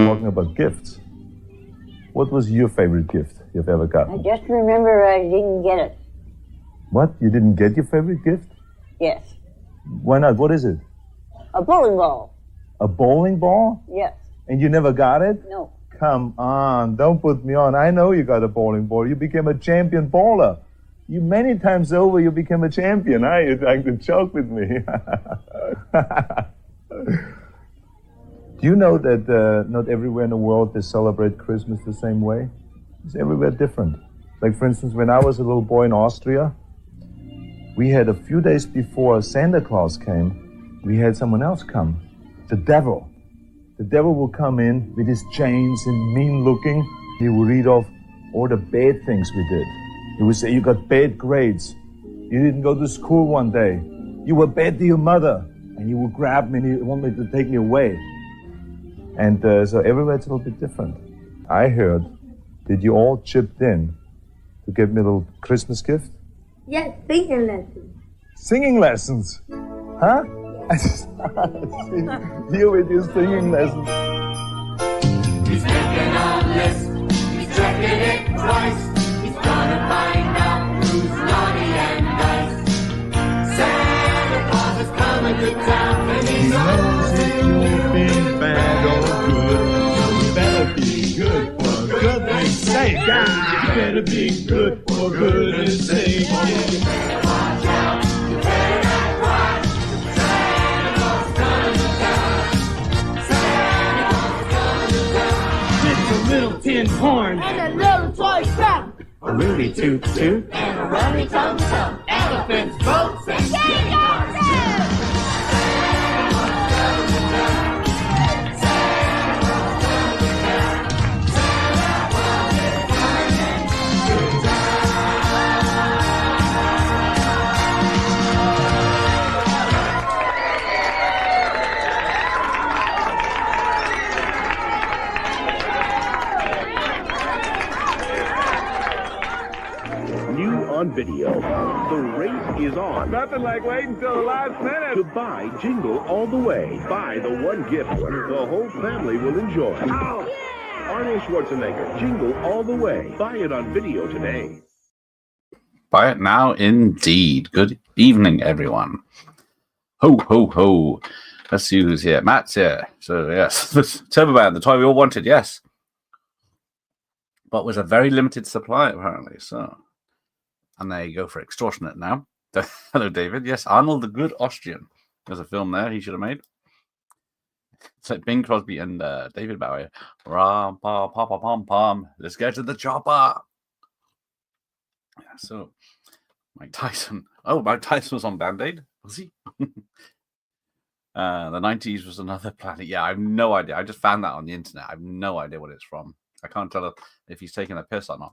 talking about gifts. What was your favorite gift you've ever gotten? I just remember I didn't get it. What? You didn't get your favorite gift? Yes. Why not? What is it? A bowling ball. A bowling ball? Yes. And you never got it? No. Come on, don't put me on. I know you got a bowling ball. You became a champion bowler. You many times over, you became a champion. Huh? You'd like to joke with me. Do you know that not everywhere in the world they celebrate Christmas the same way? It's everywhere different. Like, for instance, when I was a little boy in Austria, we had a few days before Santa Claus came, we had someone else come. The devil. The devil will come in with his chains and mean looking. He will read off all the bad things we did. He would say, you got bad grades. You didn't go to school one day. You were bad to your mother. And he would grab me and he wanted to take me away. And so everywhere it's a little bit different. I heard that you all chipped in to give me a little Christmas gift. Yes, singing lessons. Singing lessons? Huh? You with your singing lessons. He's making a list, he's checking it twice. He's gonna find out who's naughty and nice. Santa Claus is coming to town, and he knows that you've been bad or good. So you better be good for goodness sake. You better be good for goodness sake. You better watch out, you better not cry. Santa Claus is coming to town. Santa Claus is coming to town. It's a little tin horn And a little toy trap. a Rudy Toot Toot, and a Rummy Tum Tum, elephants, boats, and kangaroos. On video, the race is on. Nothing like waiting till the last minute. To buy Jingle all the way. Buy the one gift the whole family will enjoy. Ow. Arnold Schwarzenegger, Jingle all the way. Buy it on video today. Buy it now, indeed. Good evening, everyone. Ho, ho, ho. Let's see who's here. Matt's here. So, yes, Turboman, the toy we all wanted, yes. But was a very limited supply, apparently, so... And there you go for extortionate now. Hello, David. Yes, Arnold the Good Austrian. There's a film there he should have made. It's like Bing Crosby and David Bowie. Ram, pa, pa, pa, pom, pom. Let's get to the chopper. Yeah, so, Mike Tyson. Oh, Mike Tyson was on Band-Aid. Was he? The 90s was another planet. Yeah, I have no idea. I just found that on the internet. I have no idea what it's from. I can't tell if he's taking a piss or not.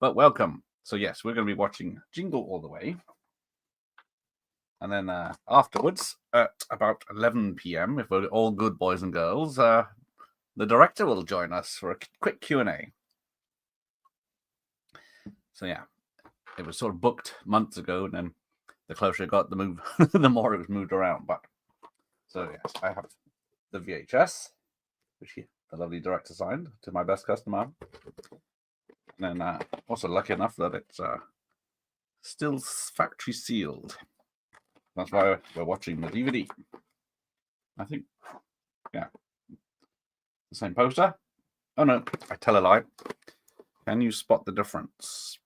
But welcome. So, yes, we're going to be watching Jingle all the way. And then afterwards, at about 11 p.m., if we're all good boys and girls, the director will join us for a quick Q&A. So, yeah, it was sort of booked months ago, and then the closer it got, the more it was moved around. But so, yes, I have the VHS, which the lovely director signed to my best customer. And then also lucky enough that it's still factory sealed. That's why we're watching the DVD. I think, yeah. The same poster. Oh no, I tell a lie. Can you spot the difference?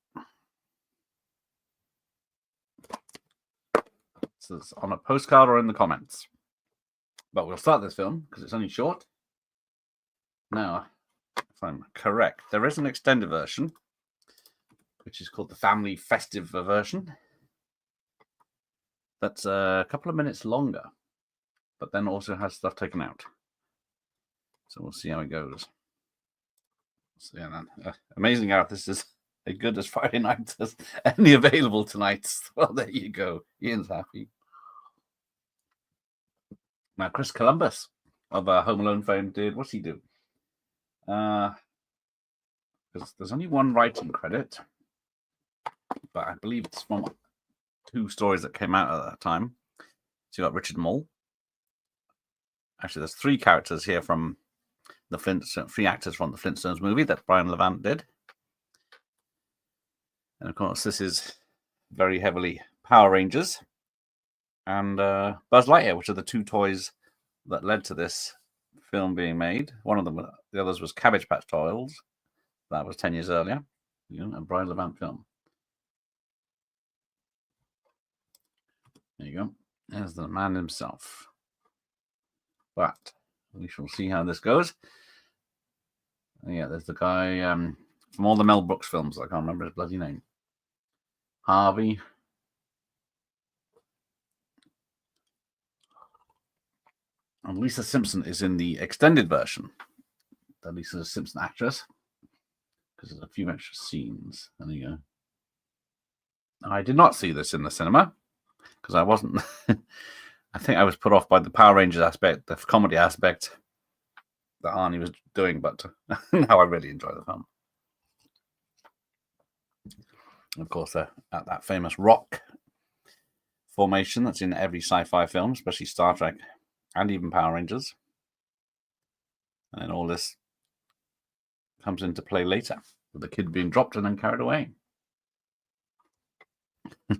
This is on a postcard or in the comments. But we'll start this film because it's only short. Now, if I'm correct, there is an extended version, which is called the Family Festive version. That's a couple of minutes longer, but then also has stuff taken out. So we'll see how it goes. So yeah, man, amazing how this is as good as Friday night as any available tonight. Well, there you go. Ian's happy. Now, Chris Columbus of Home Alone fame did, what's he do? Because there's only one writing credit, but I believe it's from 2 stories that came out at that time. So you got Richard Mole. Actually, there's 3 characters here from the three actors from the Flintstones movie that Brian Levant did. And of course, this is very heavily Power Rangers and Buzz Lightyear, which are the two toys that led to this film being made. One of them, the others was Cabbage Patch Toys. That was 10 years earlier. A Brian Levant film. There you go. There's the man himself. But we shall see how this goes. Yeah, there's the guy from all the Mel Brooks films. I can't remember his bloody name. Harvey. And Lisa Simpson is in the extended version. The Lisa Simpson actress. Because there's a few extra scenes. There you go. I did not see this in the cinema. Because I wasn't... I think I was put off by the Power Rangers aspect, the comedy aspect that Arnie was doing, but now I really enjoy the film. Of course, at that famous rock formation that's in every sci-fi film, especially Star Trek and even Power Rangers. And then all this comes into play later, with the kid being dropped and then carried away.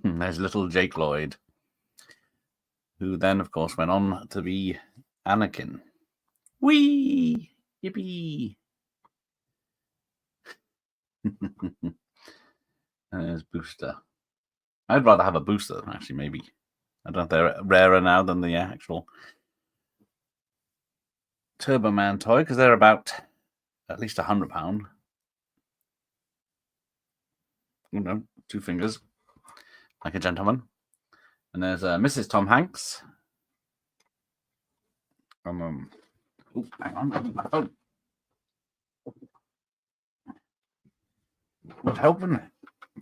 There's little Jake Lloyd, who then, of course, went on to be Anakin. Whee! Yippee! And there's Booster. I'd rather have a Booster, actually, maybe. I don't know if they're rarer now than the actual Turbo Man toy, because they're about at least £100. You know, 2 fingers, like a gentleman. And there's Mrs. Tom Hanks. Oh, hang on, my phone. What happened?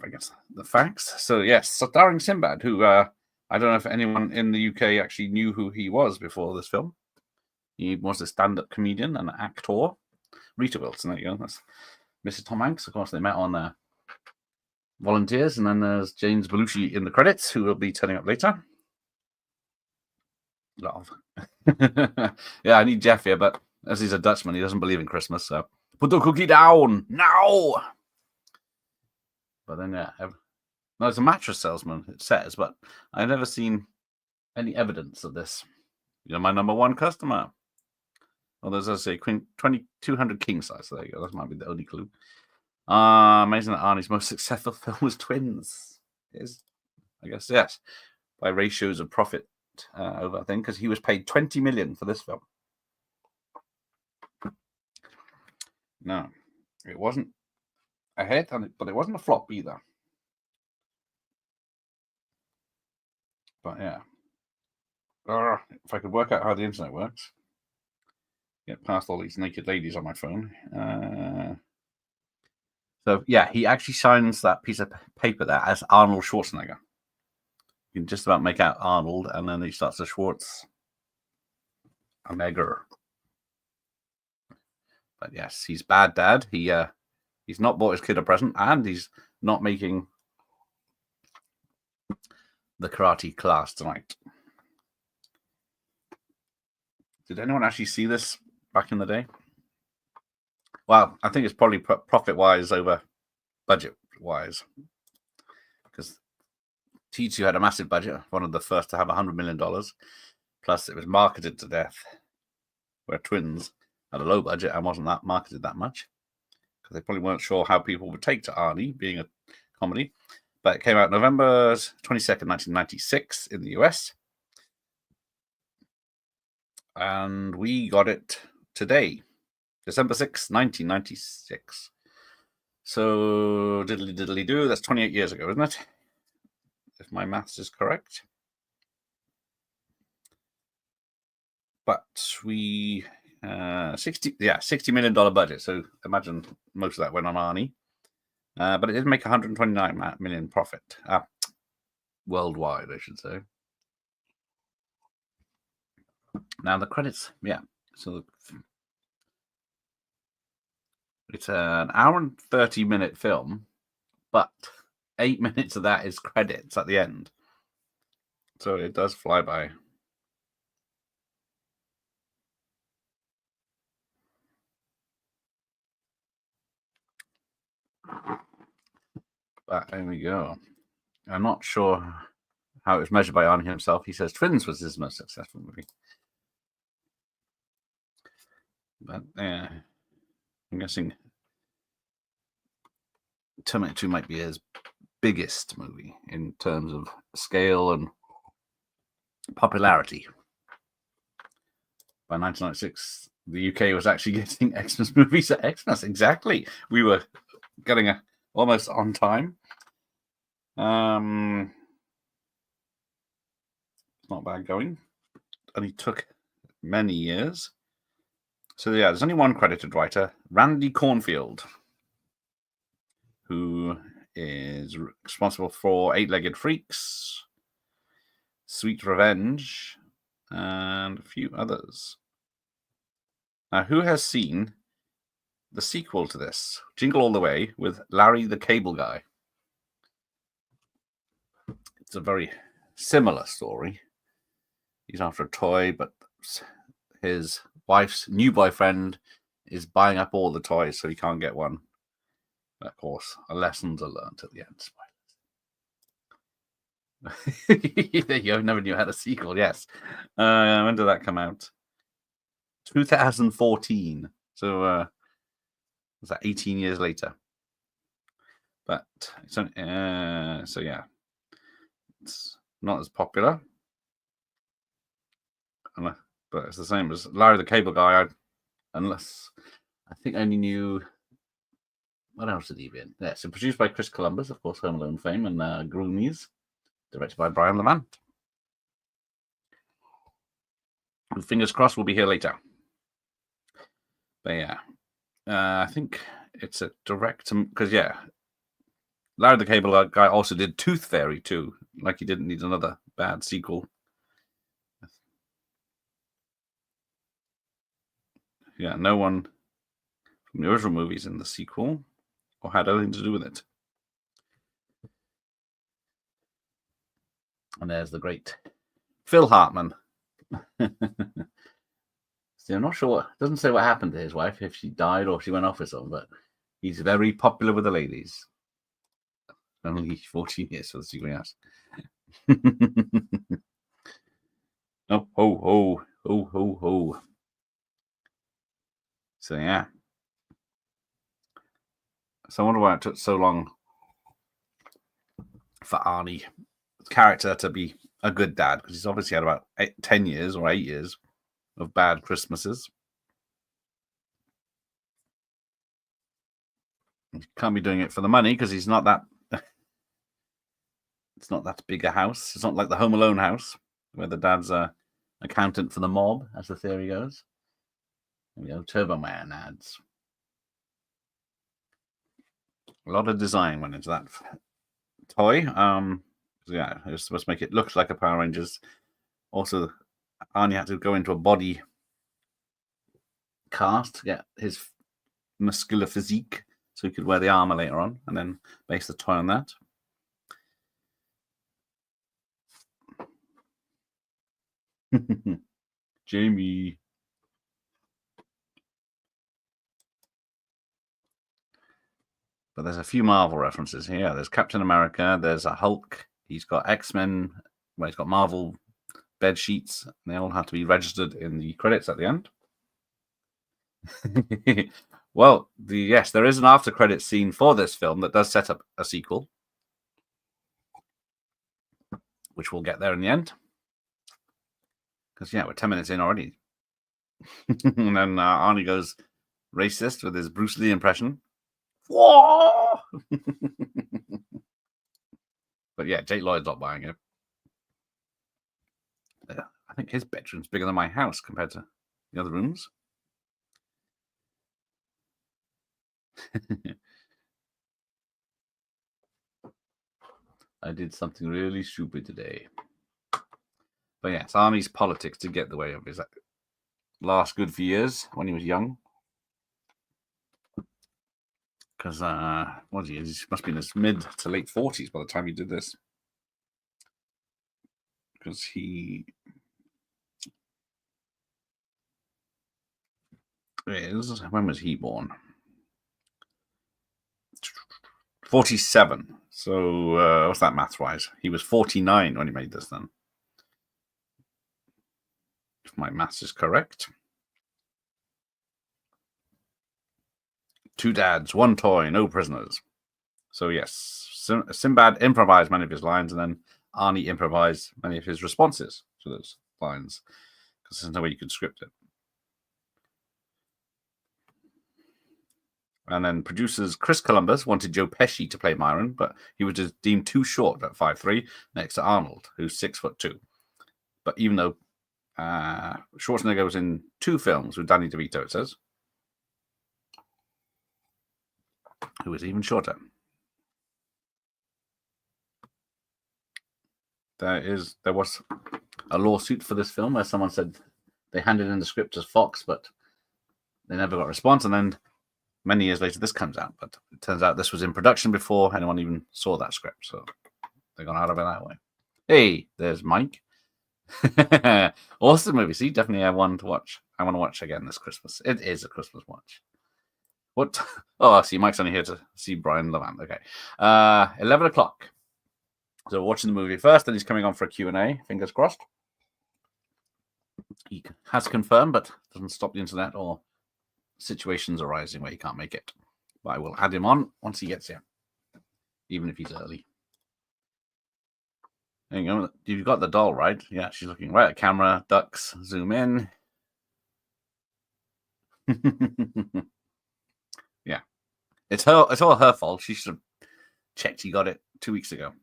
I guess the facts. So yes, starring Sinbad, who I don't know if anyone in the UK actually knew who he was before this film. He was a stand-up comedian and actor. Rita Wilson, there you go. That's Mrs. Tom Hanks. Of course, they met on Volunteers, and then there's James Belushi in the credits, who will be turning up later. Love. Yeah, I need Jeff here, but as he's a Dutchman, he doesn't believe in Christmas, so put the cookie down now. But then, yeah, no, it's a mattress salesman, it says, but I've never seen any evidence of this. You're my number one customer. Well, there's, as I say, 2200 king size. So there you go. That might be the only clue. Amazing that Arnie's most successful film was Twins. Is, I guess, yes, by ratios of profit over, I think, because he was paid $20 million for this film. No, it wasn't a hit, but it wasn't a flop either. But yeah, if I could work out how the internet works, get past all these naked ladies on my phone. So yeah, he actually signs that piece of paper there as Arnold Schwarzenegger. You can just about make out Arnold, and then he starts to Schwartz. But yes, he's bad dad. He's not bought his kid a present, and he's not making the karate class tonight. Did anyone actually see this back in the day? Well, I think it's probably profit-wise over budget-wise, because T2 had a massive budget, one of the first to have $100 million, plus it was marketed to death, where Twins had a low budget and wasn't that marketed that much, because they probably weren't sure how people would take to Arnie being a comedy. But it came out November 22nd, 1996 in the US, and we got it today, December 6th, 1996. So, diddly do, that's 28 years ago, isn't it? If my maths is correct. But we, $60 million budget. So imagine most of that went on Arnie. But it did make 129 million profit. Worldwide, I should say. Now the credits, yeah. So it's an hour and 30-minute film, but 8 minutes of that is credits at the end. So it does fly by. But there we go. I'm not sure how it was measured by Arnie himself. He says Twins was his most successful movie. But I'm guessing Terminator 2 might be his biggest movie in terms of scale and popularity. By 1996, the UK was actually getting Xmas movies at Xmas. Exactly. We were getting almost on time. It's not bad going. Only took many years. So yeah, there's only one credited writer, Randy Cornfield, who is responsible for Eight-Legged Freaks, Sweet Revenge, and a few others. Now, who has seen the sequel to this, Jingle All the Way, with Larry the Cable Guy? It's a very similar story. He's after a toy, but his wife's new boyfriend is buying up all the toys, so he can't get one. But of course, lessons are learned at the end. There you go. Never knew had a sequel. Yes. When did that come out? 2014. So was that 18 years later? But so yeah, it's not as popular. But it's the same as Larry the Cable Guy. Unless I think I only knew. What else did he be in? Yeah, so produced by Chris Columbus, of course, Home Alone fame, and Groomies, directed by Brian Levant. Fingers crossed we'll be here later. But yeah, I think it's a direct, because yeah, Larry the Cable Guy also did Tooth Fairy too. Like he didn't need another bad sequel. Yeah, no one from the original movies in the sequel or had anything to do with it. And there's the great Phil Hartman. See, I'm not sure. It doesn't say what happened to his wife, if she died or she went off with someone, but he's very popular with the ladies. Only 14 years for the sequel, yes. Oh, ho, ho, ho, ho, ho. So, yeah. So I wonder why it took so long for Arnie's character to be a good dad, because he's obviously had about 10 years or 8 years of bad Christmases. He can't be doing it for the money because he's not that. It's not that big a house. It's not like the Home Alone house where the dad's a accountant for the mob, as the theory goes. There we go, Turbo Man ads. A lot of design went into that toy. Yeah, it was supposed to make it look like a Power Rangers. Also, Arnie had to go into a body cast to get his muscular physique so he could wear the armor later on and then base the toy on that. Jamie. But there's a few Marvel references here. There's Captain America. There's a Hulk. He's got X-Men. Well, he's got Marvel bed sheets. And they all have to be registered in the credits at the end. Well, yes, there is an after credits scene for this film that does set up a sequel, which we'll get there in the end. Because, yeah, we're 10 minutes in already. And then Arnie goes racist with his Bruce Lee impression. Whoa! But yeah, Jake Lloyd's not buying it. I think his bedroom's bigger than my house compared to the other rooms. I did something really stupid today. But yes, Arnie's politics did get the way of his last good few years when he was young. Because, what is he? He must be in his mid to late 40s by the time he did this. Because he is, when was he born? 47. So what's that maths-wise? He was 49 when he made this then. If my maths is correct. 2 dads, 1 toy, no prisoners. So yes, Sinbad improvised many of his lines, and then Arnie improvised many of his responses to those lines, because there's no way you could script it. And then producers Chris Columbus wanted Joe Pesci to play Myron, but he was just deemed too short at 5'3", next to Arnold, who's 6'2". But even though Schwarzenegger was in 2 films with Danny DeVito, it says, who was even shorter. There was a lawsuit for this film where someone said they handed in the script to Fox, but they never got a response. And then many years later, this comes out. But it turns out this was in production before anyone even saw that script. So they got out of it that way. Hey, there's Mike. Awesome movie. See, definitely I want to watch. I want to watch again this Christmas. It is a Christmas watch. What? Oh, I see. Mike's only here to see Brian Levant. Okay. 11 o'clock. So watching the movie first, then he's coming on for a Q&A. Fingers crossed. He has confirmed, but doesn't stop the internet or situations arising where he can't make it. But I will add him on once he gets here, even if he's early. There you go. You've got the doll, right? Yeah, she's looking right at camera. Ducks. Zoom in. Yeah. It's all her fault. She should have checked he got it 2 weeks ago.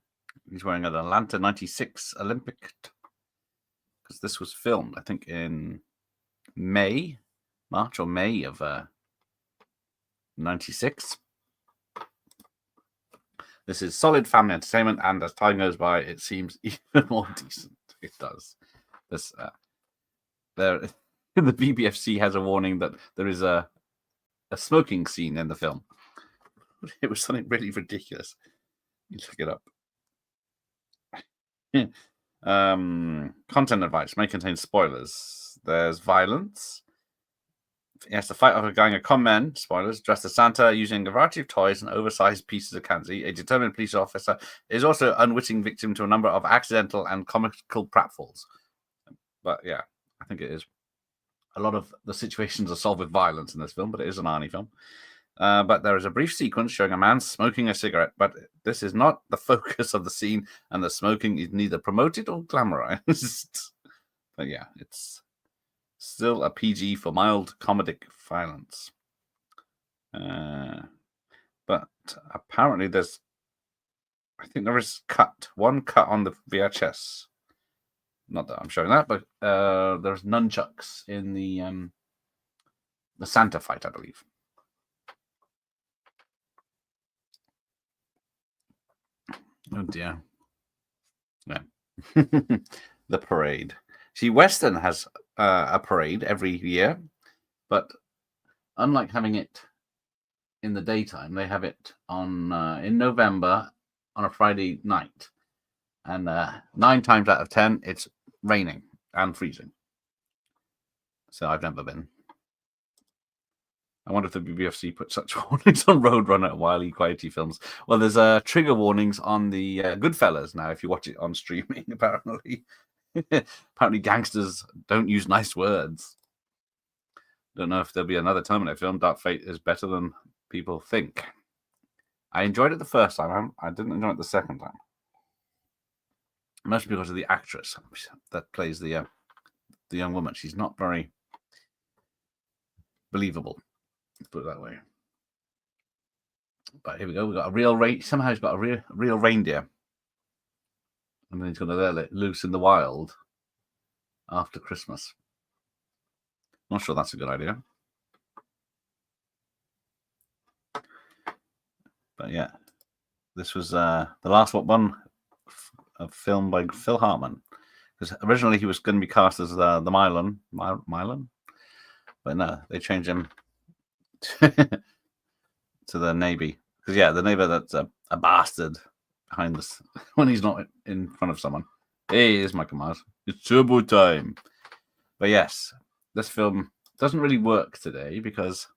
He's wearing an Atlanta 96 Olympic, because this was filmed, I think, in March or May of 96. This is solid family entertainment, and as time goes by, it seems even more decent. It does. This the BBFC has a warning that there is a smoking scene in the film. It was something really ridiculous. You look it up. Content advice may contain spoilers. There's violence. He has to fight off a gang of con men, spoilers, dressed as Santa, using a variety of toys and oversized pieces of candy. A determined police officer is also an unwitting victim to a number of accidental and comical pratfalls. But yeah, I think it is. A lot of the situations are solved with violence in this film, but it is an Arnie film. But there is a brief sequence showing a man smoking a cigarette, but this is not the focus of the scene, and the smoking is neither promoted or glamorized. But yeah, it's still a PG for mild comedic violence. But apparently I think there is one cut on the VHS. Not that I'm showing that, but there's nunchucks in the Santa fight, I believe. Oh dear. Yeah. The parade. See, Western has a parade every year, but unlike having it in the daytime, they have it on in November on a Friday night. And 9 times out of 10, it's raining and freezing. So I've never been. I wonder if the BBFC put such warnings on Roadrunner and Wile E. Coyote films. Well, there's trigger warnings on the Goodfellas now if you watch it on streaming, apparently. Apparently gangsters don't use nice words. Don't know if there'll be another Terminator film. Dark Fate is better than people think. I enjoyed it the first time. I didn't enjoy it the second time. Mostly because of the actress that plays the young woman. She's not very believable, let's put it that way. But here we go. We've got a real somehow he's got a real reindeer. And then he's going to let it loose in the wild after Christmas. Not sure that's a good idea. But yeah, this was the last one. A film by Phil Hartman, because originally he was going to be cast as the Milan, but no, they changed him to the Navy, because yeah, the neighbor that's a bastard behind us when he's not in front of someone. Hey, it's Michael Myers. It's turbo time. But yes, this film doesn't really work today because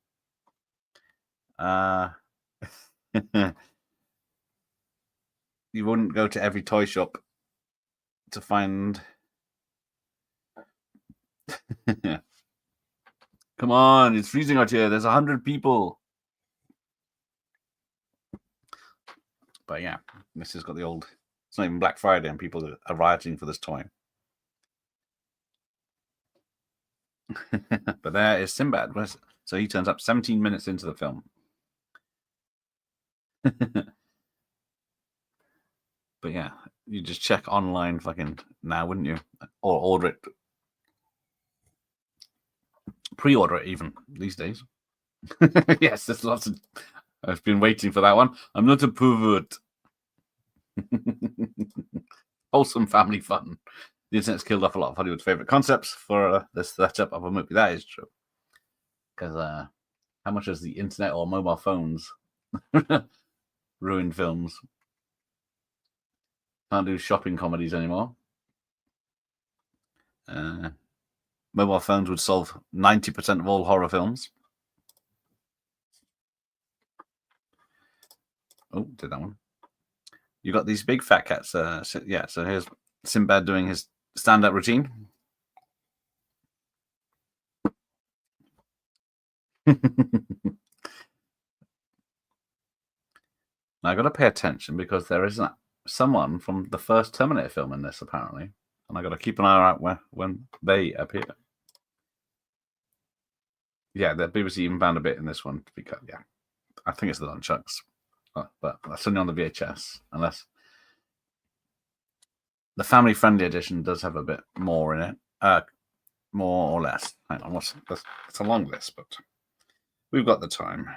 you wouldn't go to every toy shop to find. Come on, it's freezing out here. There's 100 people. But yeah, this has got the old. It's not even Black Friday, and people are rioting for this toy. But there is Sinbad. So he turns up 17 minutes into the film. But yeah, you just check online fucking now, wouldn't you? Or order it. Pre-order it even these days. Yes, there's lots of... I've been waiting for that one. I'm not a pervert. Wholesome family fun. The internet's killed off a lot of Hollywood's favorite concepts for the setup of a movie. That is true. Because how much has the internet or mobile phones ruined films? Can't do shopping comedies anymore. Mobile phones would solve 90% of all horror films. Oh, did that one. You got these big fat cats. So here's Sinbad doing his stand-up routine. Now I got to pay attention because there is someone from the first Terminator film in this, apparently. And I got to keep an eye out when they appear. Yeah, the BBC even found a bit in this one. Because, yeah, I think it's the nunchucks. But that's only on the VHS. Unless the family-friendly edition does have a bit more in it. More or less. Hang on, it's a long list, but we've got the time.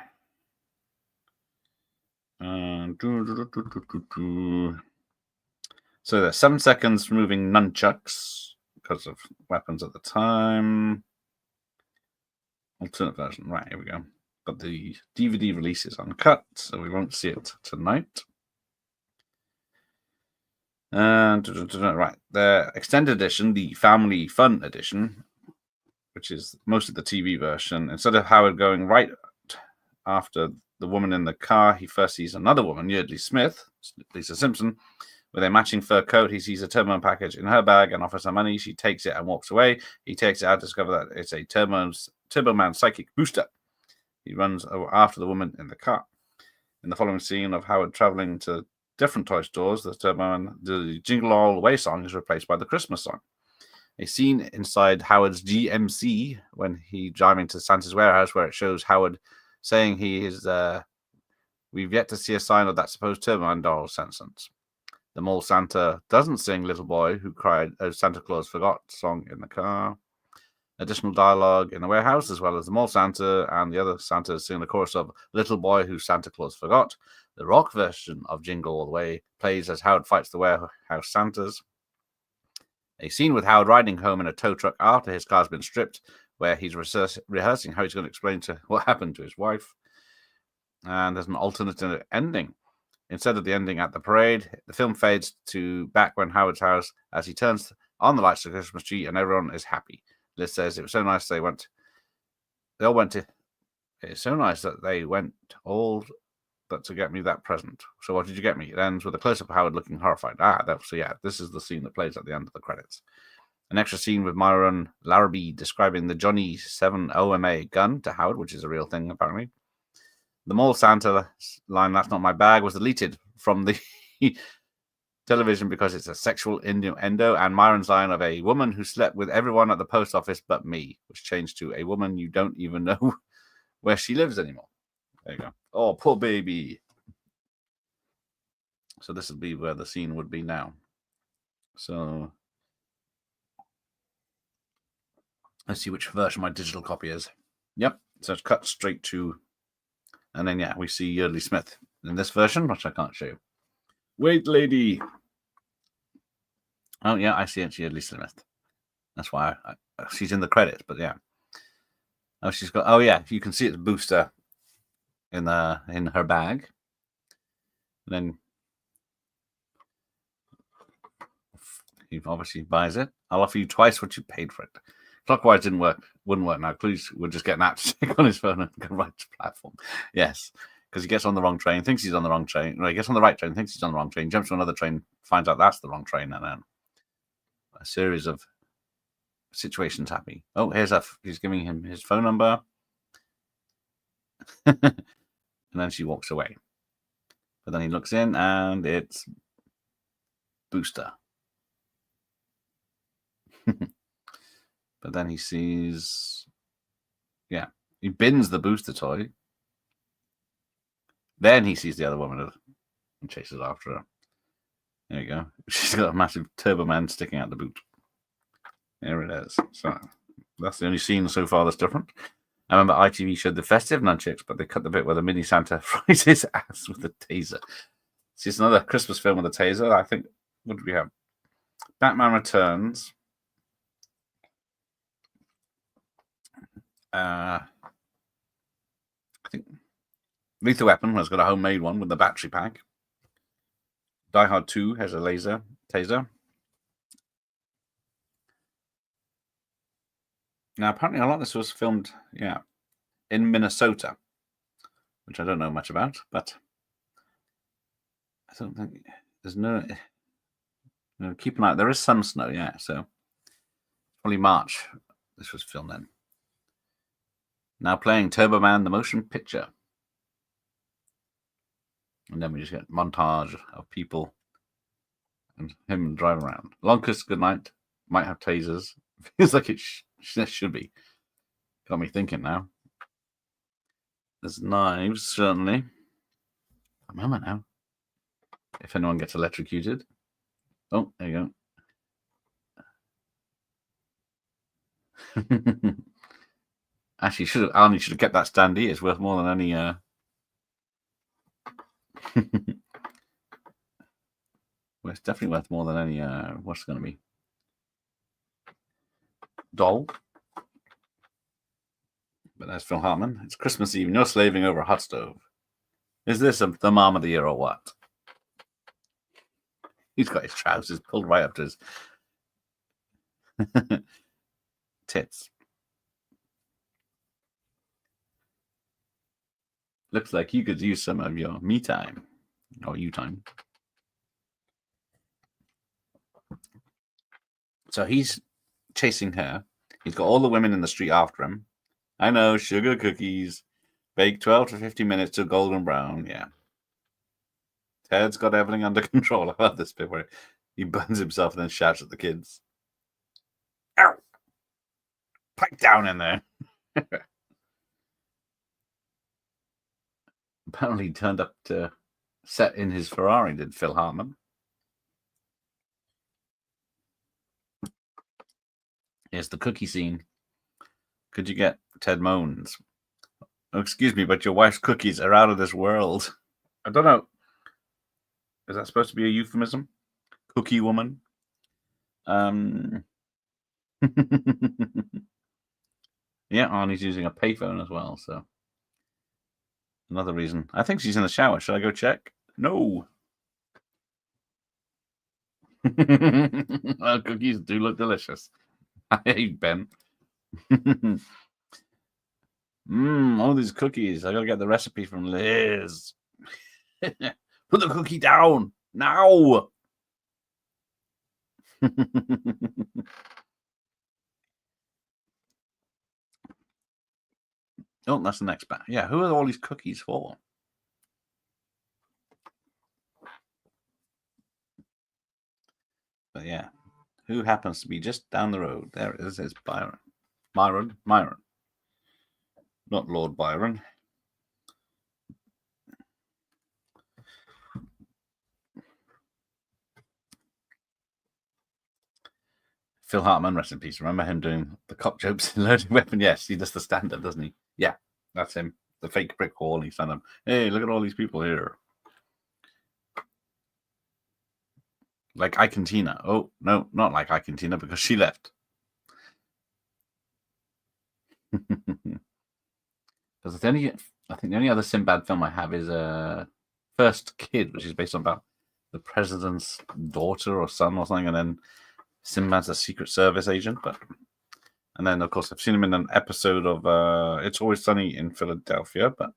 So there's 7 seconds removing nunchucks because of weapons at the time. Alternate version. Right, here we go. But the DVD release is uncut, so we won't see it tonight. And right, the extended edition, the Family Fun edition, which is most of the TV version, instead of Howard going right after the woman in the car, he first sees another woman, Yeardley Smith, Lisa Simpson, with a matching fur coat. He sees a Turboman package in her bag and offers her money. She takes it and walks away. He takes it out to discover that it's a Turboman psychic booster. He runs after the woman in the car. In the following scene of Howard traveling to different toy stores, the Jingle All the Way song is replaced by the Christmas song. A scene inside Howard's GMC when he driving to Santa's warehouse, where it shows Howard saying he is, we've yet to see a sign of that supposed Turboman doll sentence. The mall Santa doesn't sing Little Boy Who Cried, Santa Claus Forgot song in the car. Additional dialogue in the warehouse, as well as the mall Santa and the other Santas sing the chorus of Little Boy Who Santa Claus Forgot. The rock version of Jingle All the Way plays as Howard fights the warehouse Santas. A scene with Howard riding home in a tow truck after his car's been stripped, where he's rehearsing how he's going to explain what happened to his wife. And there's an alternate ending. Instead of the ending at the parade, the film fades to back when Howard's house as he turns on the lights of the Christmas tree and everyone is happy. Liz says it was so nice it's so nice that they went all but to get me that present. So what did you get me? It ends with a close-up of Howard looking horrified. This is the scene that plays at the end of the credits. An extra scene with Myron Larrabee describing the Johnny 7 OMA gun to Howard, which is a real thing, apparently. The mall Santa line, "That's not my bag," was deleted from the television because it's a sexual innuendo, and Myron's line of "a woman who slept with everyone at the post office but me" was changed to "a woman you don't even know where she lives anymore." There you go. Oh, poor baby. So this would be where the scene would be now. So let's see which version my digital copy is. Yep. So it's cut straight to, and then yeah, we see Yeardley Smith in this version, which I can't show you. Wait, lady. Oh yeah, I see it. Yeardley Smith. That's why she's in the credits. But yeah. Oh, she's got. Oh yeah, you can see it's booster in her bag. And then he obviously buys it. I'll offer you twice what you paid for it. Clockwise wouldn't work now. Please, we'll just get Nat to stick on his phone and go right to platform. Yes. because he gets on the wrong train, thinks he's on the wrong train. No, he gets on the right train, thinks he's on the wrong train, jumps to another train, finds out that's the wrong train, and then a series of situations happy. Oh, he's giving him his phone number. And then she walks away. But then he looks in and it's Booster. But then he sees, he bins the Booster toy. Then he sees the other woman and chases after her. There you go. She's got a massive Turbo Man sticking out the boot. There it is. So that's the only scene so far that's different. I remember ITV showed the Festive nunchucks, but they cut the bit where the mini Santa fries his ass with a taser. See, it's another Christmas film with a taser. I think, what did we have? Batman Returns. I think Lethal Weapon has got a homemade one with the battery pack. Die Hard 2 has a taser. Now, apparently a lot of this was filmed, in Minnesota, which I don't know much about, but I don't think there's keep an eye. There is some snow, so probably March this was filmed then. Now playing Turbo Man, the motion picture. And then we just get montage of people and him driving around. Long Kiss Goodnight might have tasers. Feels like it should be. Got me thinking now. There's knives, certainly. I remember now. If anyone gets electrocuted. Oh, there you go. Actually, Arnie should have kept that standee. It's worth more than any. Well, it's definitely worth more than any. What's it going to be? Doll. But there's Phil Hartman. It's Christmas Eve and you're slaving over a hot stove. Is this the mom of the year or what? He's got his trousers pulled right up to his tits. Looks like you could use some of your me time. Or you time. So he's chasing her. He's got all the women in the street after him. I know, sugar cookies. Bake 12 to 50 minutes till golden brown. Yeah. Ted's got everything under control. I love this bit where he burns himself and then shouts at the kids. Ow! Pipe down in there. Apparently he turned up to set in his Ferrari, did Phil Hartman. Here's the cookie scene. Could you get Ted moans? Oh, excuse me, but your wife's cookies are out of this world. I don't know. Is that supposed to be a euphemism? Cookie woman? Yeah, Arnie's using a payphone as well, so. Another reason. I think she's in the shower. Should I go check? No. Well, cookies do look delicious. I hate Ben. All these cookies. I gotta get the recipe from Liz. Put the cookie down now. Oh, that's the next bat. Yeah, who are all these cookies for? But yeah, who happens to be just down the road? There it is. It's Byron. Myron. Not Lord Byron. Phil Hartman, rest in peace. Remember him doing the cop jokes in Loading Weapon? Yes, he does the stand-up, doesn't he? Yeah, that's him. The fake brick wall, and he stand up. Hey, look at all these people here. Like Ike and Tina. Oh, no, not like Ike and Tina, because she left. Because I think the only other Sinbad film I have is First Kid, which is based on about the president's daughter or son or something, and then Sinbad's a Secret Service agent. And then, of course, I've seen him in an episode of It's Always Sunny in Philadelphia, but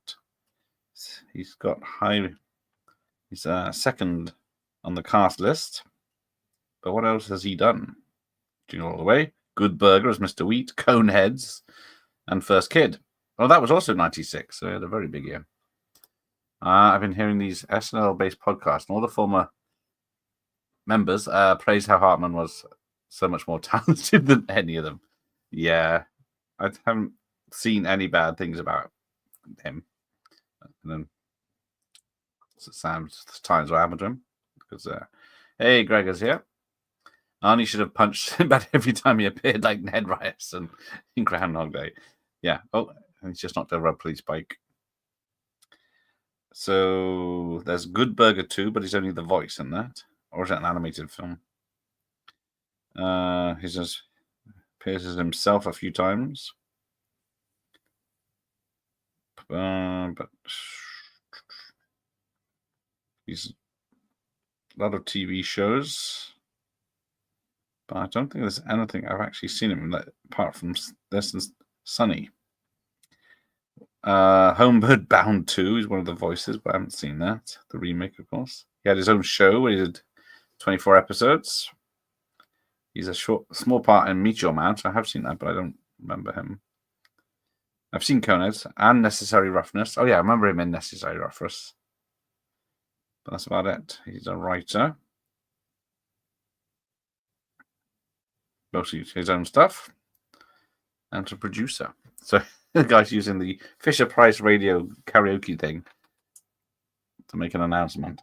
He's got high. He's second on the cast list. But what else has he done? Jingle All the Way, Good Burger as Mr. Wheat, Coneheads, and First Kid. Oh, that was also 96, so he had a very big year. I've been hearing these SNL-based podcasts, and all the former members praise how Hartman was so much more talented than any of them. Yeah, I haven't seen any bad things about him. And then Sam's times what happened to him. Because, hey, Gregor's here. Arnie should have punched Sinbad every time he appeared, like Ned Ryerson in Groundhog Day. Yeah. Oh, he's just knocked over a police bike. So there's Good Burger 2, but he's only the voice in that. Or is it an animated film? He just appears as himself a few times. But he's a lot of TV shows. But I don't think there's anything I've actually seen him in that, apart from this and Sunny. Homeward Bound 2 is one of the voices, but I haven't seen that. The remake, of course. He had his own show where he did 24 episodes. He's a small part in Meet Your Man, so I have seen that, but I don't remember him. I've seen Coneheads and Necessary Roughness. Oh, yeah, I remember him in Necessary Roughness. But that's about it. He's a writer. Mostly his own stuff. And a producer. So the guy's using the Fisher Price radio karaoke thing to make an announcement.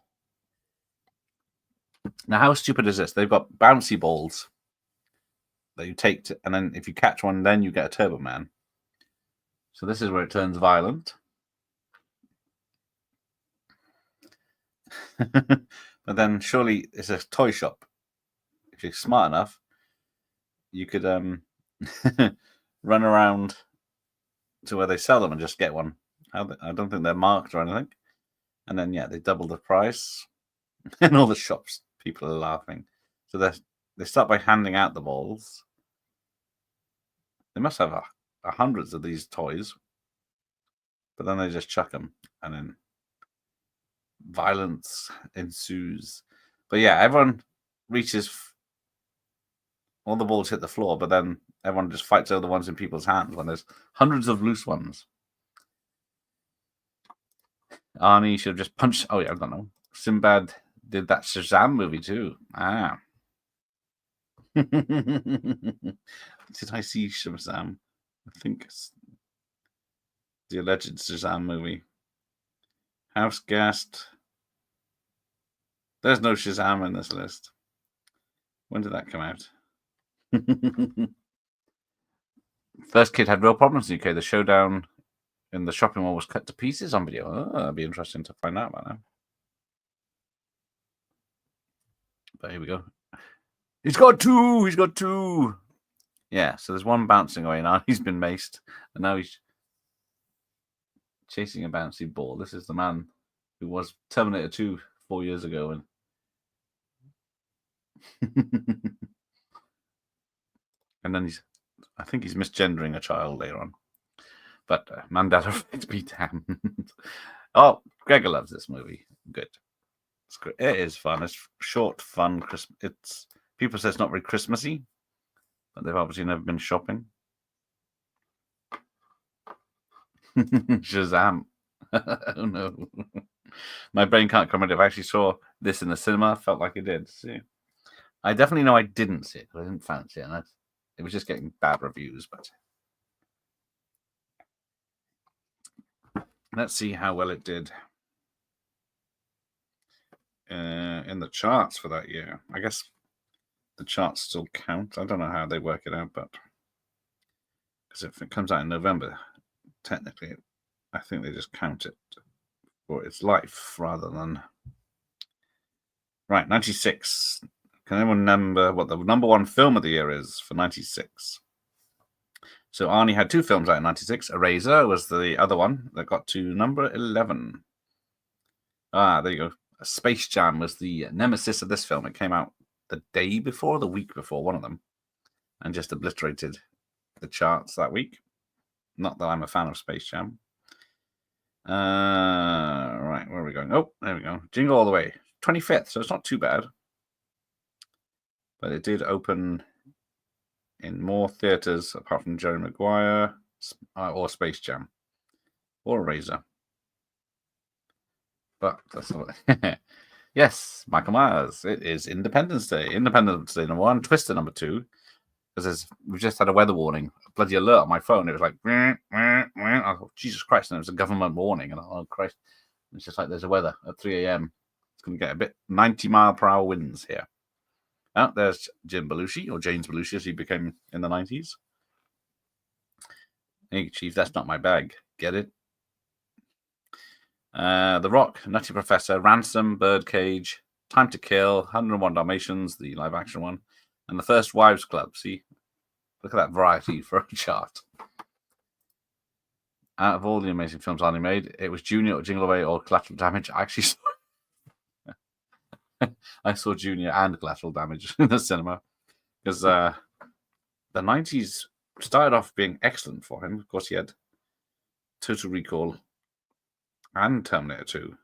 Now, how stupid is this? They've got bouncy balls that you take, and then if you catch one, then you get a Turbo Man. So this is where it turns violent. But then surely it's a toy shop. If you're smart enough, you could run around to where they sell them and just get one. I don't think they're marked or anything. And then, yeah, they double the price. In all the shops, people are laughing. So they start by handing out the balls. They must have hundreds of these toys. But then they just chuck them. And then violence ensues. But yeah, everyone reaches... all the balls hit the floor, but then everyone just fights over the ones in people's hands when there's hundreds of loose ones. Arnie should have just punched... oh, yeah, I don't know. Sinbad did that Shazam movie too. Ah. Did I see Shazam? I think it's the alleged Shazam movie. House Guest. There's no Shazam in this list. When did that come out? First Kid had real problems in the UK. The showdown in the shopping mall was cut to pieces on video. Oh, that'd be interesting to find out about that. But here we go. He's got two. He's got two. Yeah, so there's one bouncing away now. He's been maced. And now he's chasing a bouncy ball. This is the man who was Terminator 2 4 years ago. And and then I think he's misgendering a child later on. But Mandela Effect be damned. Oh, Gregor loves this movie. Good. It's great. It is fun. It's short, fun. People say it's not very Christmassy, but they've obviously never been shopping. Shazam. Oh no. My brain can't come if I actually saw this in the cinema. Felt like it did. See, I definitely know I didn't see it because I didn't fancy it. And it was just getting bad reviews. But let's see how well it did in the charts for that year. I guess the charts still count. I don't know how they work it out, but because if it comes out in November, technically, I think they just count it for its life rather than... Right, 96. Can anyone remember what the number one film of the year is for 96? So Arnie had two films out in 96. Eraser was the other one that got to number 11. Ah, there you go. Space Jam was the nemesis of this film. It came out the day before, the week before, one of them, and just obliterated the charts that week. Not that I'm a fan of Space Jam. Right, where are we going? Oh, there we go. Jingle All the Way. 25th, so it's not too bad. But it did open in more theatres apart from Jerry Maguire or Space Jam or Razor. But that's not yes, Michael Myers. It is Independence Day. Independence Day number 1, Twister number 2. Because we've just had a weather warning, a bloody alert on my phone. It was like, I thought, Jesus Christ, and it was a government warning. And I thought, oh Christ, it's just like there's a weather at 3 a.m. It's going to get a bit 90-mile-per-hour winds here. Oh, there's Jim Belushi, or James Belushi, as he became in the 90s. Hey, Chief, that's not my bag. Get it? The Rock, Nutty Professor, Ransom, Birdcage, Time to Kill, 101 Dalmatians, the live-action one, and The First Wives Club. See? Look at that variety for a chart. Out of all the amazing films Arnie made, it was Junior or Jingle Away or Collateral Damage. I actually saw Junior and Collateral Damage in the cinema because the 90s started off being excellent for him. Of course, he had Total Recall and Terminator 2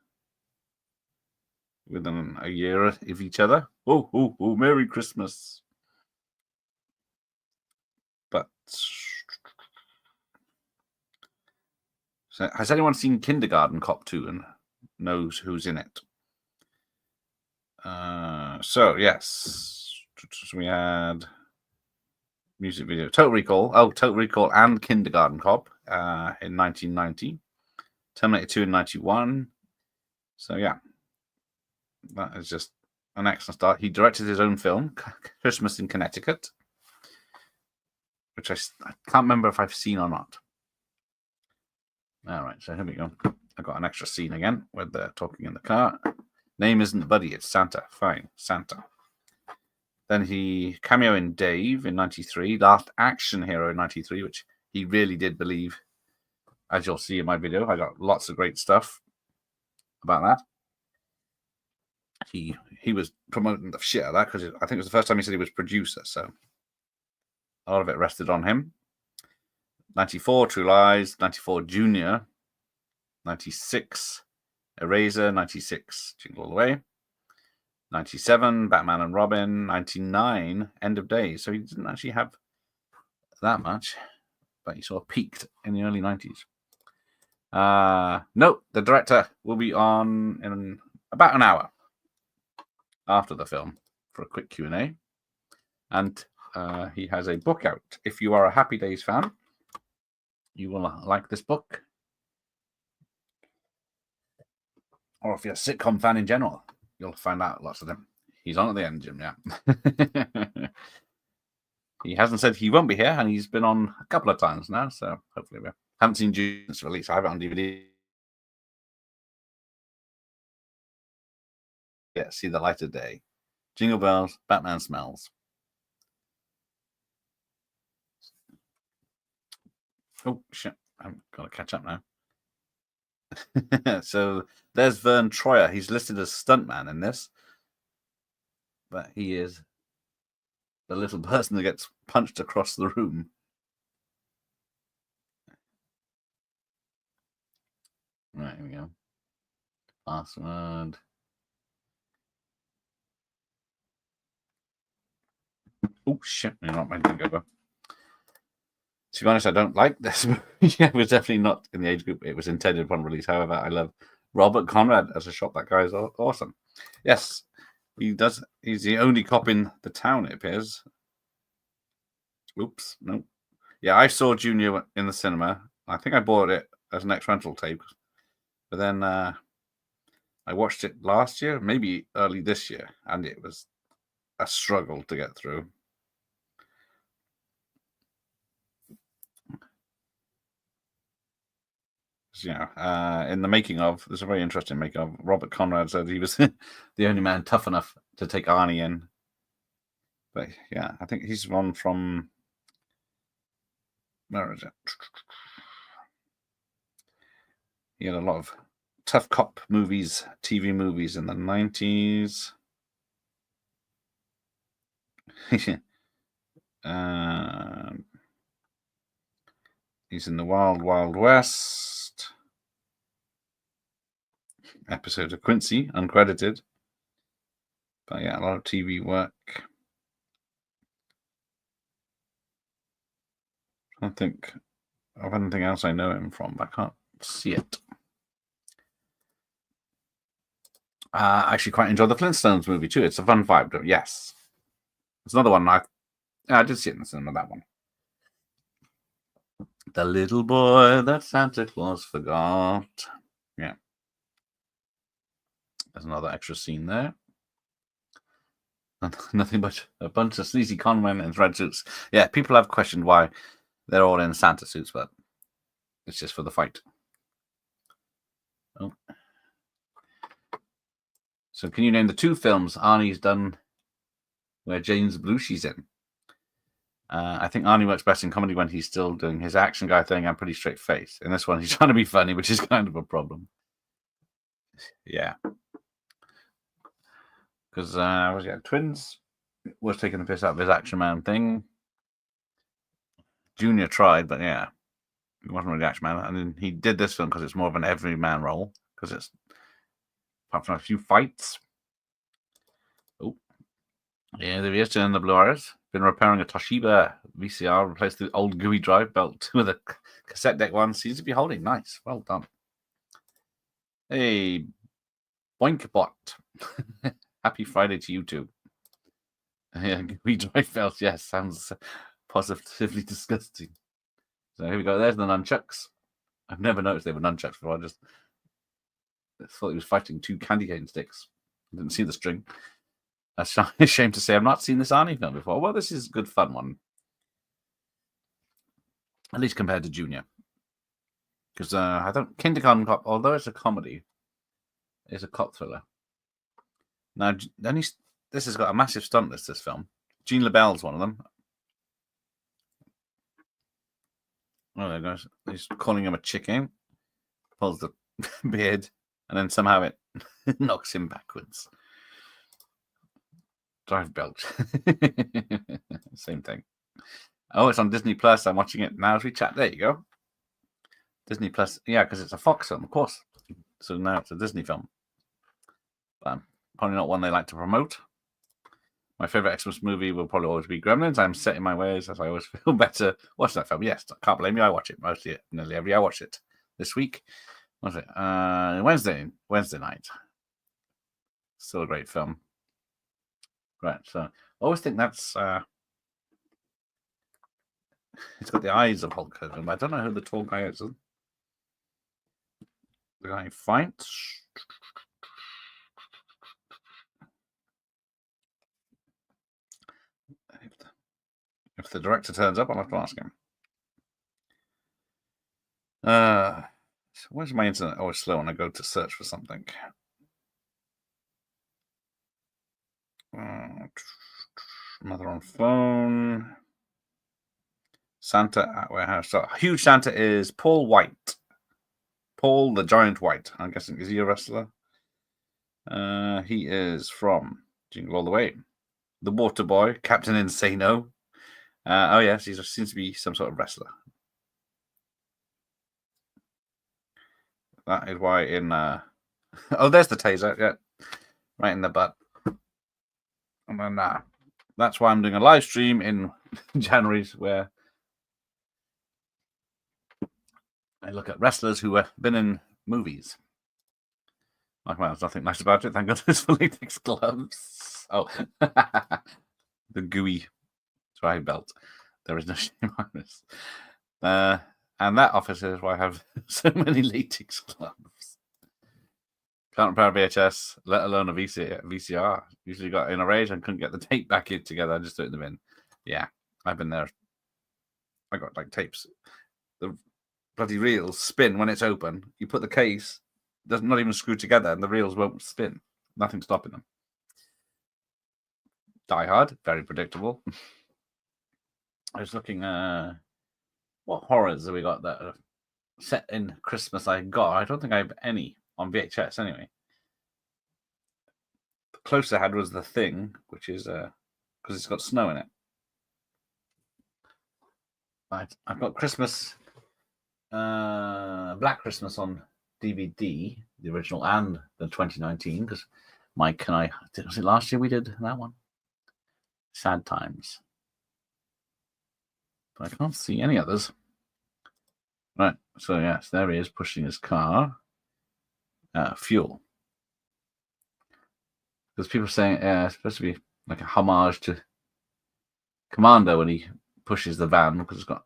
within a year of each other. Oh, Merry Christmas. But so, has anyone seen Kindergarten Cop 2 and knows who's in it? So yes, we had music video, Total Recall and Kindergarten Cop in 1990, Terminator 2 in 91. So yeah, that is just an excellent start. He directed his own film, Christmas in Connecticut, which I can't remember if I've seen or not. All right, so here we go. I got an extra scene again where they're talking in the car. Name isn't Buddy, it's Santa. Fine, Santa. Then he cameo in Dave in 93, Last Action Hero in 93, which he really did believe, as you'll see in my video. I got lots of great stuff about that. He was promoting the shit out of that because I think it was the first time he said he was producer, so a lot of it rested on him. 94, True Lies. 94, Junior. 96, Eraser. 96, Jingle All the Way. 97, Batman and Robin. 99, End of Days. So he didn't actually have that much, but he sort of peaked in the early 90s. No, the director will be on in about an hour after the film for a quick Q&A. And he has a book out. If you are a Happy Days fan, you will like this book. Or if you're a sitcom fan in general, you'll find out lots of them. He's on at the end, Jim, yeah. He hasn't said he won't be here, and he's been on a couple of times now, so hopefully we haven't seen June's release. I have it on DVD. Yeah, see the light of day. Jingle bells, Batman smells. Oh, shit. I've got to catch up now. So there's Vern Troyer. He's listed as stuntman in this, but he is the little person that gets punched across the room. Right, here we go. Password. Oh, shit. You're not my thing over. To be honest, I don't like this movie. It was definitely not in the age group it was intended upon release. However, I love Robert Conrad as a shot. That guy is awesome. Yes, he does. He's the only cop in the town, it appears. Oops, no. Yeah, I saw Junior in the cinema. I think I bought it as an ex-rental tape. But then I watched it last year, maybe early this year, and it was a struggle to get through. In the making of, there's a very interesting making of. Robert Conrad said he was the only man tough enough to take Arnie in. But yeah, I think he's one from, where is it? He had a lot of tough cop movies, TV movies in the 90s. He's in the Wild Wild West. episode of Quincy, uncredited. But yeah, a lot of TV work. I don't think of anything else I know him from, but I can't see it. I actually quite enjoy the Flintstones movie too. It's a fun vibe. Yes. It's another one I did see it in the cinema, that one. The little boy that Santa Claus forgot. Yeah. There's another extra scene there. Nothing but a bunch of sleazy conmen in red suits. Yeah, people have questioned why they're all in Santa suits, but it's just for the fight. Oh. So can you name the 2 films Arnie's done where James Belushi's in? I think Arnie works best in comedy when he's still doing his action guy thing and pretty straight face. In this one, he's trying to be funny, which is kind of a problem. Yeah. Because Twins was taking the piss out of his action man thing. Junior tried, but yeah, he wasn't really action man. And then he did this film because it's more of an everyman role. Because it's, apart from a few fights. Oh. Yeah, there he is, turning the blue iris. Been repairing a Toshiba VCR, replaced the old GUI drive belt with a cassette deck one. Seems to be holding. Nice. Well done. Hey, Boinkbot. Happy Friday to you too. Yeah, GUI drive belt. Yes, sounds positively disgusting. So here we go. There's the nunchucks. I've never noticed they were nunchucks before. I just thought he was fighting 2 candy cane sticks. I didn't see the string. That's a shame to say I've not seen this Arnie film before. Well, this is a good fun one. At least compared to Junior. Because I don't... Kindergarten Cop, although it's a comedy, it's a cop thriller. Now, this has got a massive stunt list, this film. Jean LaBelle's one of them. Oh, there goes. He's calling him a chicken. Pulls the beard. And then somehow it knocks him backwards. Drive belt. Same thing. Oh, it's on Disney Plus. I'm watching it now as we chat. There you go. Disney Plus. Yeah, because it's a Fox film, of course. So now it's a Disney film. But probably not one they like to promote. My favorite Xmas movie will probably always be Gremlins. I'm set in my ways as I always feel better. Watch that film. Yes, I can't blame you. I watch it mostly, nearly every year. I watch it this week. What's it? Wednesday night. Still a great film. Right, so I always think that's it's got the eyes of Hulk Hogan, but I don't know who the tall guy is. The guy who fights. If the director turns up, I'll have to ask him. Where's my internet always slow when I go to search for something? Mother on phone. Santa at warehouse. So huge Santa is Paul White. Paul the Giant White. I'm guessing, is he a wrestler? He is from Jingle All the Way. The Water Boy, Captain Insano. Oh yes, he seems to be some sort of wrestler. That is why in oh, there's the taser, yeah. Right in the butt. And then that's why I'm doing a live stream in January where I look at wrestlers who have been in movies. Well, there's nothing nice about it. Thank goodness for latex gloves. Oh, the gooey dry belt. There is no shame on this. And that office is why I have so many latex gloves. Can't repair a VHS, let alone a VCR. Usually got in a rage and couldn't get the tape back in together. I just threw it in the bin. Yeah, I've been there. I got like tapes. The bloody reels spin when it's open. You put the case, does not even screw together, and the reels won't spin. Nothing stopping them. Die Hard, very predictable. I was looking, what horrors have we got that are set in Christmas I got? I don't think I have any on VHS anyway. The closest I had was The Thing, which is because it's got snow in it. I've got Christmas, Black Christmas on DVD. the original and the 2019, because Mike and I, was it last year we did that one? Sad Times. But I can't see any others. Right, so yes, there he is pushing his car. Fuel. Because people are saying it's supposed to be like a homage to Commander when he pushes the van because it's got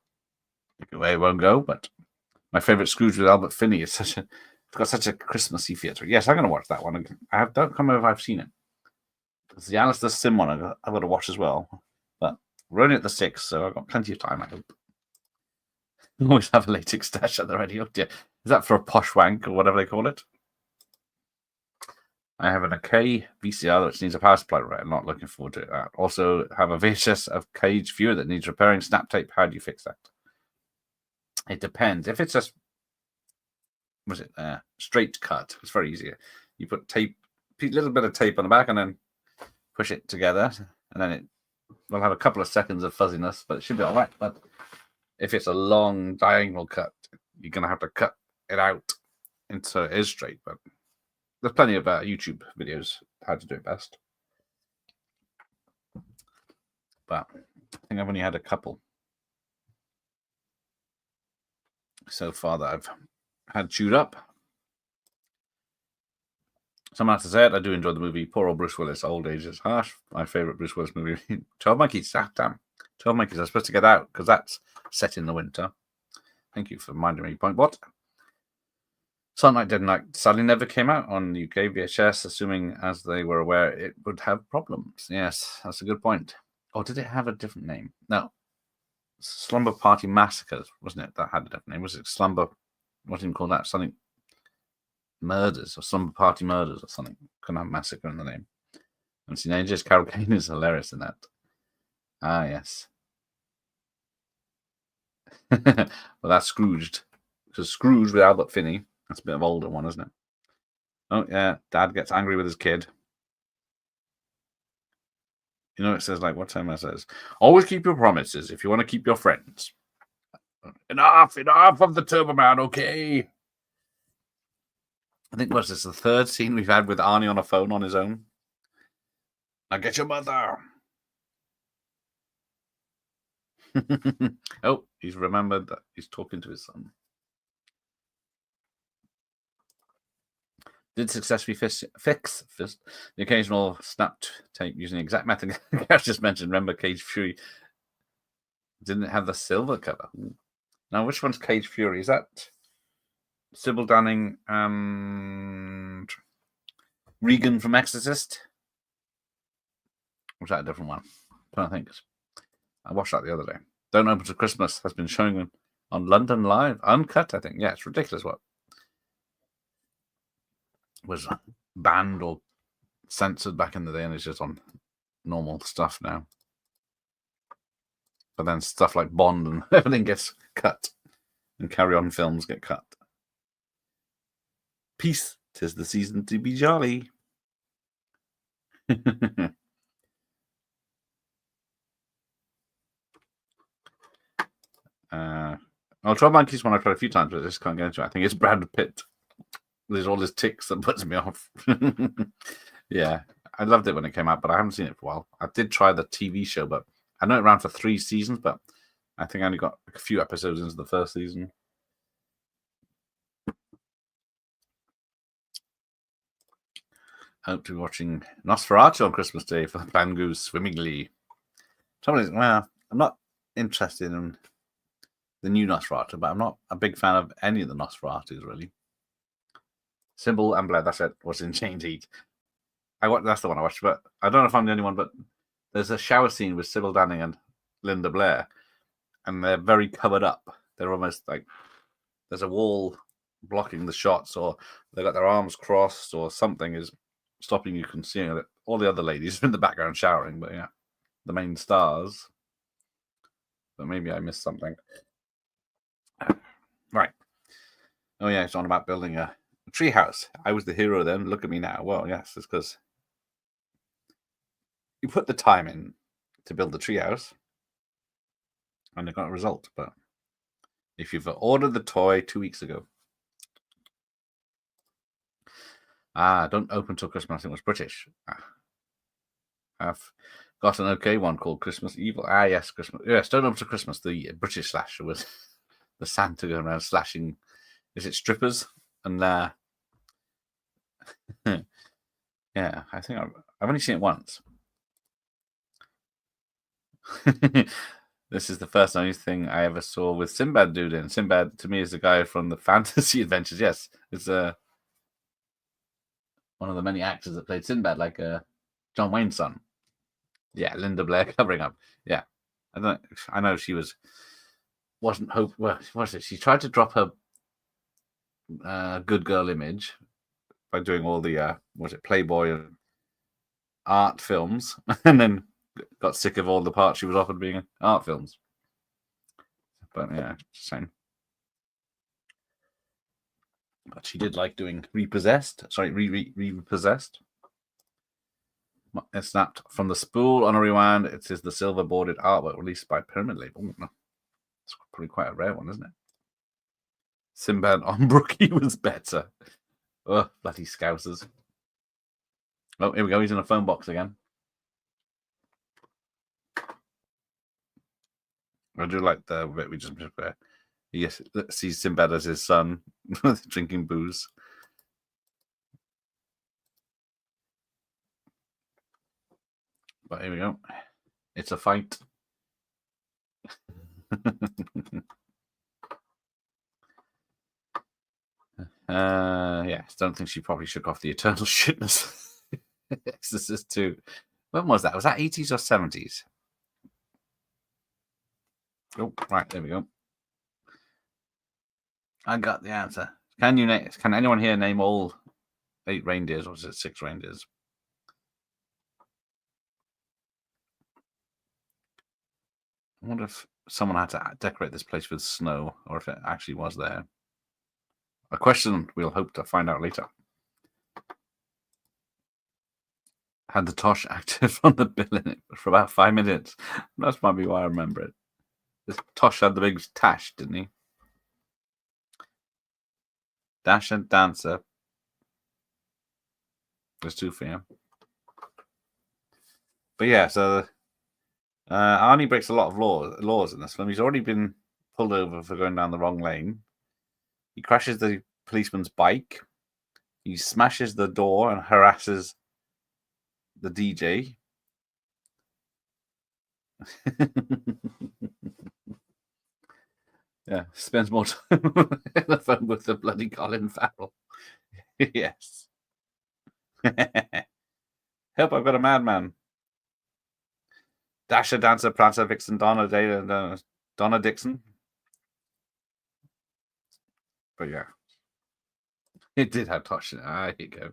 way it won't go. But my favourite Scrooge with Albert Finney is it's got such a Christmassy feel to it. Yes, I'm going to watch that one. Don't come over if I've seen it. It's the Alistair Sim one I've got to watch as well. But we're only at the 6th, so I've got plenty of time, I hope. Always have a latex stash at the ready. Oh dear. Is that for a posh wank or whatever they call it? I have an K VCR which needs a power supply, right? I'm not looking forward to that. Also have a VHS of Cage Viewer that needs repairing. Snap tape. How do you fix that? It depends. If it's just straight cut, it's very easy. You put tape, a little bit of tape on the back, and then push it together, and then it will have a couple of seconds of fuzziness, but it should be all right. But if it's a long diagonal cut, you're gonna have to cut it out until it is straight. But there's plenty of YouTube videos how to do it best. But I think I've only had a couple so far that I've had chewed up. Someone has to say it. I do enjoy the movie. Poor old Bruce Willis. Old age is harsh. My favourite Bruce Willis movie. 12 Monkeys. Ah, damn. 12 Monkeys are supposed to get out because that's set in the winter. Thank you for reminding me. Point what? Silent Night, Dead Night sadly never came out on UK VHS, assuming as they were aware it would have problems. Yes, that's a good point. Or did it have a different name? No. Slumber Party Massacres, wasn't it? That had a different name. Was it Slumber? What did you call that? Something Murders or Slumber Party Murders or something. Couldn't have Massacre in the name. And seen ages. Carol Kane is hilarious in that. Ah, yes. Well, that's Scrooged. Because Scrooge with Albert Finney. That's a bit of older one, isn't it? Oh, yeah. Dad gets angry with his kid. You know, it says, like, what time it says? Always keep your promises if you want to keep your friends. Enough of the Turbo Man, okay? I think, what's this, the third scene we've had with Arnie on a phone on his own? Now get your mother. Oh, he's remembered that he's talking to his son. Did successfully fix the occasional snapped tape using the exact method I just mentioned. Remember, Cage Fury didn't have the silver cover. Now, which one's Cage Fury? Is that Sybil Danning and Regan from Exorcist? Or was that a different one? I don't think. I watched that the other day. Don't Open to Christmas has been showing on London Live, uncut, I think. Yeah, it's ridiculous what was banned or censored back in the day, and it's just on normal stuff now. But then stuff like Bond and everything gets cut, and Carry On films get cut. Peace, 'tis the season to be jolly. 12 Monkeys one I tried a few times, but I just can't get into it. I think it's Brad Pitt. There's all his ticks that puts me off. Yeah, I loved it when it came out, but I haven't seen it for a while. I did try the TV show, but I know it ran for 3 seasons, but I think I only got a few episodes into the first season. Hope to be watching Nosferatu on Christmas Day for the plan goes swimmingly. Well, I'm not interested in the new Nosferatu, but I'm not a big fan of any of the Nosferatus, really. Sybil and Blair, that's it, was in Chained Heat. That's the one I watched, but I don't know if I'm the only one, but there's a shower scene with Sybil Danning and Linda Blair, and they're very covered up. They're almost like there's a wall blocking the shots, or they've got their arms crossed, or something is stopping you from seeing it. All the other ladies are in the background showering, but yeah, the main stars. But maybe I missed something. Right. Oh yeah, it's on about building a tree house. I was the hero then. Look at me now. Well, yes, it's because you put the time in to build the tree house, and it got a result. But if you've ordered the toy 2 weeks ago, Don't Open Till Christmas. I think it was British. I've got an okay one called Christmas Evil. Yes, Christmas. Yes, Don't Open Till Christmas. The British slasher was the Santa going around slashing. Is it strippers? And yeah, I think I've only seen it once. This is the first and only thing I ever saw with Sinbad dude in. Sinbad to me is the guy from the Fantasy Adventures. Yes, it's one of the many actors that played Sinbad, like John Wayne's son. Yeah, Linda Blair covering up. Yeah, I know she wasn't hope. Well, what was it? She tried to drop her good girl image by doing all the Playboy and art films, and then got sick of all the parts she was offered being in art films. But yeah, same. But she did like doing Repossessed. Sorry, Repossessed. It snapped from the spool on a rewind. It is the silver boarded artwork released by Pyramid Label. It's probably quite a rare one, isn't it? Sinbad on Brookie was better. Oh, bloody scousers. Oh, here we go. He's in a phone box again. I do like the bit we just missed there. He sees Sinbad as his son drinking booze. But here we go. It's a fight. Yes, don't think she probably shook off the eternal shitness. Exorcist 2. When was that? Was that 80s or 70s? Oh, right, there we go. I got the answer. Can anyone here name all 8 reindeers, or is it 6 reindeers? I wonder if someone had to decorate this place with snow, or if it actually was there. A question we'll hope to find out later. Had the Tosh active on the bill in it for about 5 minutes. That might be why I remember it. This Tosh had the big tash, didn't he? Dash and Dancer. There's 2 for you. But yeah, so Arnie breaks a lot of laws in this film. He's already been pulled over for going down the wrong lane. He crashes the policeman's bike. He smashes the door and harasses the DJ. Yeah, spends more time on the phone with the bloody Colin Farrell. Yes. Help, I've got a madman. Dasher, Dancer, Prancer, Vixen, Donna Dixon. But yeah. It did have Tosh in it. Here you go.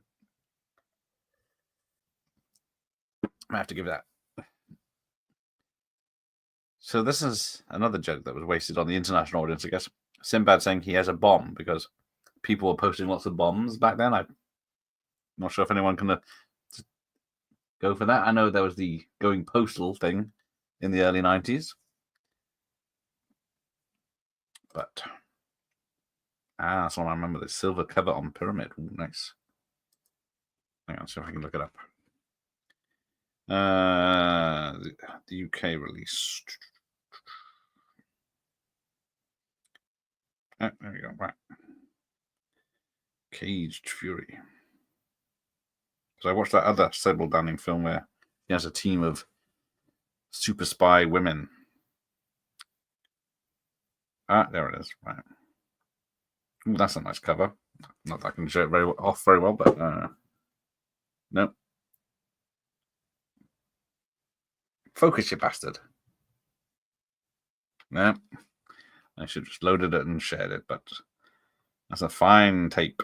I have to give that. So this is another joke that was wasted on the international audience, I guess. Sinbad saying he has a bomb because people were posting lots of bombs back then. I'm not sure if anyone can go for that. I know there was the going postal thing in the early 90s. But that's what I remember. The silver cover on Pyramid. Ooh, nice. Hang on, see if I can look it up. The UK release. Oh, there we go. Right. Caged Fury. So I watched that other Sybil Danning film where he has a team of super spy women. There it is. Right. Ooh, that's a nice cover. Not that I can show it very well, but no. Focus, you bastard. No. I should have just loaded it and shared it, but that's a fine tape.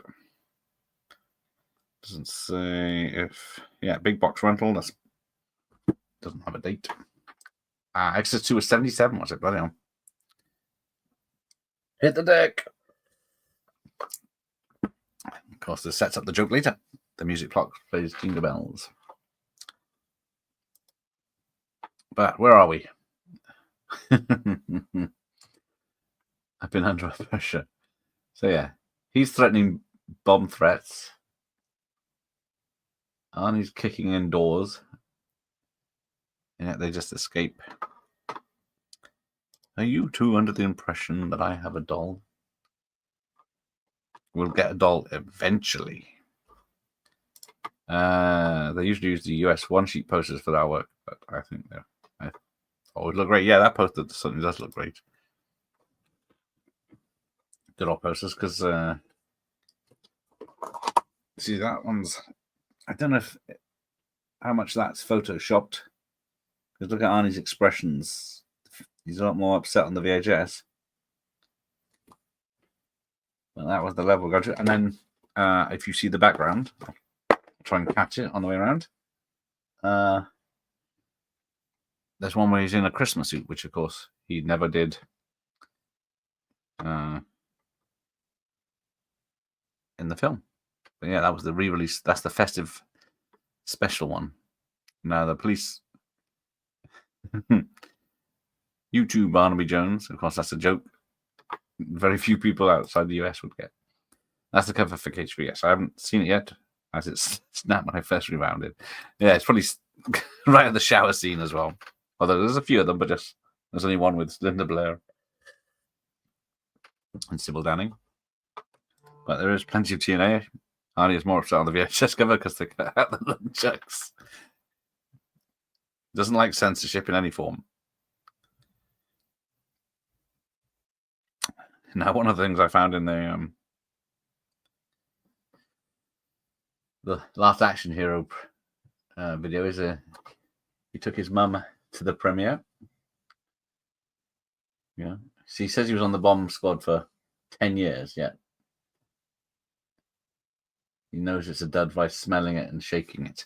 Doesn't say if... Yeah, big box rental. That's doesn't have a date. Exorcist 2 was 77, was it? Bloody hell. Hit the deck. Of course, this sets up the joke later. The music clock plays Jingle Bells. But where are we? I've been under pressure. So yeah, he's threatening bomb threats. Arnie's kicking in doors. And yet they just escape. Are you two under the impression that I have a doll? We'll get a doll eventually. They usually use the US one-sheet posters for that work, but I think they always look great. Yeah, that poster certainly does look great. Good old posters, because see, that one's, I don't know how much that's photoshopped, because look at Arnie's expressions. He's a lot more upset on the VHS. But that was the level we got to. And then if you see the background, I'll try and catch it on the way around. There's one where he's in a Christmas suit, which of course he never did in the film. But yeah, that was the re-release. That's the festive special one. Now the police. YouTube Barnaby Jones. Of course, that's a joke. Very few people outside the US would get. That's the cover for KHVS. I haven't seen it yet, as it's snapped when I first rewound it. Yeah, it's probably right at the shower scene as well. Although there's a few of them, but just there's only one with Linda Blair and Sybil Danning. But there is plenty of TNA. Arnie is more upset on the VHS cover because they cut out the nunchucks. Doesn't like censorship in any form. Now, one of the things I found in the Last Action Hero video is he took his mum to the premiere. Yeah, so he says he was on the bomb squad for 10 years. Yet he knows it's a dud by smelling it and shaking it.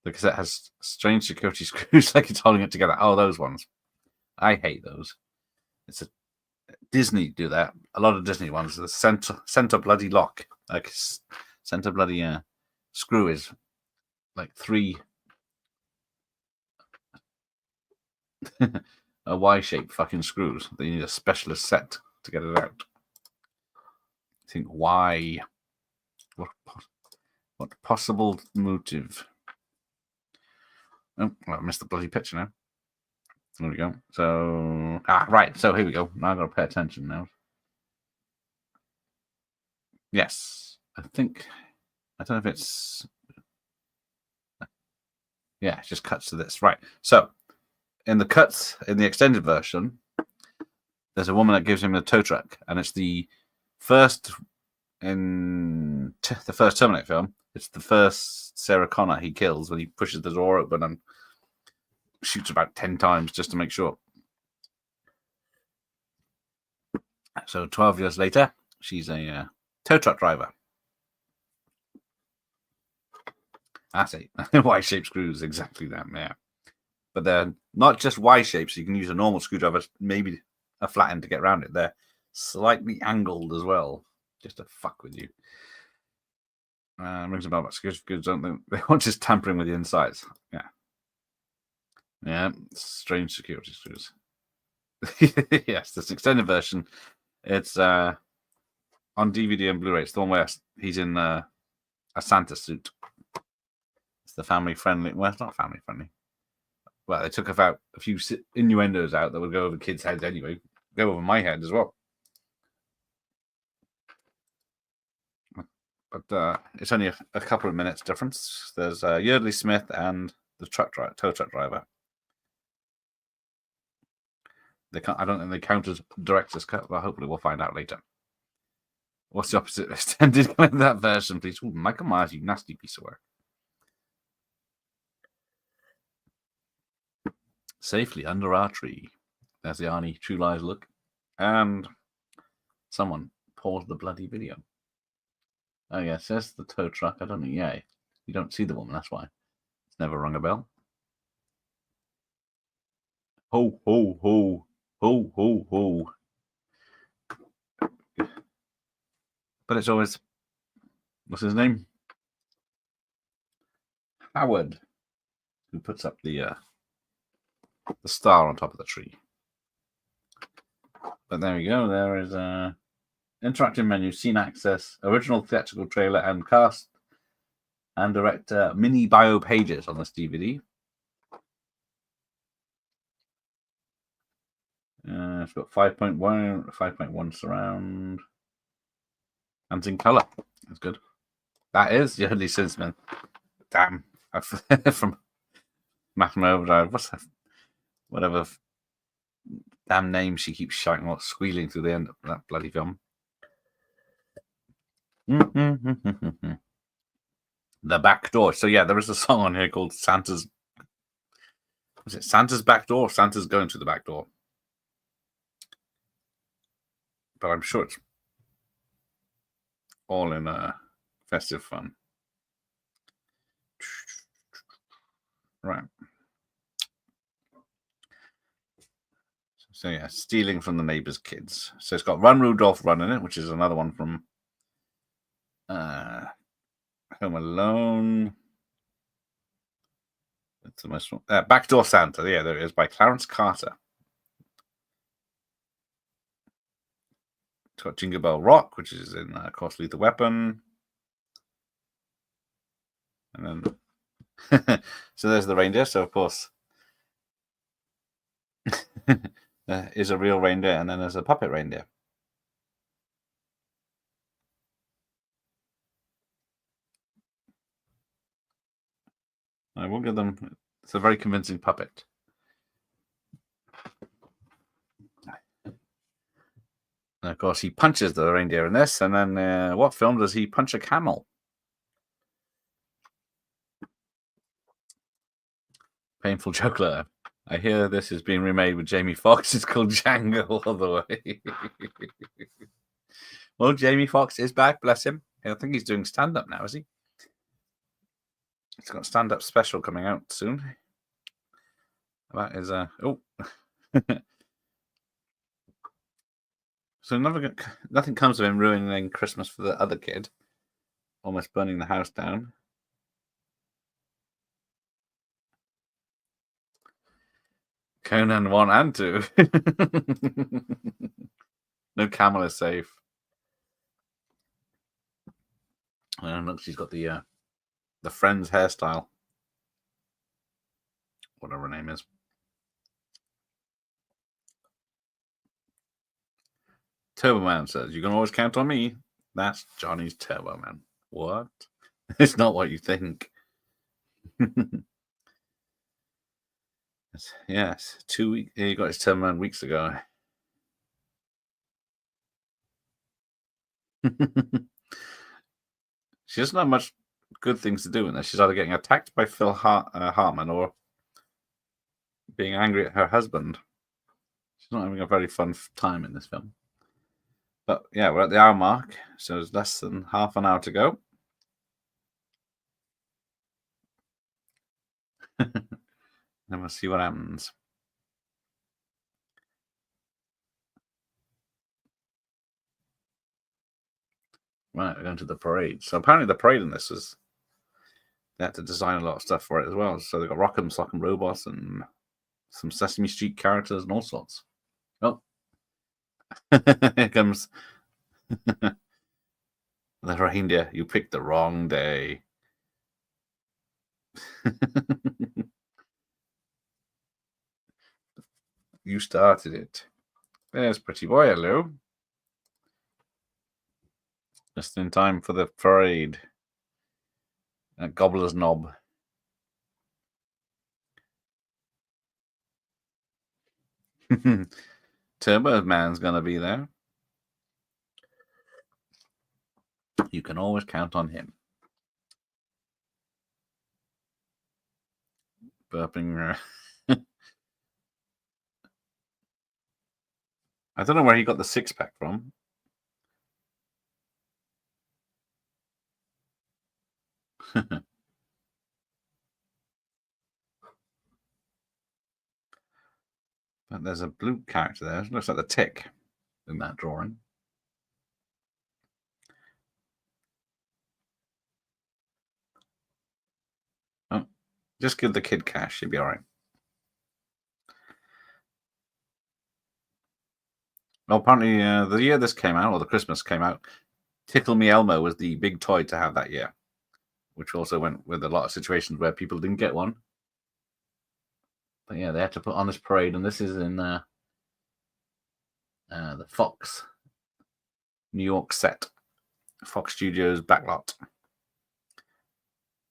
The cassette has strange security screws, like it's holding it together. Oh, those ones. I hate those. It's a Disney do that. A lot of Disney ones. The center bloody lock, like center bloody screw is like 3 a Y-shaped fucking screws. They need a specialist set to get it out. I think why? What possible motive? Oh, well, I missed the bloody picture now. There we go. So, right. So here we go. Now I've got to pay attention now. Yes. I don't know if it's, yeah, it just cuts to this. Right. So, in the cuts, in the extended version, there's a woman that gives him a tow truck, and it's the first, in the first Terminator film, it's the first Sarah Connor he kills when he pushes the door open and shoots about 10 times just to make sure. So 12 years later, she's a tow truck driver. I say Y-shaped screws, exactly that, yeah. But they're not just Y-shaped, so you can use a normal screwdriver, maybe a flat end to get around it. They're slightly angled as well, just to fuck with you. Rings a bell about security goods, don't they? They want just tampering with the insides. Yeah. Yeah, strange security screws. Yes, this extended version. It's on DVD and Blu-ray. It's the one where he's in a Santa suit. It's the family-friendly. Well, it's not family-friendly. Well, they took about a few innuendos out that would go over kids' heads anyway. Go over my head as well. But it's only a couple of minutes difference. There's Yeardley Smith and the tow truck driver. I don't think they count as director's cut, but hopefully we'll find out later. What's the opposite extended in that version, please? Ooh, Michael Myers, you nasty piece of work. Safely under our tree. There's the Arnie True Lies look. And someone paused the bloody video. Oh, yeah, it says the tow truck. I don't know. Yeah, you don't see the woman, that's why. It's never rung a bell. Ho, ho, ho. Ho, ho, ho. But it's always, what's his name? Howard, who puts up the star on top of the tree. But there we go. There is a interactive menu, scene access, original theatrical trailer, and cast and direct mini bio pages on this DVD. It's got 5.1 surround, and it's in color. That's good. That is Yodely Sinsman. Damn. From Maximum Overdrive. What's that? Whatever damn name she keeps shouting or squealing through the end of that bloody film. The Back Door. So yeah, there is a song on here called Santa's. Was it Santa's Back Door? Santa's Going to the Back Door. But I'm sure it's all in festive fun. Right. So yeah, stealing from the neighbor's kids. So it's got Run Rudolph Run in it, which is another one from Home Alone. That's the most one. Backdoor Santa. Yeah, there it is, by Clarence Carter. It's got Jingle Bell Rock, which is in, of course, Lethal Weapon. And then so there's the reindeer. So of course there is a real reindeer, and then there's a puppet reindeer. I will give them. It's a very convincing puppet. And of course, he punches the reindeer in this. And then, what film does he punch a camel? Painful joke letter. I hear this is being remade with Jamie Foxx. It's called Jangle all the way. Well, Jamie Foxx is back, bless him. I think he's doing stand-up now, is he? He's got a stand-up special coming out soon. That is oh. So nothing comes of him ruining Christmas for the other kid. Almost burning the house down. Conan 1 and 2. No camel is safe. And look, she's got the Friends hairstyle. Whatever her name is. Turbo Man says, "You can always count on me." That's Johnny's Turbo Man. What? It's not what you think. Yes, 2 weeks. He got his Turbo Man weeks ago. She doesn't have much good things to do in this. She's either getting attacked by Phil Hartman or being angry at her husband. She's not having a very fun time in this film. But yeah, we're at the hour mark, so there's less than half an hour to go. Then we'll see what happens. Right, we're going to the parade. So apparently the parade in this is, they had to design a lot of stuff for it as well. So they've got Rock'em Sock'em Robots and some Sesame Street characters and all sorts. Oh. Here comes the reindeer. You picked the wrong day. You started it. There's Pretty Boy. Hello. Just in time for the parade. Gobbler's Knob. Turbo Man's gonna be there. You can always count on him. Burping. I don't know where he got the six-pack from. But there's a blue character there. It looks like the Tick in that drawing. Oh, just give the kid cash. He'll be all right. Well, apparently, the year this came out, or the Christmas came out, Tickle Me Elmo was the big toy to have that year. which also went with a lot of situations where people didn't get one. But yeah, they had to put on this parade, and this is in the Fox New York set, Fox Studios backlot.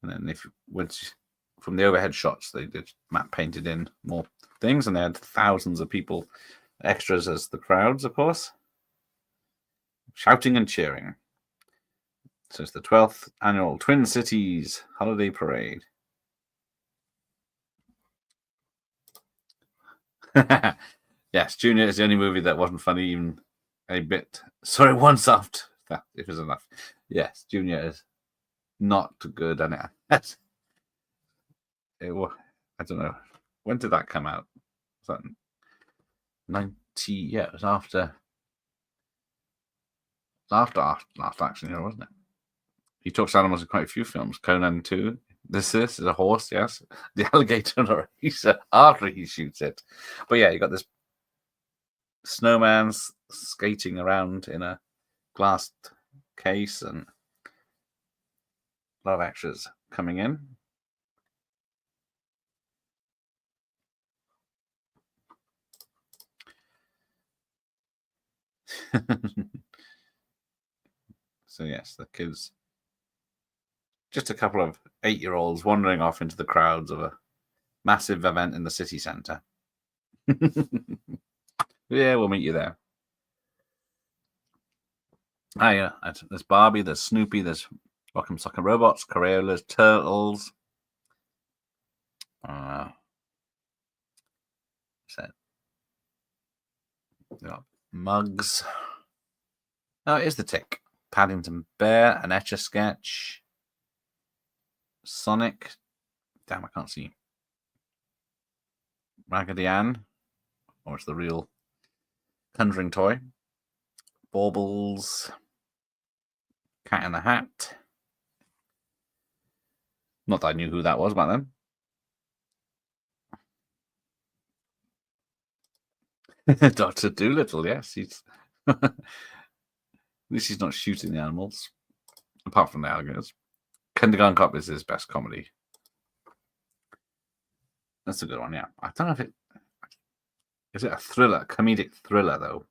And then if once from the overhead shots, they did matte painted in more things, and they had thousands of people, extras as the crowds, of course, shouting and cheering. So it's the 12th annual Twin Cities Holiday Parade. Yes, Junior is the only movie that wasn't funny even a bit. Sorry, one soft. That it was enough. Yes, Junior is not good, and I don't know. When did that come out? Was that 90? Yeah, it was after Action Hero, wasn't it? He talks animals in quite a few films. Conan 2. This is a horse, yes. The alligator on a racer after he shoots it. But yeah, you got this snowman skating around in a glass case, and a lot of extras coming in. So yes, the kids, just a couple of 8-year-olds wandering off into the crowds of a massive event in the city centre. Yeah, we'll meet you there. Ah, yeah, there's Barbie, there's Snoopy, there's Rock'em Sock'em Robots, Crayolas, Turtles. Mugs. Oh, it is the Tick. Paddington Bear, an Etch-a-Sketch. Sonic. Damn, I can't see. Raggedy Ann. Or it's the real Conjuring toy. Baubles. Cat in the Hat. Not that I knew who that was back then. Dr. Dolittle, yes. He's at least he's not shooting the animals. Apart from the alligators. Kindergarten Cop is his best comedy. That's a good one, yeah. I don't know if it... Is it a thriller? Comedic thriller, though?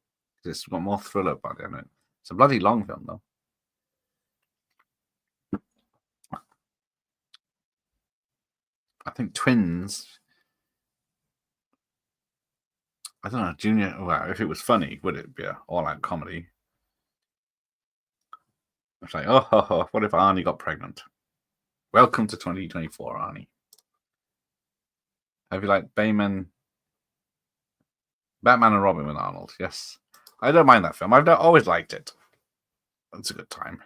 It's got more thriller by the end. It's a bloody long film, though. I think Twins... I don't know, Junior... Well, if it was funny, would it be an all-out comedy? It's like, oh, what if Arnie got pregnant? Welcome to 2024, Arnie. Have you liked Batman and Robin with Arnold? Yes. I don't mind that film. I've always liked it. It's a good time.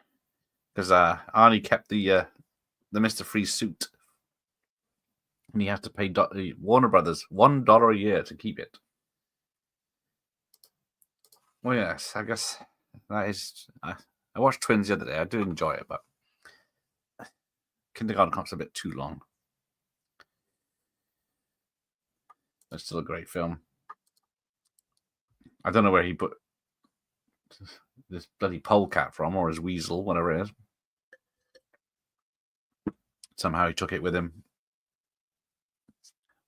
Because Arnie kept the Mr. Freeze suit. And he has to pay Warner Brothers $1 a year to keep it. Well, yes, I guess that is... I watched Twins the other day. I do enjoy it, but Kindergarten Cop's a bit too long. It's still a great film. I don't know where he put this bloody polecat from, or his weasel, whatever it is. Somehow he took it with him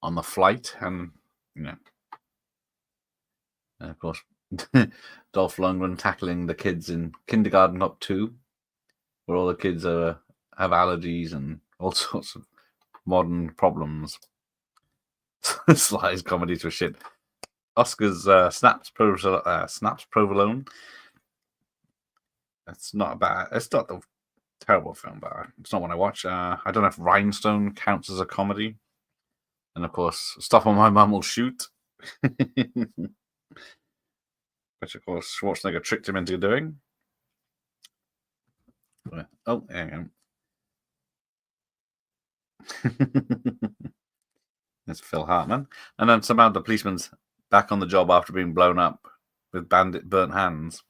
on the flight, and and of course Dolph Lundgren tackling the kids in Kindergarten Cop 2, where all the kids have allergies and all sorts of modern problems. Sly's comedy to a shit. Oscar's Snaps Provolone. It's not bad. It's not the terrible film, but it's not one I watch. I don't know if Rhinestone counts as a comedy. And of course, Stop or My Mum Will Shoot. Which of course Schwarzenegger tricked him into doing. Oh, there you go. There's Phil Hartman. And then somehow the policeman's back on the job after being blown up with burnt hands.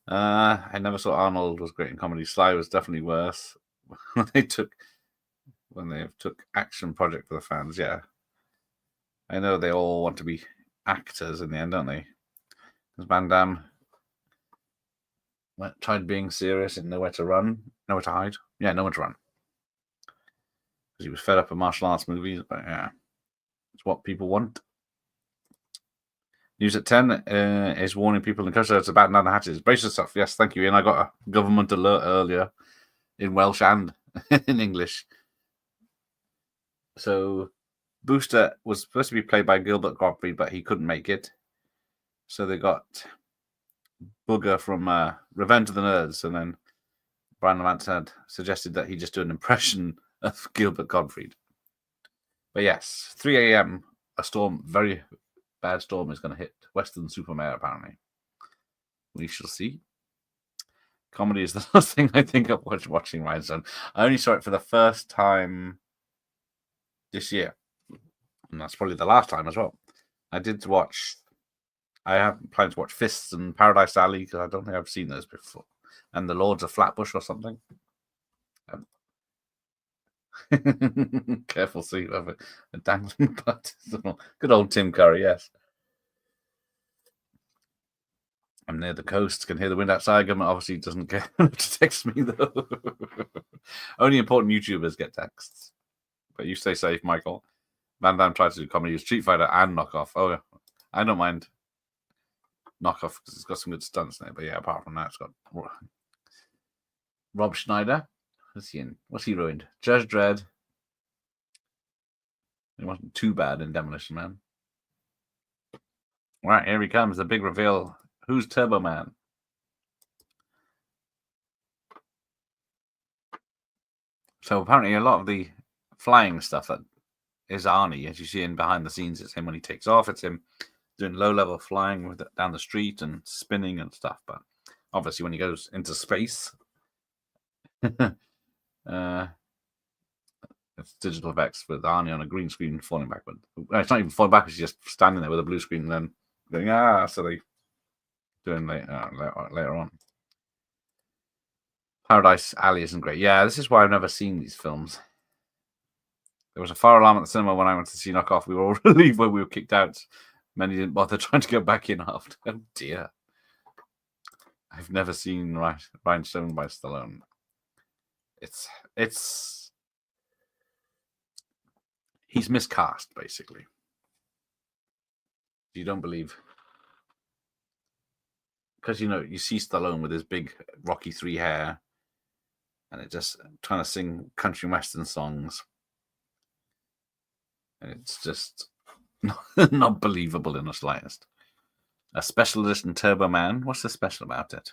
I never saw Arnold was great in comedy. Sly was definitely worse. when they took Action Project for the fans, yeah. I know they all want to be actors in the end, don't they? Because Van Damme tried being serious in Nowhere to Hide. Yeah, no one to run. Because he was fed up with martial arts movies, but yeah, it's what people want. News at 10 is warning people in Costa it's about nine hatches. Brace yourself. Yes, thank you, Ian. I got a government alert earlier in Welsh and in English. So Booster was supposed to be played by Gilbert Gottfried, but he couldn't make it. So they got Booger from Revenge of the Nerds, and then Brian Levant had suggested that he just do an impression of Gilbert Gottfried. But yes, 3 a.m. a storm, very bad storm, is going to hit Western-super-Mare, apparently. We shall see. Comedy is the last thing I think of watching Rhinestone. I only saw it for the first time this year. And that's probably the last time as well. I have planned to watch Fists and Paradise Alley because I don't think I've seen those before. And The Lords of Flatbush or something. Careful, so you have a dangling butt. Good old Tim Curry, yes. I'm near the coast, can hear the wind outside. Government obviously doesn't care to text me, though. Only important YouTubers get texts. But you stay safe, Michael. Van Damme tried to do comedy with Street Fighter and Knockoff. Oh, yeah. I don't mind Knockoff because it's got some good stunts there. But yeah, apart from that, it's got Rob Schneider. What's he in? What's he ruined? Judge Dredd. It wasn't too bad in Demolition Man. All right, here he comes. The big reveal. Who's Turbo Man? So apparently a lot of the flying stuff that is Arnie, as you see in behind the scenes, it's him when he takes off. It's him doing low-level flying with down the street and spinning and stuff. But obviously when he goes into space, it's digital effects with Arnie on a green screen falling backward. It's not even falling backwards, he's just standing there with a blue screen and then going, so they doing later on. Paradise Alley isn't great. Yeah, this is why I've never seen these films. There was a fire alarm at the cinema when I went to see Knockoff. We were all relieved when we were kicked out. Many didn't bother trying to go back in after. Oh dear. I've never seen Rhinestone by Stallone. It's he's miscast, basically. You don't believe, because you see Stallone with his big Rocky III hair, and it just trying to sing country western songs, and it's just not believable in the slightest. A special edition Turbo Man. What's the special about it?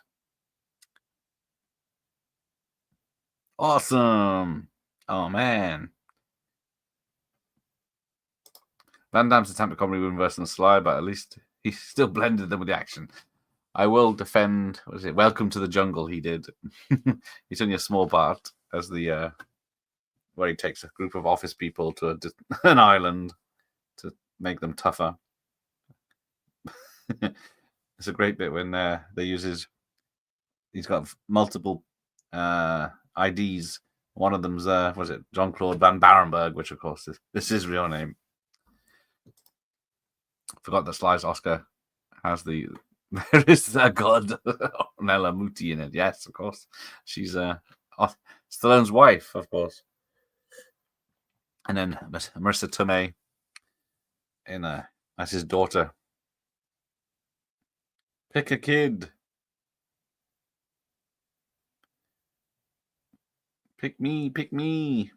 Awesome! Oh man. Van Damme's attempt at comedy was worse than Sly, but at least he still blended them with the action. I will defend, what was it, Welcome to the Jungle he did. He's only a small part as the where he takes a group of office people to an island to make them tougher. It's a great bit when they use he's got multiple IDs. One of them's was it Jean-Claude Van Barenberg, which of course this is his real name. Forgot that Sly's Oscar has there is a god Nella Muti in it. Yes, of course. She's Stallone's wife, of course. And then Marissa Tomei as his daughter. Pick a kid. Pick me, pick me.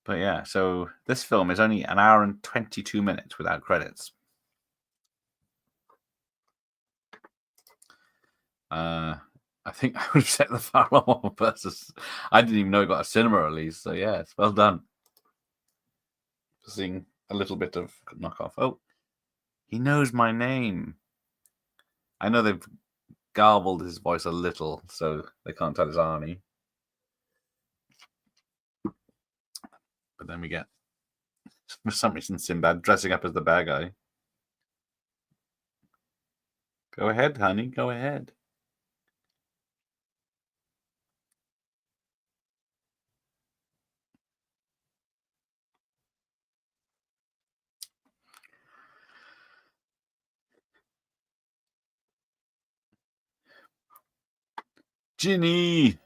But yeah, so this film is only an hour and 22 minutes without credits. I think I would have set the fire alarm on purpose. I didn't even know it got a cinema release. So yeah, it's well done. Seeing a little bit of Knockoff. Oh, he knows my name. I know they've garbled his voice a little, so they can't tell it's Arnie. But then we get, for some reason, Sinbad dressing up as the bad guy. Go ahead, honey. Go ahead. Ginny.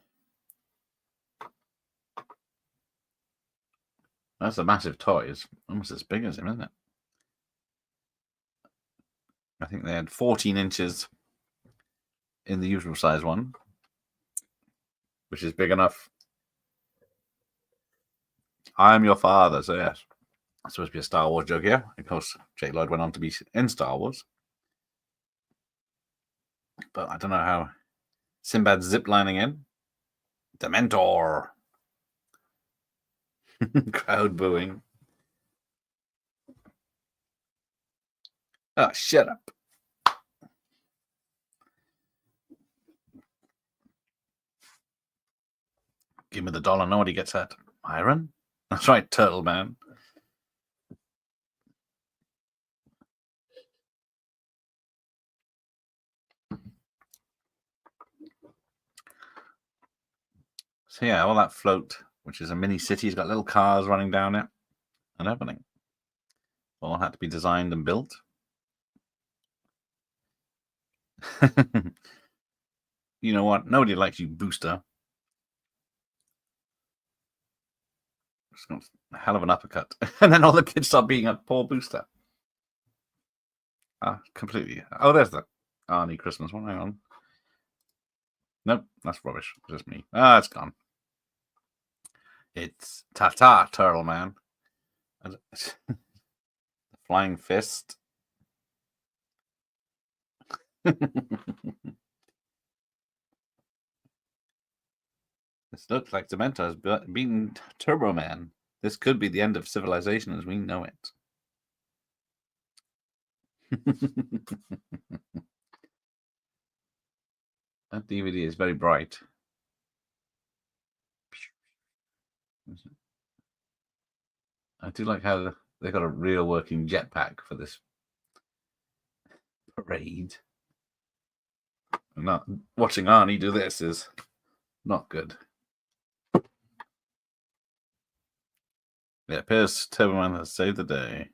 That's a massive toy. It's almost as big as him, isn't it? I think they had 14 inches in the usual size one, which is big enough. I'm your father, so yes. It's supposed to be a Star Wars joke here. Of course, Jake Lloyd went on to be in Star Wars. But I don't know how Sinbad's ziplining in. Dementor. Crowd booing. Oh, shut up. Give me the dollar. Nobody gets that. Iron? That's right, Turtle Man. So yeah, all that float, which is a mini city, has got little cars running down it and everything. All had to be designed and built. You know what? Nobody likes you, Booster. It's got a hell of an uppercut. And then all the kids start beating up poor Booster. Completely. Oh, there's the Arnie Christmas one. Hang on. Nope, that's rubbish. Just me. It's gone. It's Ta-ta, Turtle Man. Flying fist. This looks like Demento has beaten Turbo Man. This could be the end of civilization as we know it. That DVD is very bright. I do like how they got a real working jetpack for this parade. Not watching Arnie do this is not good. It appears Turboman has saved the day.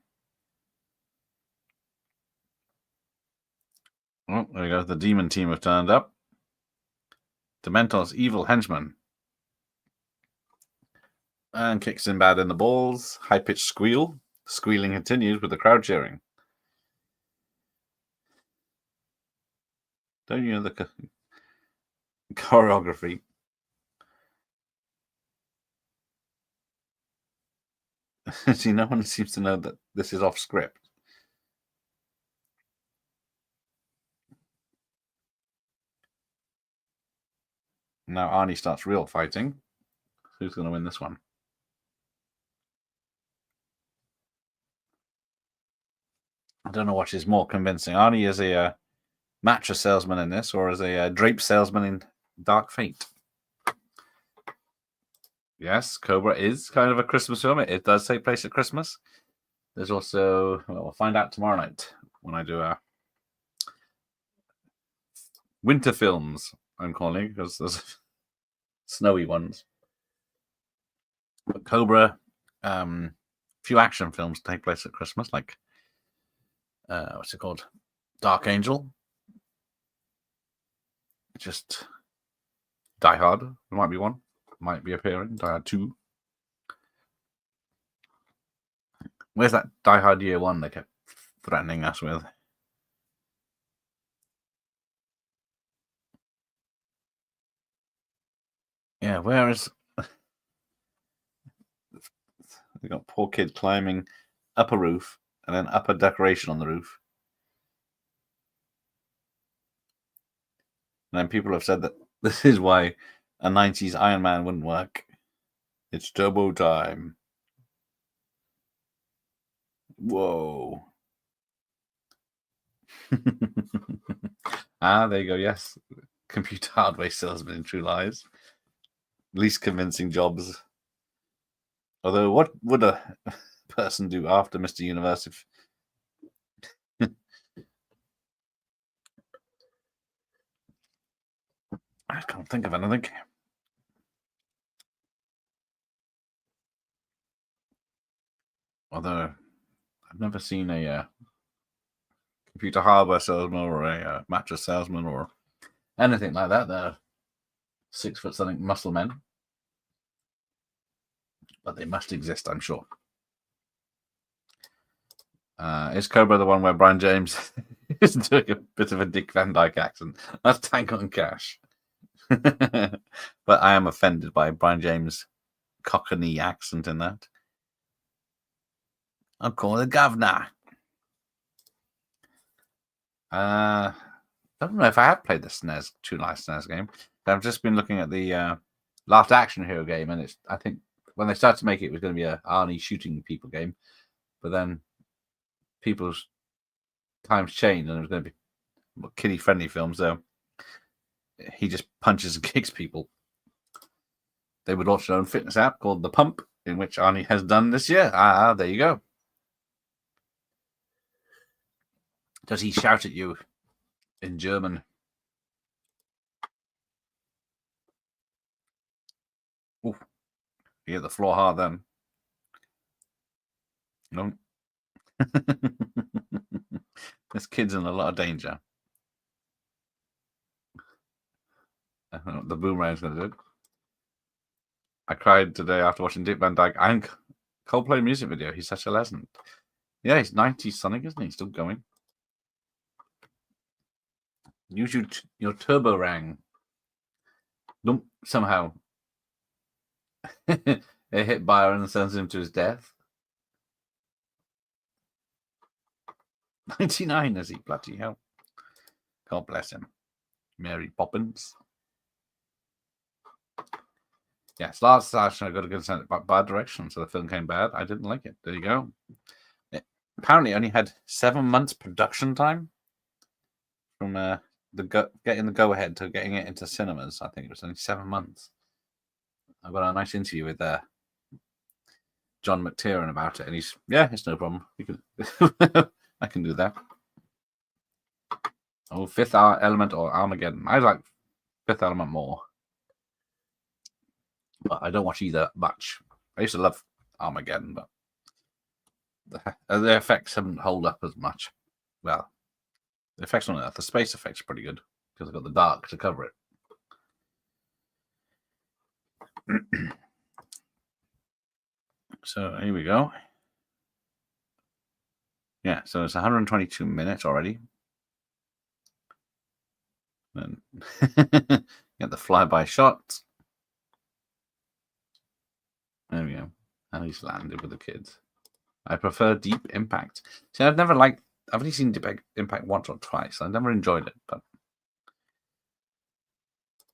Oh, there we go. The demon team have turned up. Dementor's evil henchman. And kicks Sinbad in the balls. High-pitched squeal. Squealing continues with the crowd cheering. Don't you know the choreography? See, no one seems to know that this is off script. Now Arnie starts real fighting. Who's going to win this one? I don't know which is more convincing. Arnie is a mattress salesman in this, or as a drape salesman in Dark Fate. Yes, Cobra is kind of a Christmas film. It does take place at Christmas. There's also, well, we'll find out tomorrow night when I do winter films, I'm calling, because there's snowy ones. But Cobra, few action films take place at Christmas, like, what's it called? Dark Angel. Just Die Hard. There might be one. Might be appearing. Die Hard 2. Where's that Die Hard Year 1 they kept threatening us with? Yeah, where is... We got poor kid climbing up a roof and then up a decoration on the roof. And then people have said that this is why a 90s Iron Man wouldn't work. It's turbo time. Whoa. There you go, yes. Computer hardware salesman in True Lies. Least convincing jobs. Although, what would a person do after Mr. Universe if... I can't think of anything. Although, I've never seen a computer hardware salesman or a mattress salesman or anything like that. They're 6-foot something muscle men. But they must exist, I'm sure. Is Cobra the one where Brian James is doing a bit of a Dick Van Dyke accent? That's Tango and Cash. But I am offended by Brian James' Cockney accent in that. I'll call the governor. I don't know if I have played the Too Nice SNES game. I've just been looking at the last Action Hero game, and I think when they started to make it, it was going to be a Arnie shooting people game, but then people's times changed, and it was going to be a kiddie-friendly film, so he just punches and kicks people. They would launch their own fitness app called The Pump, in which Arnie has done this year. There you go. Does he shout at you in German? Ooh, you hit the floor hard then. No. This kid's in a lot of danger. I don't know what the boomerang's going to do. I cried today after watching Dick Van Dyke and Coldplay music video. He's such a legend. Yeah, he's 90 Sonic, isn't he? Still going. Use your turbo rang. Somehow it hit Byron and sends him to his death. 99 is he? Bloody hell. God bless him. Mary Poppins. Yes, last session I got a good sense about bad direction, so the film came bad. I didn't like it. There you go. It apparently only had 7 months production time from getting the go-ahead to getting it into cinemas. I think it was only 7 months. I got a nice interview with John McTiernan about it, and it's no problem. You can, I can do that. Oh, Fifth Element or Armageddon. I like Fifth Element more. But I don't watch either much. I used to love Armageddon, but the effects haven't held up as much. Well, the effects on Earth, the space effects are pretty good because I've got the dark to cover it. So here we go. Yeah, so it's 122 minutes already. Then get the flyby shots. There we go. And he's landed with the kids. I prefer Deep Impact. See, I've only seen Deep Impact once or twice. I've never enjoyed it, but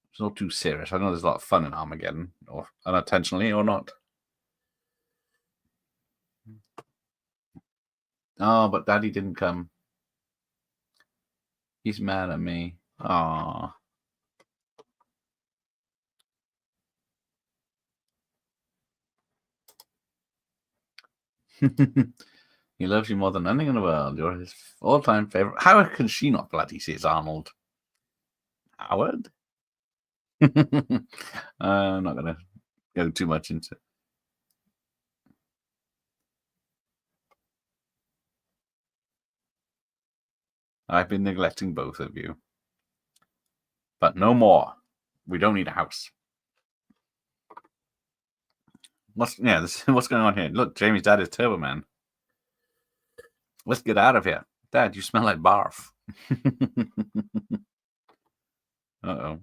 it's not too serious. I know there's a lot of fun in Armageddon, or unintentionally or not. Oh, but Daddy didn't come. He's mad at me. Aww. He loves you more than anything in the world. You're his all-time favorite. How can she not bloody see it's Arnold? Howard? I'm not going to go too much into it. I've been neglecting both of you. But no more. We don't need a house. What's going on here? Look, Jamie's dad is Turbo Man. Let's get out of here. Dad, you smell like barf. Uh-oh.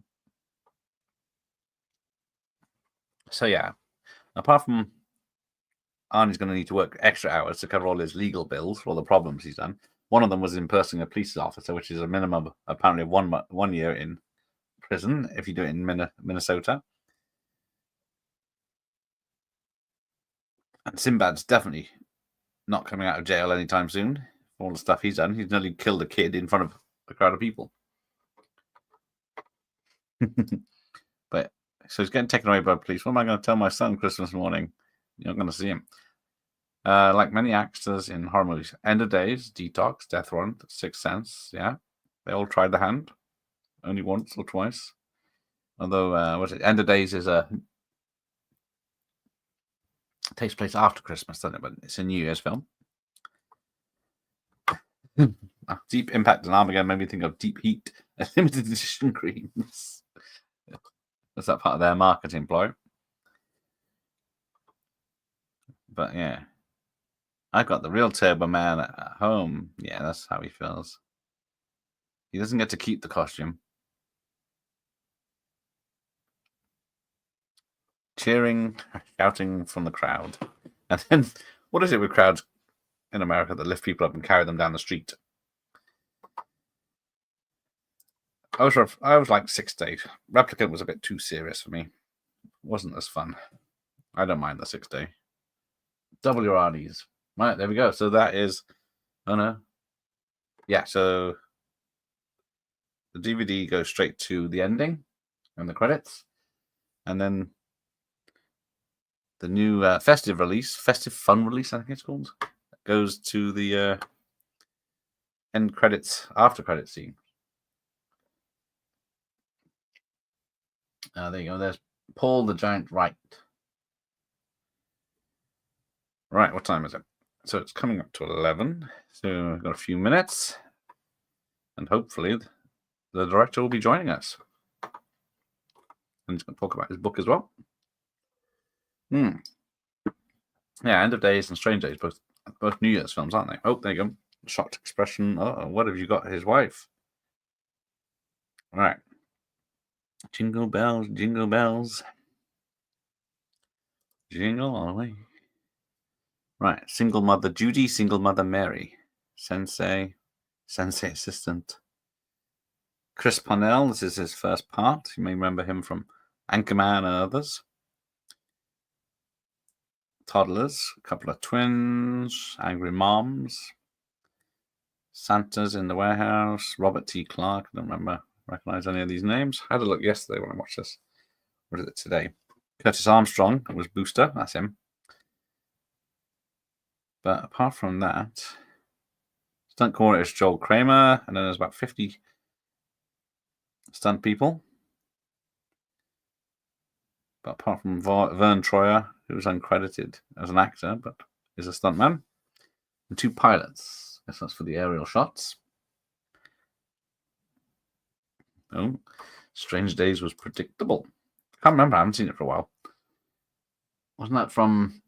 So yeah, apart from Arnie's going to need to work extra hours to cover all his legal bills for all the problems he's done. One of them was impersonating a police officer, which is a minimum, apparently, of 1 year in prison if you do it in Minnesota. And Sinbad's definitely not coming out of jail anytime soon for all the stuff he's done. He's nearly killed a kid in front of a crowd of people. But so he's getting taken away by the police. What am I going to tell my son Christmas morning? You're not going to see him. Like many actors in horror movies, End of Days, Detox, Death Warrant, Sixth Sense, yeah, they all tried the hand, only once or twice. Although, End of Days takes place after Christmas, doesn't it? But it's a New Year's film. Deep Impact and Armageddon made me think of Deep Heat and limited edition creams. Is that part of their marketing ploy? But yeah, I got the real Turbo Man at home. Yeah, that's how he feels. He doesn't get to keep the costume. Cheering, shouting from the crowd. And then, what is it with crowds in America that lift people up and carry them down the street? I was like 6 days. Replicant was a bit too serious for me. It wasn't as fun. I don't mind the 6 day. WRDs. Right, there we go. So that is, oh no. Yeah, so the DVD goes straight to the ending and the credits. And then the new Festive release, Festive Fun release, I think it's called, goes to the end credits, after credit scene. There you go. There's Paul the Giant Right. Right, what time is it? So it's coming up to 11. So we've got a few minutes. And hopefully the director will be joining us. And he's going to talk about his book as well. Yeah, End of Days and Strange Days, both New Year's films, aren't they? Oh, there you go. Shocked expression. Oh, what have you got? His wife. All right. Jingle bells, jingle bells. Jingle all the way. Right. Single mother Judy, single mother Mary. Sensei assistant. Chris Parnell, this is his first part. You may remember him from Anchorman and others. Toddlers, a couple of twins, angry moms, Santa's in the warehouse, Robert T. Clark. I don't recognize any of these names. I had a look yesterday when I watched this. What is it today? Curtis Armstrong was Booster. That's him. But apart from that, stunt coordinator is Joel Kramer, and then there's about 50 stunt people. But apart from Vern Troyer, who was uncredited as an actor, but is a stuntman, and 2 pilots. I guess that's for the aerial shots. Oh, Strange Days was predictable. I can't remember. I haven't seen it for a while. Wasn't that from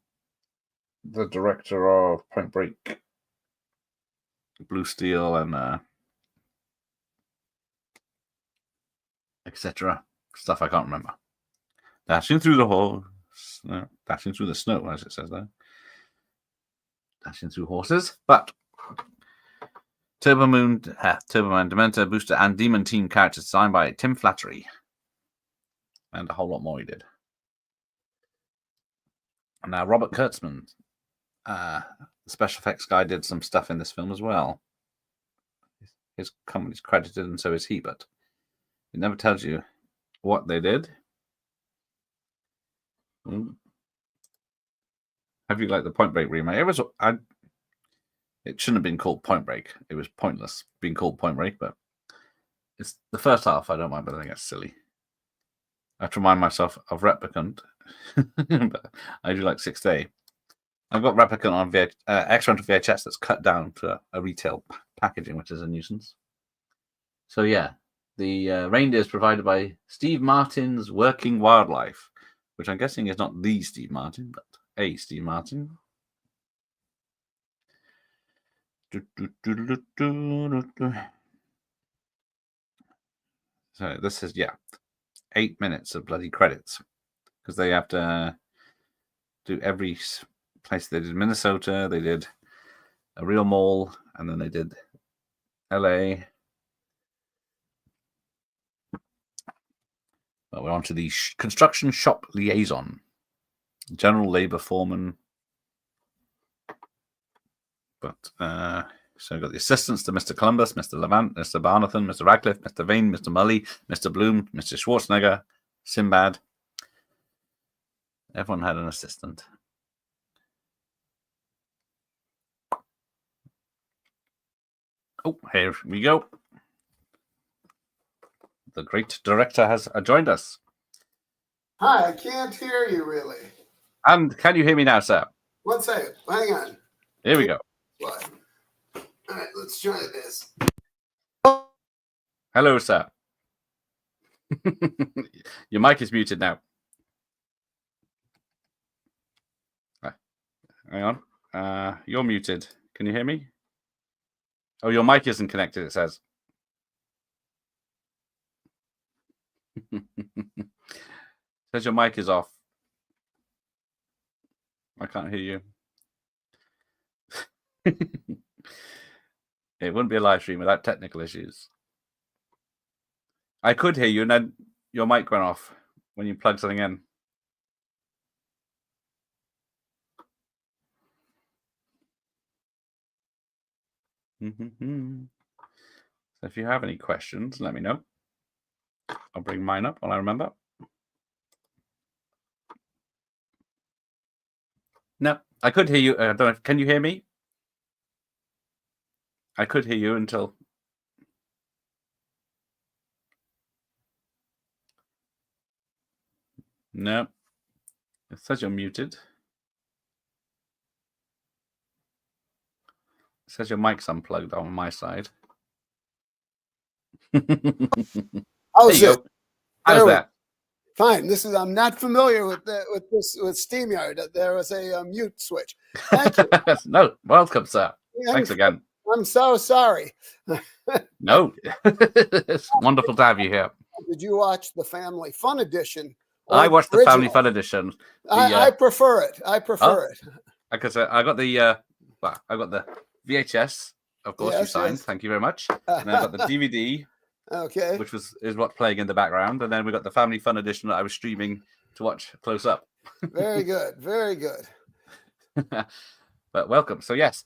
the director of Point Break, Blue Steel, and etc. Stuff I can't remember. Dashing through dashing through the snow, as it says there. Dashing through horses. But Turbo Man, Dementor, Booster, and Demon Team characters designed by Tim Flattery. And a whole lot more he did. And now Robert Kurtzman, the special effects guy, did some stuff in this film as well. His company's credited, and so is he, but it never tells you what they did. Have you liked the Point Break remake? It shouldn't have been called Point Break. It was pointless being called Point Break, but it's the first half I don't mind, but I think it's silly. I have to remind myself of Replicant, but I do like 6 Day. I've got Replicant on extra onto VHS that's cut down to a retail packaging, which is a nuisance. So yeah, the reindeer is provided by Steve Martin's Working Wildlife, which I'm guessing is not the Steve Martin, but a Steve Martin. So this is, 8 minutes of bloody credits, because they have to do every place. They did Minnesota, they did a real mall, and then they did LA. Well, we're on to the construction shop liaison, general labor foreman. But so we've got the assistants to Mr. Columbus, Mr. Levant, Mr. Barnathan, Mr. Radcliffe, Mr. Vane, Mr. Mully, Mr. Bloom, Mr. Schwarzenegger, Sinbad. Everyone had an assistant. Oh, here we go. The great director has joined us. Hi, I can't hear you really. And can you hear me now, sir? 1 second. Hang on. Here we go. What? All right, let's try this. Hello, sir. Your mic is muted now. Hang on. You're muted. Can you hear me? Oh, your mic isn't connected, it says. It says your mic is off. I can't hear you. It wouldn't be a live stream without technical issues. I could hear you, and then your mic went off when you plugged something in. So if you have any questions, let me know. I'll bring mine up while I remember. No, I could hear you. I don't know. Can you hear me? I could hear you until. No. It says you're muted. It says your mic's unplugged on my side. How's it? How's that? Fine. I'm not familiar with StreamYard. There was a mute switch. Thank you. No, welcome, sir. Thanks again. I'm so sorry. No, it's wonderful to have you here. Did you watch the Family Fun Edition? I watched the Family Fun Edition. I prefer it. I prefer it. Like I said, I got the VHS. Of course, you signed. Yes. Thank you very much. And I got the DVD. Okay. Which is what's playing in the background, and then we got the Family Fun Edition that I was streaming to watch close up. Very good, very good. But welcome. So yes,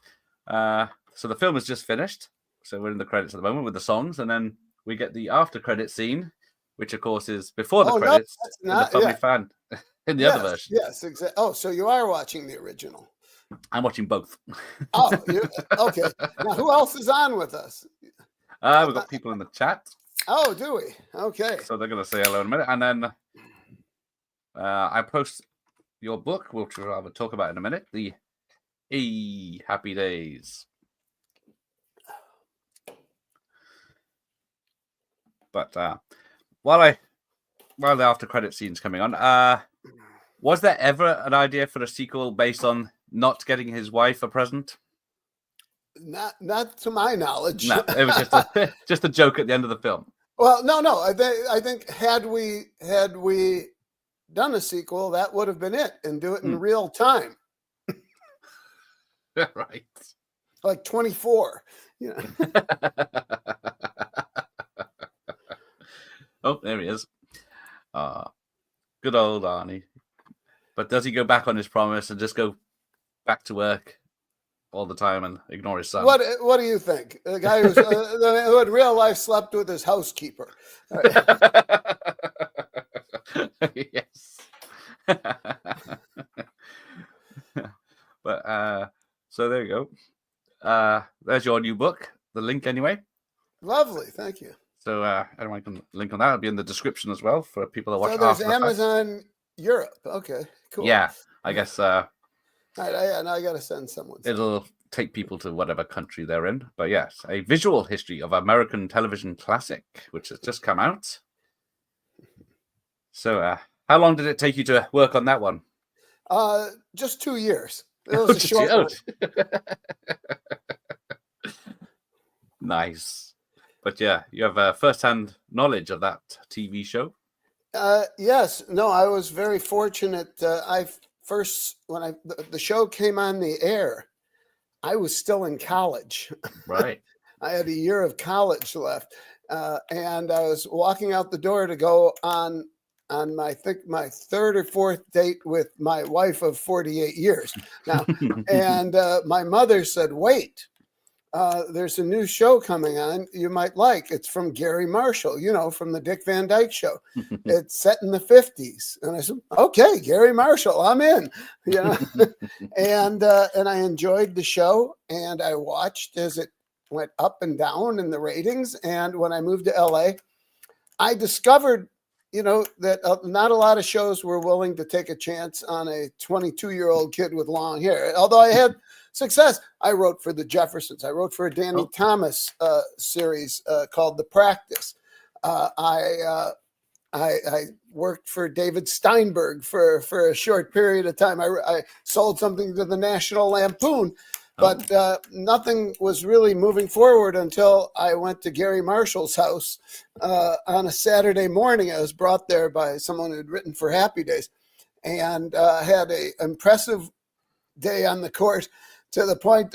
so the film has just finished. So we're in the credits at the moment with the songs, and then we get the after credit scene, which of course is before the credits. No, the Family Fan in the other version. Yes, exactly. Oh, so you are watching the original? I'm watching both. Oh, okay. Now, who else is on with us? We've got people in the chat. Oh, do we? Okay. So they're going to say hello in a minute. And then I post your book, which I will talk about in a minute. The Happy Days. But while the after credit scene's coming on, was there ever an idea for a sequel based on not getting his wife a present? Not to my knowledge. No, it was just a joke at the end of the film. Well, no. I think had we done a sequel, that would have been it, and do it in real time. Right. Like 24. Yeah. Oh, there he is. Good old Arnie. But does he go back on his promise and just go back to work all the time and ignore his son? What do you think? The guy who in real life slept with his housekeeper. Yes. But so there you go. There's your new book. The link anyway. Lovely, thank you. So anyone can link on that. It'll be in the description as well for people that watch. So there's Amazon Europe. Okay, cool. Yeah, I guess. All right, I got to send someone. It'll take people to whatever country they're in. But yes, a visual history of American television classic, which has just come out. So how long did it take you to work on that one? Just 2 years. It was a short one. Nice. But yeah, you have first-hand knowledge of that TV show. Yes. No, I was very fortunate. When the show came on the air, I was still in college. Right. I had a year of college left, and I was walking out the door to go on my third or fourth date with my wife of 48 years now, and my mother said, "Wait, there's a new show coming on you might like. It's from Gary Marshall, from the Dick Van Dyke Show. It's set in the 50s." And I said, "Okay, Gary Marshall, I'm in." And I enjoyed the show, and I watched as it went up and down in the ratings. And when I moved to LA, I discovered, that not a lot of shows were willing to take a chance on a 22-year-old kid with long hair. Although I had success. I wrote for the Jeffersons. I wrote for a Danny Thomas series called The Practice. I I worked for David Steinberg for a short period of time. I sold something to the National Lampoon, but nothing was really moving forward until I went to Gary Marshall's house on a Saturday morning. I was brought there by someone who'd written for Happy Days, and had an impressive day on the court, to the point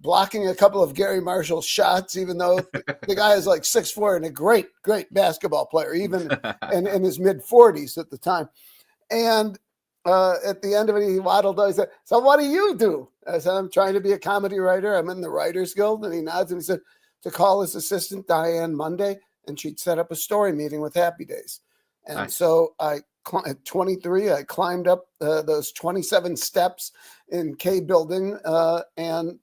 blocking a couple of Gary Marshall's shots, even though the guy is like 6'4" and a great basketball player, even in his mid-40s at the time. And at the end of it, he waddled up. He said, "So what do you do?" I said, "I'm trying to be a comedy writer. I'm in the Writers Guild." And he nods and he said, to call his assistant, Diane, Monday, and she'd set up a story meeting with Happy Days. And Nice. so at 23, I climbed up those 27 steps in K building, and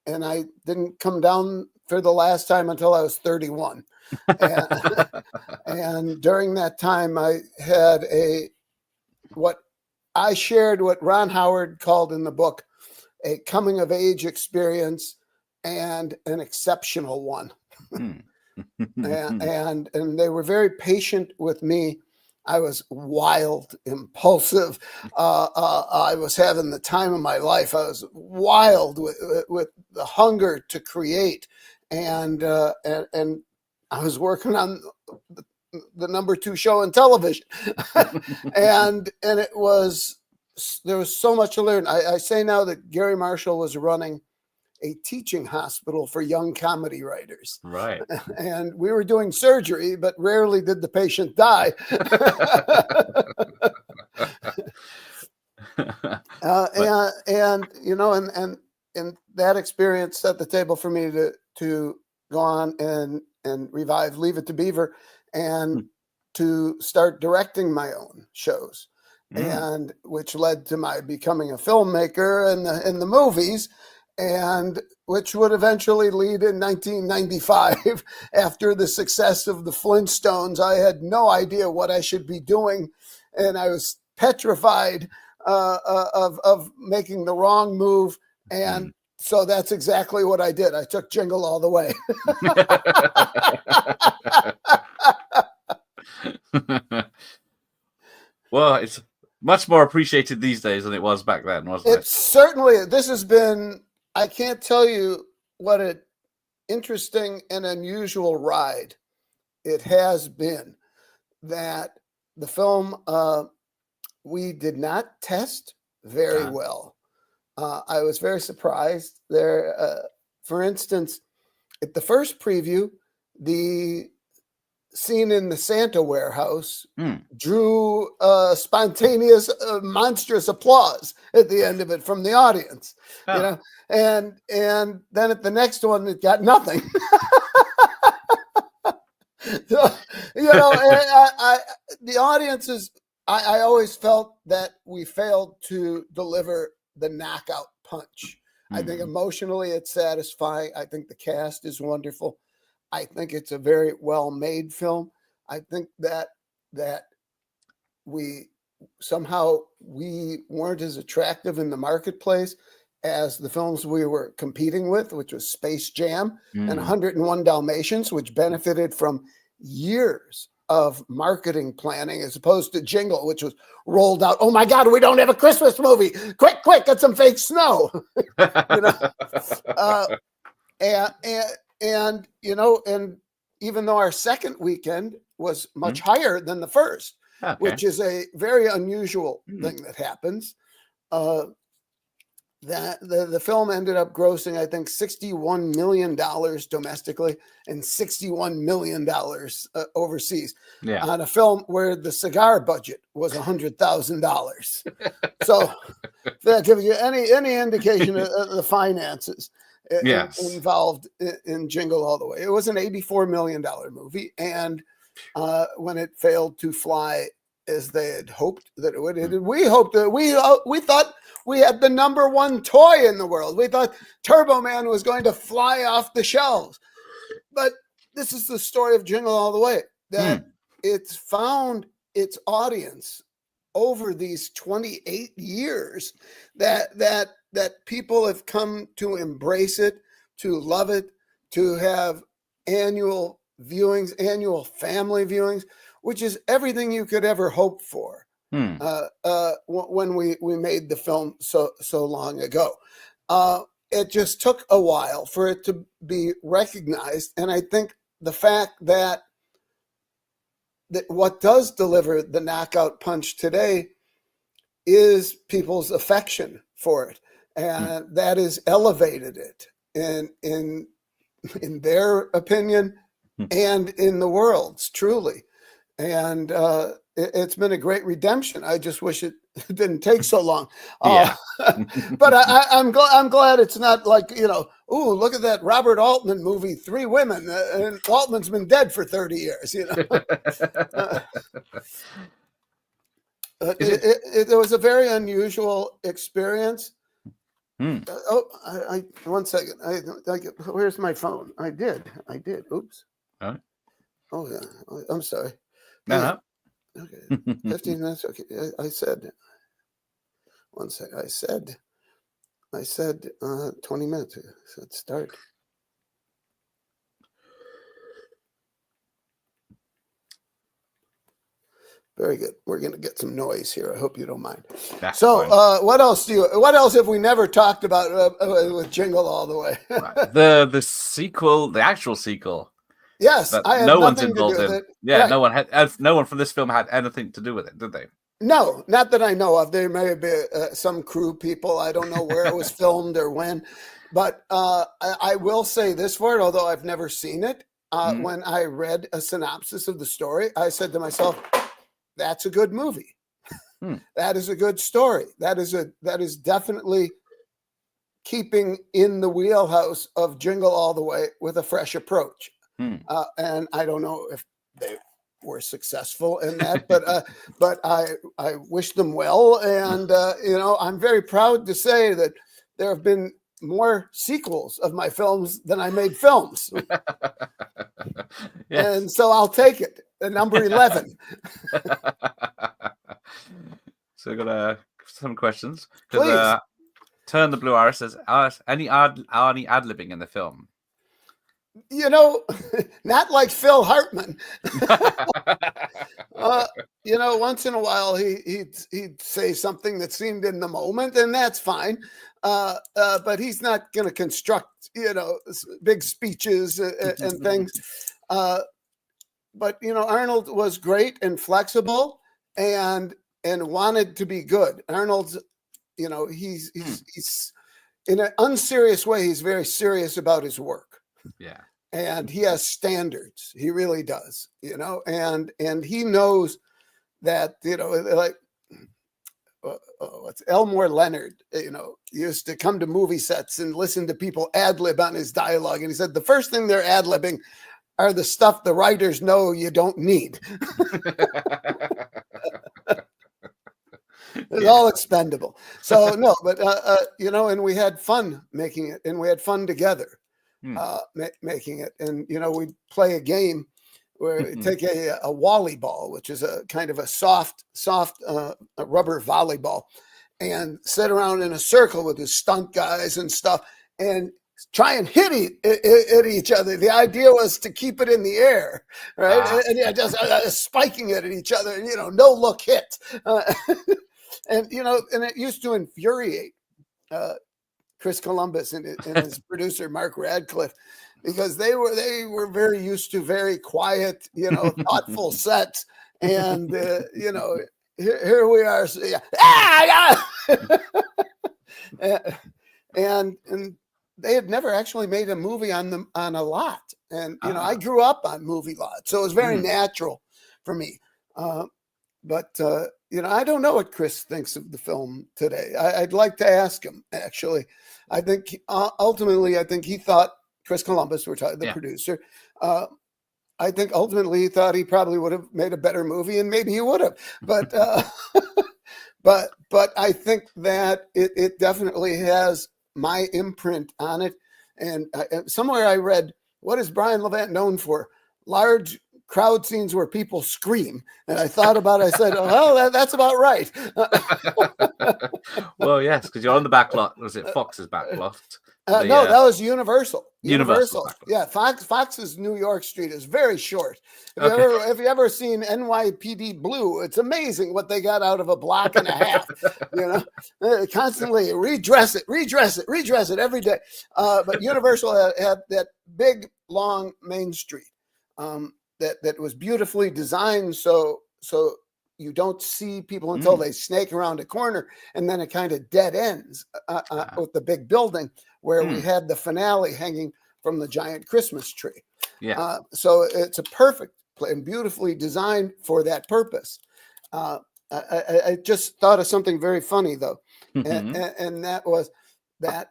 I didn't come down for the last time until I was 31. And during that time, I had what Ron Howard called in the book a coming of age experience, and an exceptional one. and they were very patient with me. I was wild, impulsive. I was having the time of my life. I was wild with the hunger to create, and I was working on the number 2 show on television, and there was so much to learn. I say now that Gary Marshall was running a teaching hospital for young comedy writers. Right. And we were doing surgery, but rarely did the patient die. And that experience set the table for me to go on and revive Leave It to Beaver, and to start directing my own shows, and which led to my becoming a filmmaker in the movies, and which would eventually lead in 1995, after the success of the Flintstones. I had no idea what I should be doing, and I was petrified of making the wrong move. And so that's exactly what I did. I took Jingle all the way. Well, it's much more appreciated these days than it was back then, wasn't it? It's certainly, this has been, I can't tell you what an interesting and unusual ride it has been. That the film, we did not test very well. I was very surprised there. For instance, at the first preview, the scene in the Santa warehouse drew spontaneous, monstrous applause at the end of it from the audience. You know, and then at the next one, it got nothing. So, the audiences, I always felt that we failed to deliver the knockout punch. I think emotionally it's satisfying. I think the cast is wonderful. I think it's a very well-made film. I think that we weren't as attractive in the marketplace as the films we were competing with, which was Space Jam and 101 Dalmatians, which benefited from years of marketing planning, as opposed to Jingle, which was rolled out. Oh my God, we don't have a Christmas movie! Quick, get some fake snow. And even though our second weekend was much higher than the first, which is a very unusual thing that happens, that the film ended up grossing, I think, $61 million domestically and $61 million overseas, on a film where the cigar budget was $100,000. So if that gives you any indication of the finances involved in Jingle All the Way. It was an $84 million movie, and when it failed to fly as they had hoped that it would, we thought we had the number one toy in the world. We thought Turbo Man was going to fly off the shelves. But this is the story of Jingle All the Way, that it's found its audience over these 28 years, that people have come to embrace it, to love it, to have annual viewings, annual family viewings. which is everything you could ever hope for. Hmm. When we made the film so long ago, it just took a while for it to be recognized, and I think the fact that what does deliver the knockout punch today is people's affection for it, and that has elevated it in their opinion and in the world's, truly. And it's been a great redemption. I just wish it didn't take so long. Yeah. But I'm glad it's not like, ooh, look at that Robert Altman movie, Three Women, and Altman's been dead for 30 years. It was a very unusual experience. One second. Where's my phone? I did. Oops. All right. Oh yeah. I'm sorry. No. Okay. 15 minutes. Okay. I said. One second. I said 20 minutes. I said start. Very good. We're going to get some noise here. I hope you don't mind. That's so, fine. what else have we never talked about with Jingle All the Way? Right. The sequel, the actual sequel. Yes, I have no one's nothing involved to do in. with it. Yeah, Right. no one from this film had anything to do with it, did they? No, not that I know of. There may have been some crew people. I don't know where it was filmed or when, but I will say this for it, although I've never seen it. When I read a synopsis of the story, I said to myself, "That's a good movie. That is a good story. That is definitely keeping in the wheelhouse of Jingle All the Way with a fresh approach." And I don't know if they were successful in that, but I wish them well. And I'm very proud to say that there have been more sequels of my films than I made films. Yes. And so I'll take it. Number 11. So I got some questions. Please. Turn the Blue Iris says, any ad-libbing in the film? Not like Phil Hartman. Once in a while he'd say something that seemed in the moment, and that's fine. But he's not going to construct, big speeches and things. But Arnold was great and flexible and wanted to be good. Arnold's, he's in an unserious way. He's very serious about his work. Yeah. And he has standards. He really does, and he knows that, like what's Elmore Leonard, used to come to movie sets and listen to people ad-lib on his dialogue. And he said, the first thing they're ad-libbing are the stuff the writers know you don't need. It's all expendable. So no, but and we had fun making it, and we had fun together making it. And we'd play a game where we take a wally ball, which is a kind of a soft rubber volleyball, and sit around in a circle with his stunt guys and stuff, and try and hit at each other. The idea was to keep it in the air, right? And just spiking it at each other, and no look hit. And it used to infuriate Chris Columbus and his producer Mark Radcliffe, because they were very used to very quiet, thoughtful sets, and here we are, and they had never actually made a movie on a lot, and I grew up on movie lots, so it was very natural for me. But I don't know what Chris thinks of the film today. I'd like to ask him, actually. I think ultimately, he thought, Chris Columbus, the producer, I think ultimately he thought he probably would have made a better movie, and maybe he would have. But but I think that it definitely has my imprint on it. And somewhere I read, what is Brian Levant known for? Large crowd scenes where people scream. And I thought about it. I said, well, that's about right. Well, yes, because you're on the back lot. Was it Fox's back lot? No, that was Universal. Universal. Yeah, Fox's New York Street is very short. Okay. If you ever seen NYPD Blue, it's amazing what they got out of a block and a half. Constantly redress it every day. But Universal had that big, long Main Street that was beautifully designed so you don't see people until they snake around a corner, and then it kind of dead ends with the big building where we had the finale hanging from the giant Christmas tree. Yeah. So it's a perfect play and beautifully designed for that purpose. I just thought of something very funny though, and that was that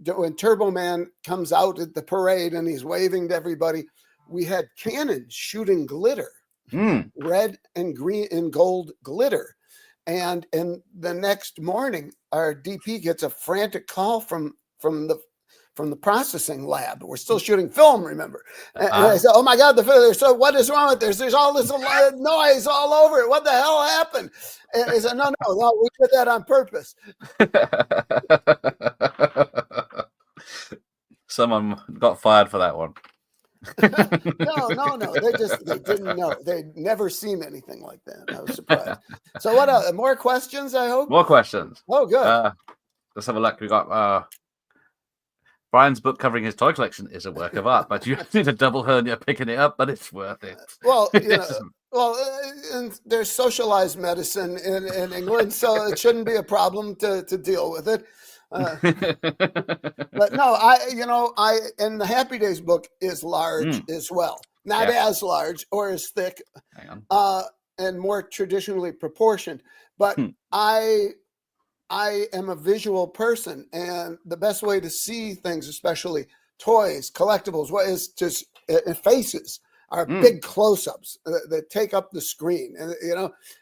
when Turbo Man comes out at the parade and he's waving to everybody, we had cannons shooting glitter. Red and green and gold glitter. And the next morning, our DP gets a frantic call from the processing lab. We're still shooting film, remember? And I said, "Oh my God, the film! So what is wrong with this? There's all this noise all over it. What the hell happened?" And he said, "No, we did that on purpose." Someone got fired for that one. No. They didn't know. They'd never seen anything like that. I was surprised. So what else? More questions, I hope? More questions. Oh, good. Let's have a look. We got Brian's book covering his toy collection is a work of art, but you need a double hernia picking it up, but it's worth it. Well, and there's socialized medicine in England, so it shouldn't be a problem to deal with it. But no, and the Happy Days book is large as well, not as large or as thick, and more traditionally proportioned. But I am a visual person, and the best way to see things, especially toys, collectibles, is just faces. Are big close-ups that take up the screen, and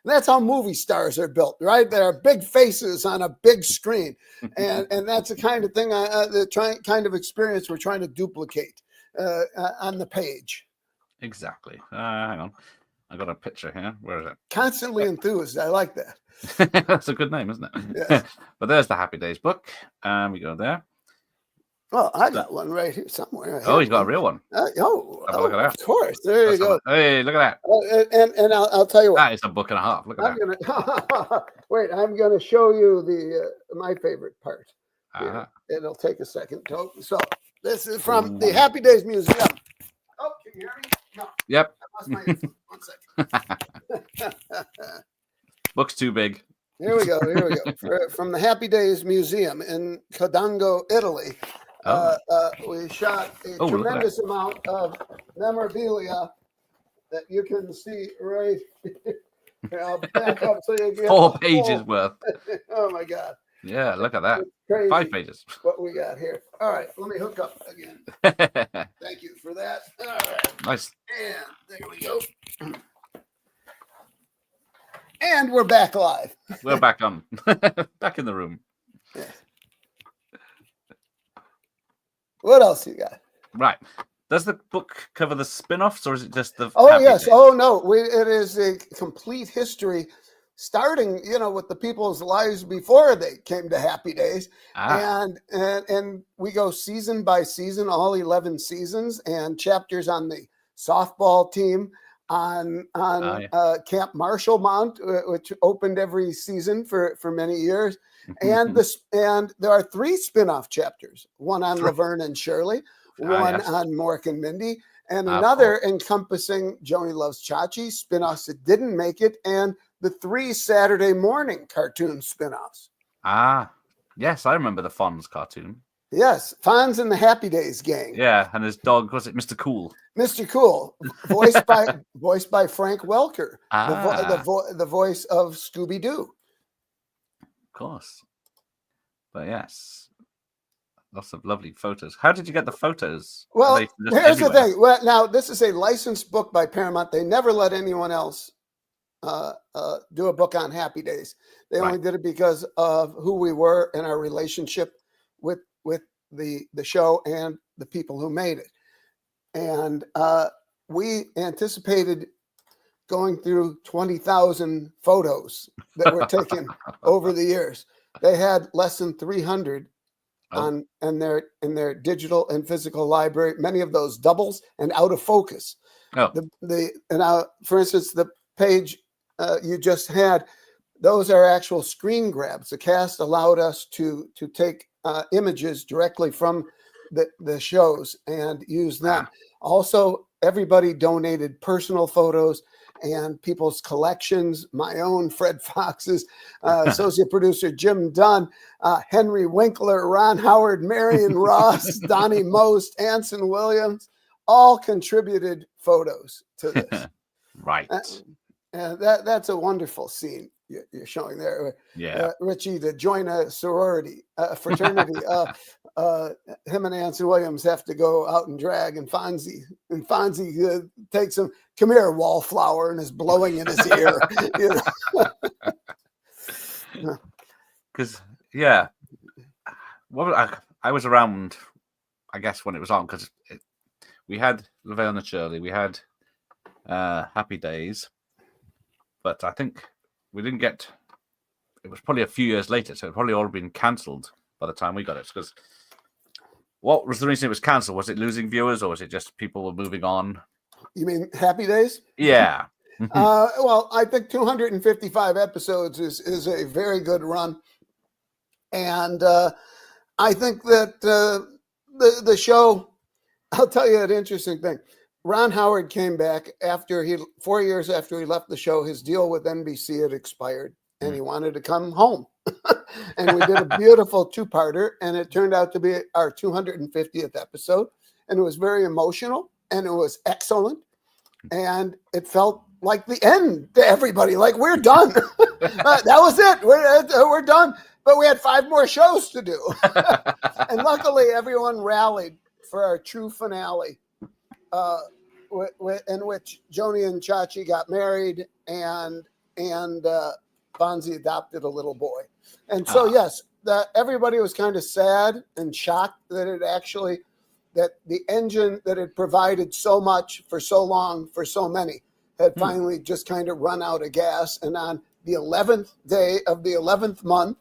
that's how movie stars are built, right? There are big faces on a big screen, and that's the kind of thing, kind of experience we're trying to duplicate on the page. Exactly. Hang on, I got a picture here. Where is it? Constantly Enthused. I like that. That's a good name, isn't it? Yes. But there's the Happy Days book. We go there. Well, I got one right here somewhere. Oh, he's got a real one. Look at that. Of course. There you go. Hey, look at that. And I'll tell you what. That is a book and a half. Look at that. Wait, I'm going to show you my favorite part. Uh-huh. It'll take a second. So this is from the Happy Days Museum. Oh, can you hear me? No. Yep. I lost my headphone. 1 second. Book's too big. Here we go. From the Happy Days Museum in Codango, Italy. We shot a tremendous amount of memorabilia that you can see right here. I'll back up so you get 4 pages worth. Oh my God. Yeah, look at that. Crazy 5 pages. what we got here. All right, let me hook up again. Thank you for that. All right. Nice. And there we go. And we're back live. We're back on. Back in the room. Yeah. What else you got? Right. Does the book cover the spin-offs, or is it just the? Oh, Happy yes. Days? Oh, no. It is a complete history, starting, with the people's lives before they came to Happy Days, and we go season by season, all 11 seasons, and chapters on the softball team, on Camp Marshallmont, which opened every season for many years. And there are 3 spin-off chapters, one on Laverne and Shirley, one on Mork and Mindy, and another encompassing Joni Loves Chachi, spin-offs that didn't make it, and the 3 Saturday morning cartoon spin-offs. Yes, I remember the Fonz cartoon. Yes, Fonz and the Happy Days gang. Yeah, and his dog, was it Mr. Cool? Mr. Cool, voiced by Frank Welker, the voice of Scooby-Doo. Of course. But yes, lots of lovely photos. How did you get the photos? Well, here's the thing. Well, now this is a licensed book by Paramount. They never let anyone else do a book on Happy Days. They only did it because of who we were and our relationship with the show and the people who made it. And we anticipated going through 20,000 photos that were taken over the years. They had less than 300 on in their digital and physical library. Many of those doubles and out of focus. Oh, For instance, the page you just had, those are actual screen grabs. The cast allowed us to take images directly from the shows and use them. Also, everybody donated personal photos and people's collections. My own, Fred Fox's, associate producer Jim Dunn, Henry Winkler, Ron Howard, Marion Ross, Donnie Most, Anson Williams, all contributed photos to this. right. And that's a wonderful scene you're showing there. Yeah. Richie, to join a sorority, fraternity, him and Anson Williams have to go out and drag, and Fonzie takes him, come here, wallflower, and is blowing in his ear. Because, yeah, I was around, I guess, when it was on, because we had Laverne and Shirley, we had Happy Days, but I think we didn't get. It was probably a few years later, so it probably all been cancelled by the time we got it. Because what was the reason it was cancelled? Was it losing viewers, or was it just people were moving on? You mean Happy Days? Yeah. Well, I think 255 episodes is a very good run, and I think that the show. I'll tell you an interesting thing. Ron Howard came back 4 years after he left the show. His deal with NBC had expired, and he wanted to come home. And we did a beautiful two-parter, and it turned out to be our 250th episode. And it was very emotional, and it was excellent. And it felt like the end to everybody, like we're done. That was it. We're done. But we had 5 more shows to do. And luckily, everyone rallied for our true finale, in which Joni and Chachi got married, and Fonzie adopted a little boy. And so, yes, everybody was kind of sad and shocked that the engine that had provided so much for so long for so many had finally just kind of run out of gas. And on the 11th day of the 11th month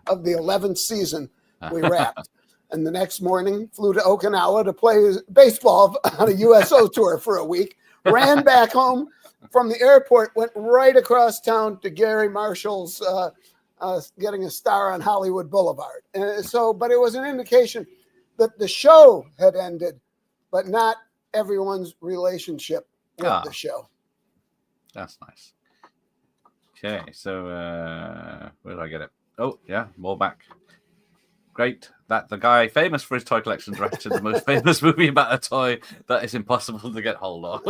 of the 11th season, we wrapped. And the next morning, flew to Okinawa to play baseball on a USO tour for a week, ran back home from the airport, went right across town to Gary Marshall's getting a star on Hollywood Boulevard. But it was an indication that the show had ended, but not everyone's relationship with the show. That's nice. Okay, so where did I get it? Oh, yeah, more back. Great that the guy famous for his toy collection directed the most famous movie about a toy that is impossible to get hold of.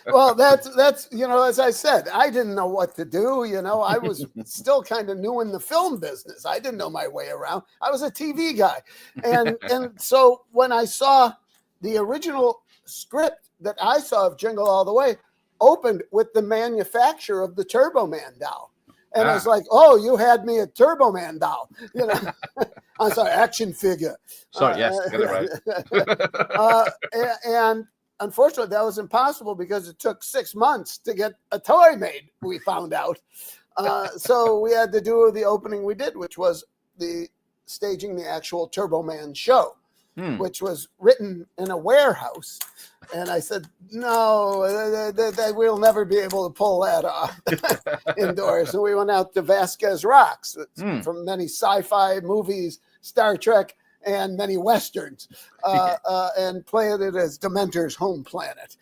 Well, that's as I said, I didn't know what to do. I was still kind of new in the film business. I didn't know my way around. I was a TV guy, and so when I saw the original script that I saw of Jingle All the Way opened with the manufacturer of the Turbo Man doll. And I was like, oh, you had me a Turbo Man doll. I'm sorry, action figure. Sorry, yes, get it right. And unfortunately, that was impossible because it took 6 months to get a toy made, we found out. So we had to do the opening we did, which was staging the actual Turbo Man show, which was written in a warehouse. And I said, no, we'll never be able to pull that off indoors. So we went out to Vasquez Rocks from many sci-fi movies, Star Trek, and many Westerns, and played it as Dementor's home planet.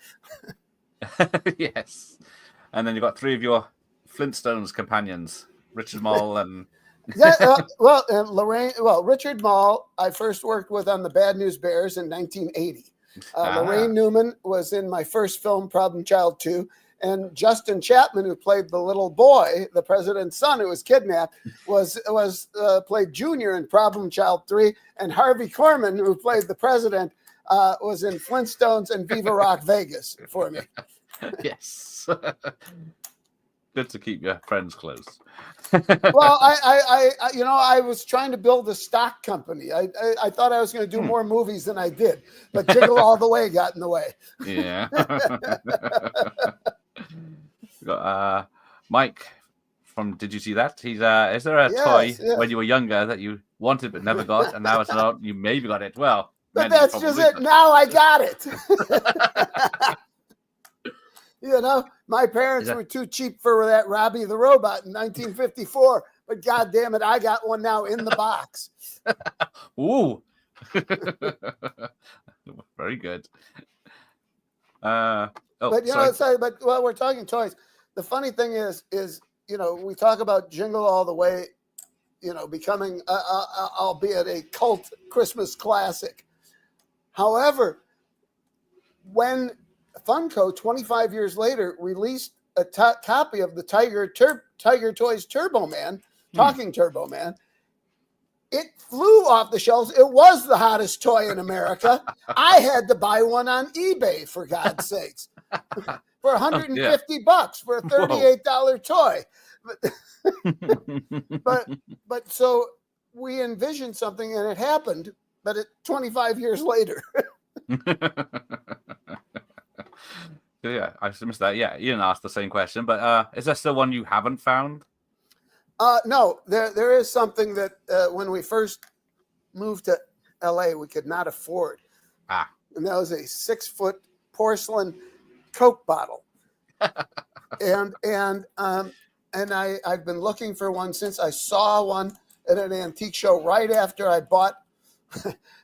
Yes. And then you've got 3 of your Flintstones companions, Richard Mall and... Richard Mall, I first worked with on the Bad News Bears in 1980. Lorraine Newman was in my first film, Problem Child 2. And Justin Chapman, who played the little boy, the president's son who was kidnapped, was played Junior in Problem Child 3. And Harvey Korman, who played the president, was in Flintstones and Viva Rock Vegas for me. Yes. Good to keep your friends close. Well, I was trying to build a stock company. I thought I was going to do more movies than I did, but Jingle All the Way got in the way. Yeah. We got Mike from. Did you see that? He's is there a Yes, toy yes. when you were younger that you wanted but never got, and now it's out, you maybe got it? Well, But many that's probably just it. got. Now I got it. You know, my parents were too cheap for that Robbie the Robot in 1954. But God damn it, I got one now in the box. Ooh. Very good. But while we're talking toys, the funny thing is we talk about Jingle All the Way, becoming albeit a cult Christmas classic. However, when Funko 25 years later released a copy of the Tiger Toys Turbo Man, Talking Turbo Man, it flew off the shelves. It was the hottest toy in America. I had to buy one on eBay, for God's sakes, for $150 for a $38 toy. But so we envisioned something, and it happened. But 25 years later. Yeah, I just missed that. Yeah, you didn't ask the same question, but is there still one you haven't found? No, there is something that when we first moved to LA, we could not afford. And that was a 6-foot porcelain Coke bottle. and I've been looking for one since. I saw one at an antique show right after I bought,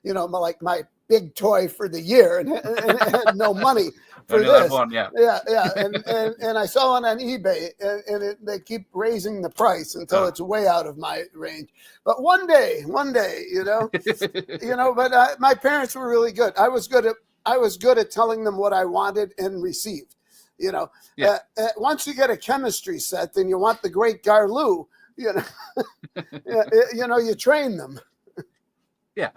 like my big toy for the year, and had no money for this. One, yeah. And I saw one on eBay, and they keep raising the price until it's way out of my range. But one day, But my parents were really good. I was good at telling them what I wanted and received. Once you get a chemistry set, then you want the Great Garloo. You train them. Yeah.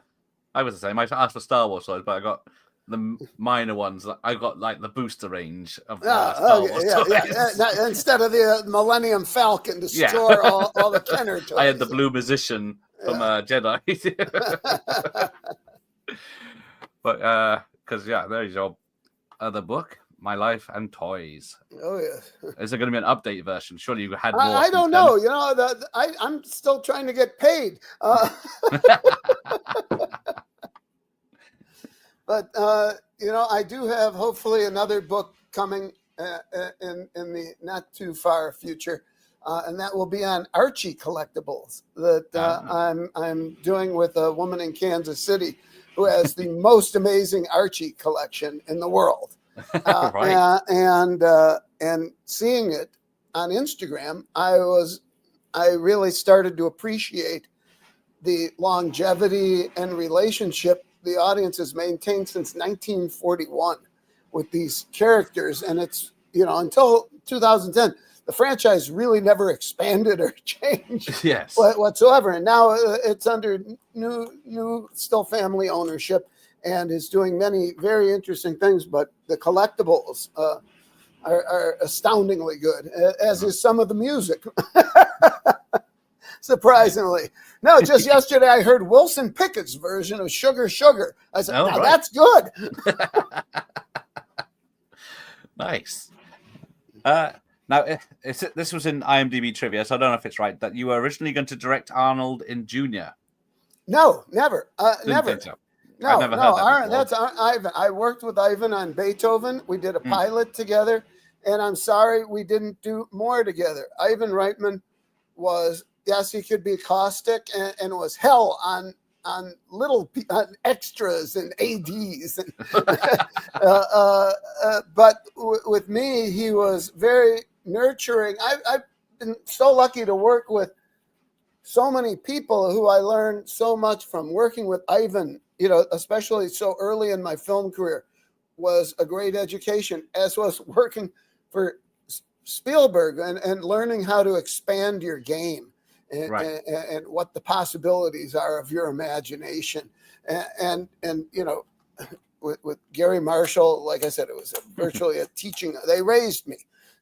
I was the same. I asked for Star Wars toys, but I got the minor ones. I got like the booster range of Star Wars toys. Instead of the Millennium Falcon to store all the Kenner toys. I had the Blue Musician from Jedi. But because there's your other book, My Life and Toys. Oh yeah. Is there going to be an update version? Surely you had more. I don't know. I'm still trying to get paid. But I do have hopefully another book coming in the not too far future, and that will be on Archie collectibles that I'm doing with a woman in Kansas City who has the most amazing Archie collection in the world. Right. And seeing it on Instagram, I really started to appreciate the longevity and relationship the audience has maintained since 1941 with these characters. And it's, until 2010, the franchise really never expanded or changed whatsoever. And now it's under new still family ownership and is doing many very interesting things. But the collectibles are astoundingly good, as is some of the music. Surprisingly. No, just yesterday I heard Wilson Pickett's version of Sugar Sugar. I said, that's good. Nice. Now, this was in IMDb trivia, so I don't know if it's right, that you were originally going to direct Arnold in Junior. No, never. Never. Think so. No, I've never heard that that's Ivan. I worked with Ivan on Beethoven. We did a pilot together, and I'm sorry we didn't do more together. Ivan Reitman was... Yes, he could be caustic and was hell on little extras and ADs. But with me, he was very nurturing. I've been so lucky to work with so many people who I learned so much from. Working with Ivan, especially so early in my film career, was a great education, as was working for Spielberg and learning how to expand your game. And what the possibilities are of your imagination. And with Gary Marshall, like I said, it was virtually a teaching. They raised me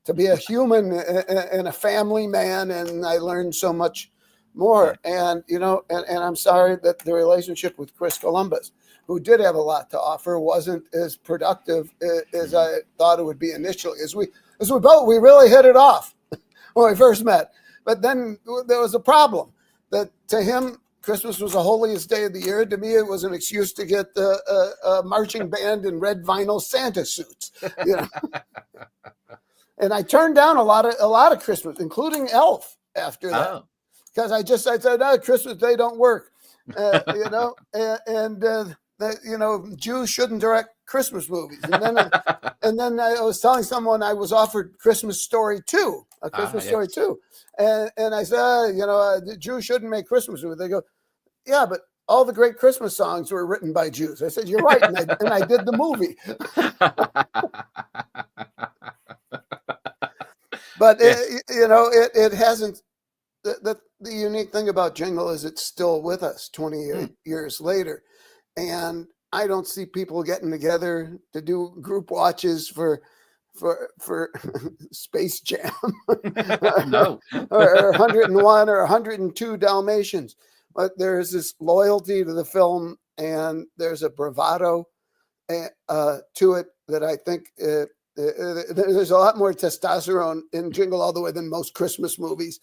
to be a human and a family man, and I learned so much more. And I'm sorry that the relationship with Chris Columbus, who did have a lot to offer, wasn't as productive as I thought it would be initially. As we really hit it off when we first met. But then there was a problem that to him, Christmas was the holiest day of the year. To me, it was an excuse to get a marching band in red vinyl Santa suits. You know? And I turned down a lot of Christmas, including Elf, after that, because I said, no, Christmas Day don't work, you know, and that, you know, Jews shouldn't direct Christmas movies. And then I was telling someone I was offered Christmas Story 2, a Christmas Story 2, and I said, you know, the Jews shouldn't make Christmas movies. They go, yeah, but all the great Christmas songs were written by Jews. I said, you're right, and I did the movie. But you know, it hasn't. The unique thing about Jingle is it's still with us 28 years later, and I don't see people getting together to do group watches for Space Jam, No, or 101 or 102 Dalmatians. But there's this loyalty to the film, and there's a bravado to it that I think. There's a lot more testosterone in Jingle All the Way than most Christmas movies.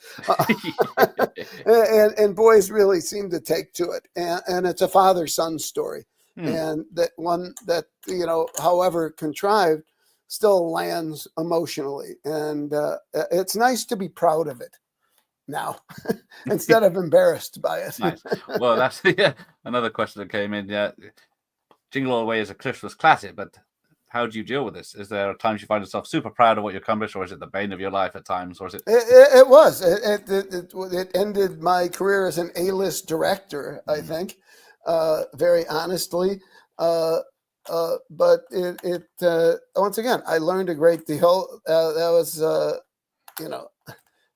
And boys really seem to take to it. And it's a father-son story. And that one that, you know, however contrived, still lands emotionally. And it's nice to be proud of it now instead of embarrassed by it. Nice. Well, that's another question that came in. Yeah, Jingle All the Way is a Christmas classic, but how do you deal with this? Is there times you find yourself super proud of what you accomplished, or is it the bane of your life at times, or is it? It was. It ended my career as an A-list director, I think, very honestly. But it once again, I learned a great deal. That was, you know,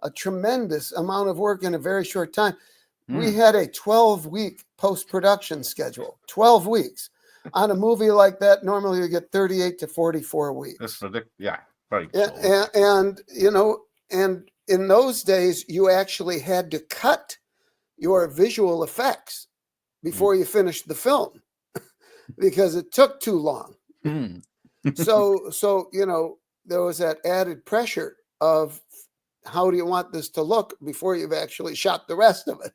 a tremendous amount of work in a very short time. We had a 12-week post-production schedule. 12 weeks. On a movie like that, normally you get 38 to 44 weeks. That's ridiculous. Yeah, very. And you know, and in those days, you actually had to cut your visual effects before you finished the film because it took too long. So you know, there was that added pressure of how do you want this to look before you've actually shot the rest of it.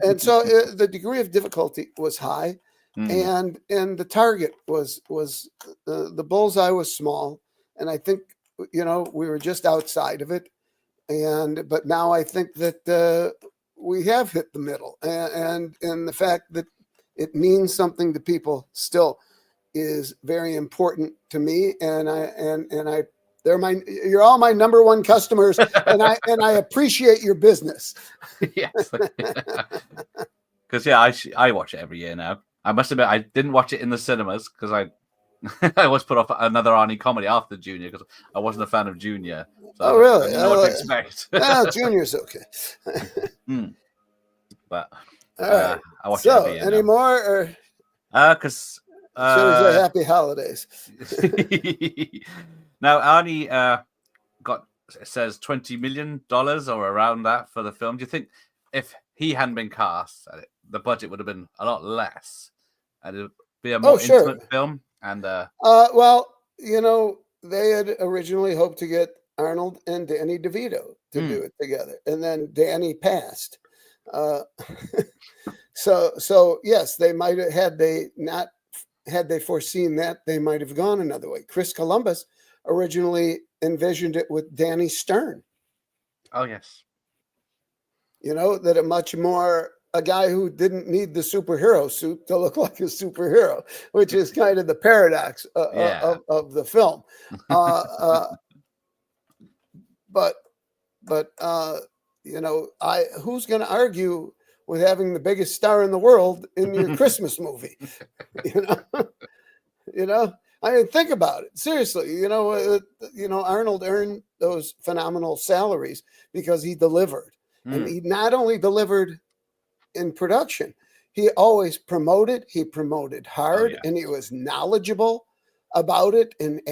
And so the degree of difficulty was high. And the target was the bullseye was small, and I think, you know, we were just outside of it, but now I think that we have hit the middle, and the fact that it means something to people still is very important to me, and you're all my number one customers, and I appreciate your business. Yes, because I watch it every year now. I must admit, I didn't watch it in the cinemas because I was put off another Arnie comedy after Junior because I wasn't a fan of Junior. So really? I didn't know what to expect. Junior's okay. But right. I watch it every year. Any more? Or because happy holidays. Now Arnie says $20 million or around that for the film. Do you think if he hadn't been cast, the budget would have been a lot less, and it would be a more intimate film? And well, you know, they had originally hoped to get Arnold and Danny DeVito to do it together, and then Danny passed. So yes, they might have, had they foreseen that, they might have gone another way. Chris Columbus originally envisioned it with Danny Stern. Oh yes. You know, that a guy who didn't need the superhero suit to look like a superhero, which is kind of the paradox of the film. But you know, who's going to argue with having the biggest star in the world in your Christmas movie? You know, I mean, think about it seriously. You know, Arnold earned those phenomenal salaries because he delivered. And he not only delivered in production, he always promoted. He promoted hard, and he was knowledgeable about it, and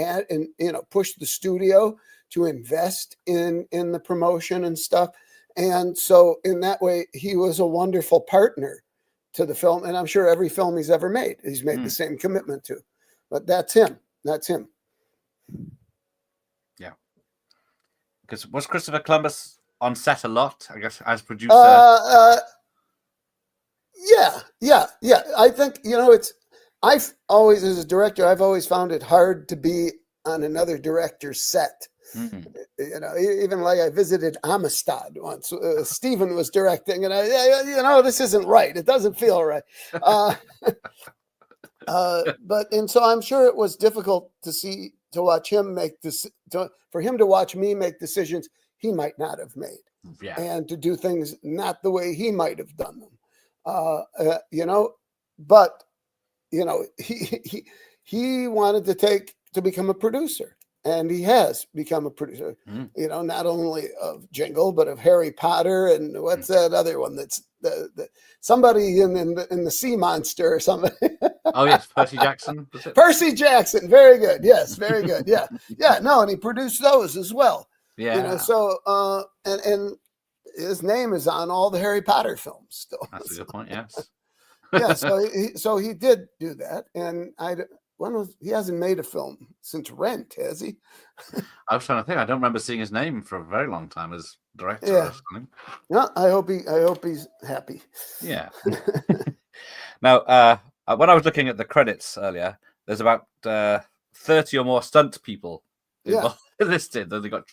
you know, pushed the studio to invest in the promotion and stuff. And so in that way, he was a wonderful partner to the film. And I'm sure every film he's ever made, he's made the same commitment to. But that's him. That's him. Yeah. Because was Christopher Columbus on set a lot? I guess as producer. Yeah. I think I've always, as a director, I've always found it hard to be on another director's set. Mhm. Even like I visited Amistad once. Stephen was directing, and this isn't right. It doesn't feel right. So I'm sure it was difficult to watch him make this, for him to watch me make decisions he might not have made, and to do things not the way he might have done them. But he wanted to become a producer, and he has become a producer. Not only of Jingle, but of Harry Potter, and what's that other one? That's somebody in the Sea Monster or something. Oh yes, Percy Jackson. Percy Jackson, very good. Yes, very good. Yeah. No, and he produced those as well. Yeah. And his name is on all the Harry Potter films still. That's a good point. Yes. Yeah. So he did do that, and he hasn't made a film since Rent, has he? I was trying to think. I don't remember seeing his name for a very long time as director. Yeah. Or something. No, I hope he's happy. Yeah. Now, when I was looking at the credits earlier, there's about 30 or more stunt people listed. Then you got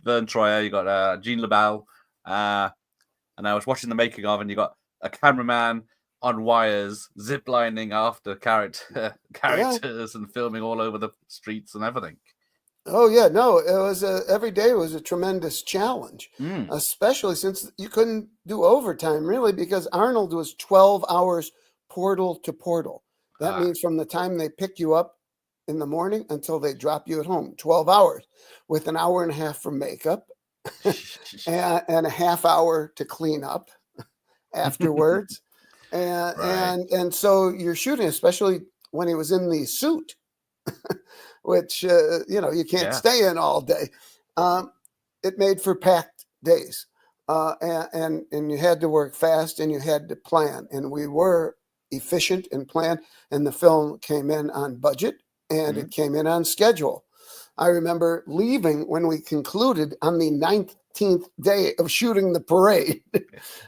Vern Troyer, you got Jean LaBelle, and I was watching the making of, and you got a cameraman on wires ziplining after characters and filming all over the streets and everything. Oh yeah, no, it was every day was a tremendous challenge, especially since you couldn't do overtime really, because Arnold was 12 hours portal to portal. That means from the time they pick you up in the morning until they drop you at home, 12 hours, with an hour and a half for makeup and a half hour to clean up afterwards. And so you're shooting, especially when he was in the suit, which you can't stay in all day. It made for packed days, and you had to work fast, and you had to plan, and we were efficient and planned, and the film came in on budget, and it came in on schedule. I remember leaving when we concluded on the 19th day of shooting the parade.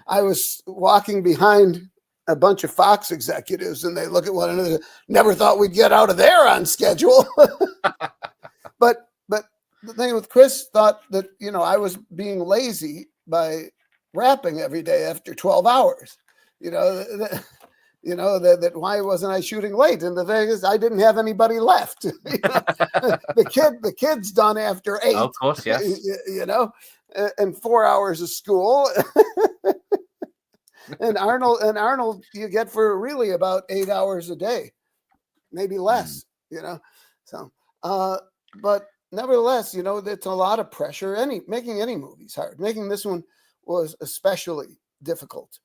I was walking behind a bunch of Fox executives, and they look at one another. Never thought we'd get out of there on schedule. But the thing with Chris thought that I was being lazy by rapping every day after 12 hours. That why wasn't I shooting late? And the thing is, I didn't have anybody left. The kid's done after 8. Of course, yes. And 4 hours of school. And Arnold you get for really about 8 hours a day, maybe less, So, but nevertheless, it's a lot of pressure. Making any movie's hard. Making this one was especially difficult.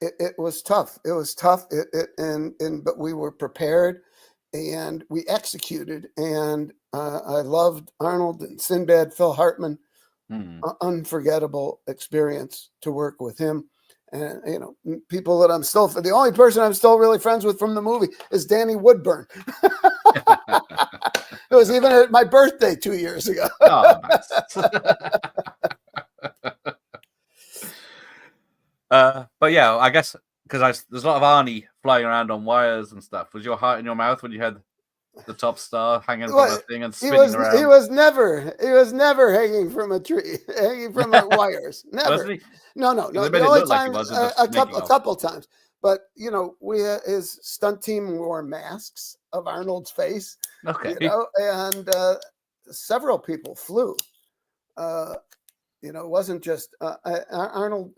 It was tough. It was tough. But we were prepared, and we executed. And I loved Arnold and Sinbad, Phil Hartman. Unforgettable experience to work with him. And people that the only person I'm still really friends with from the movie is Danny Woodburn. It was even at my birthday 2 years ago. Oh, nice. But yeah, I guess because there's a lot of Arnie flying around on wires and stuff. Was your heart in your mouth when you had the top star hanging from the thing and spinning around? He was never hanging from a tree, hanging from the wires. Never. No. The only time, a couple times. But his stunt team wore masks of Arnold's face. Okay. And several people flew. It wasn't just Arnold.